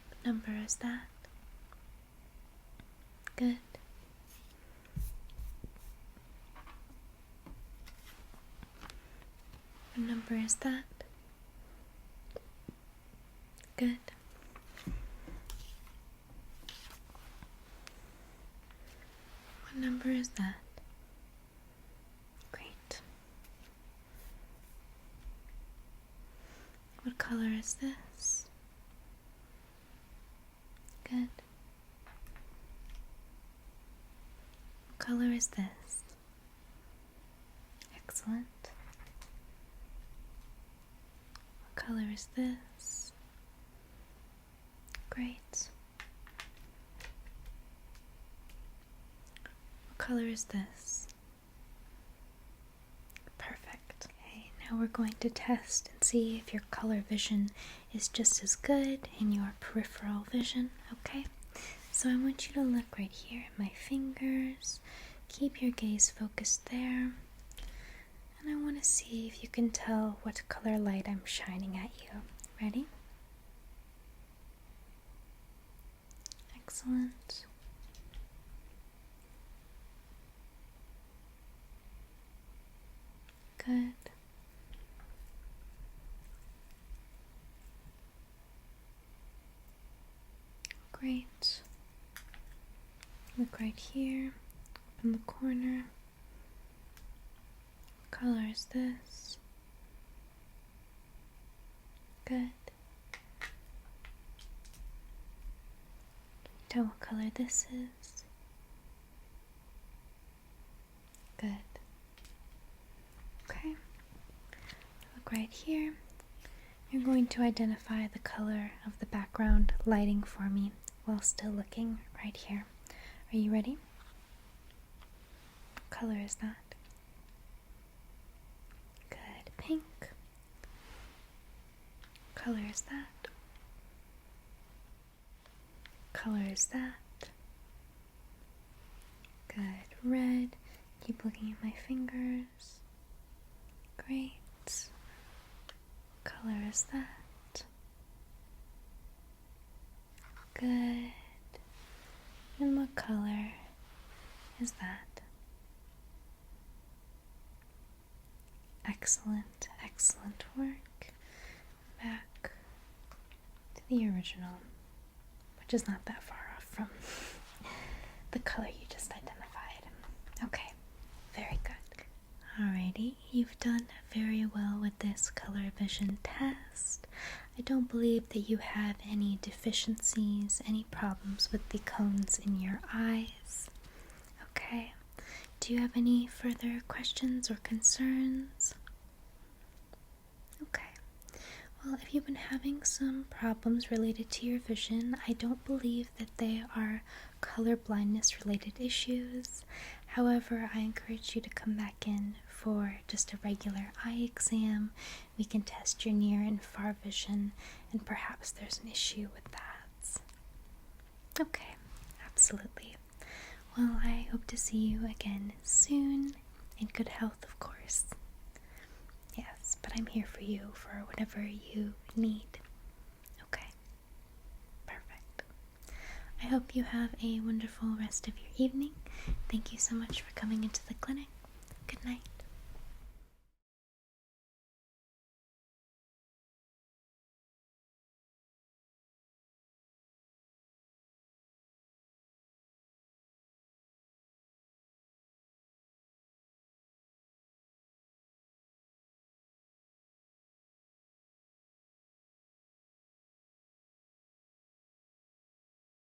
What number is that? Good. What number is that? Good. What number is that? Great. What color is this? Good. What color is this? Excellent. What color is this? Great. What color is this? Perfect. Okay, now we're going to test and see if your color vision is just as good in your peripheral vision, okay? So I want you to look right here at my fingers. Keep your gaze focused there. And I want to see if you can tell what color light I'm shining at you. Ready? Excellent. Good. Great. Look right here, up in the corner. What color is this? Good. Can you tell what color this is? Good. Okay. look right here. You're going to identify the color of the background lighting for me while still looking right here. Are you ready? What color is that? Good. Pink. Color is that? Color is that? Good. Red. Keep looking at my fingers. Great. What color is that? Good. And what color is that? Excellent, excellent work. Back to the original, which is not that far off from the color you just identified. Okay, very good. Alrighty, you've done very well with this color vision test. I don't believe that you have any deficiencies, any problems with the cones in your eyes. Okay, do you have any further questions or concerns? Okay. Well, if you've been having some problems related to your vision, I don't believe that they are color blindness related issues. However, I encourage you to come back in for just a regular eye exam. We can test your near and far vision, and perhaps there's an issue with that. Okay, absolutely. Well, I hope to see you again soon, in good health, of course. Yes, but I'm here for you for whatever you need. Okay, perfect. I hope you have a wonderful rest of your evening. Thank you so much for coming into the clinic. Good night.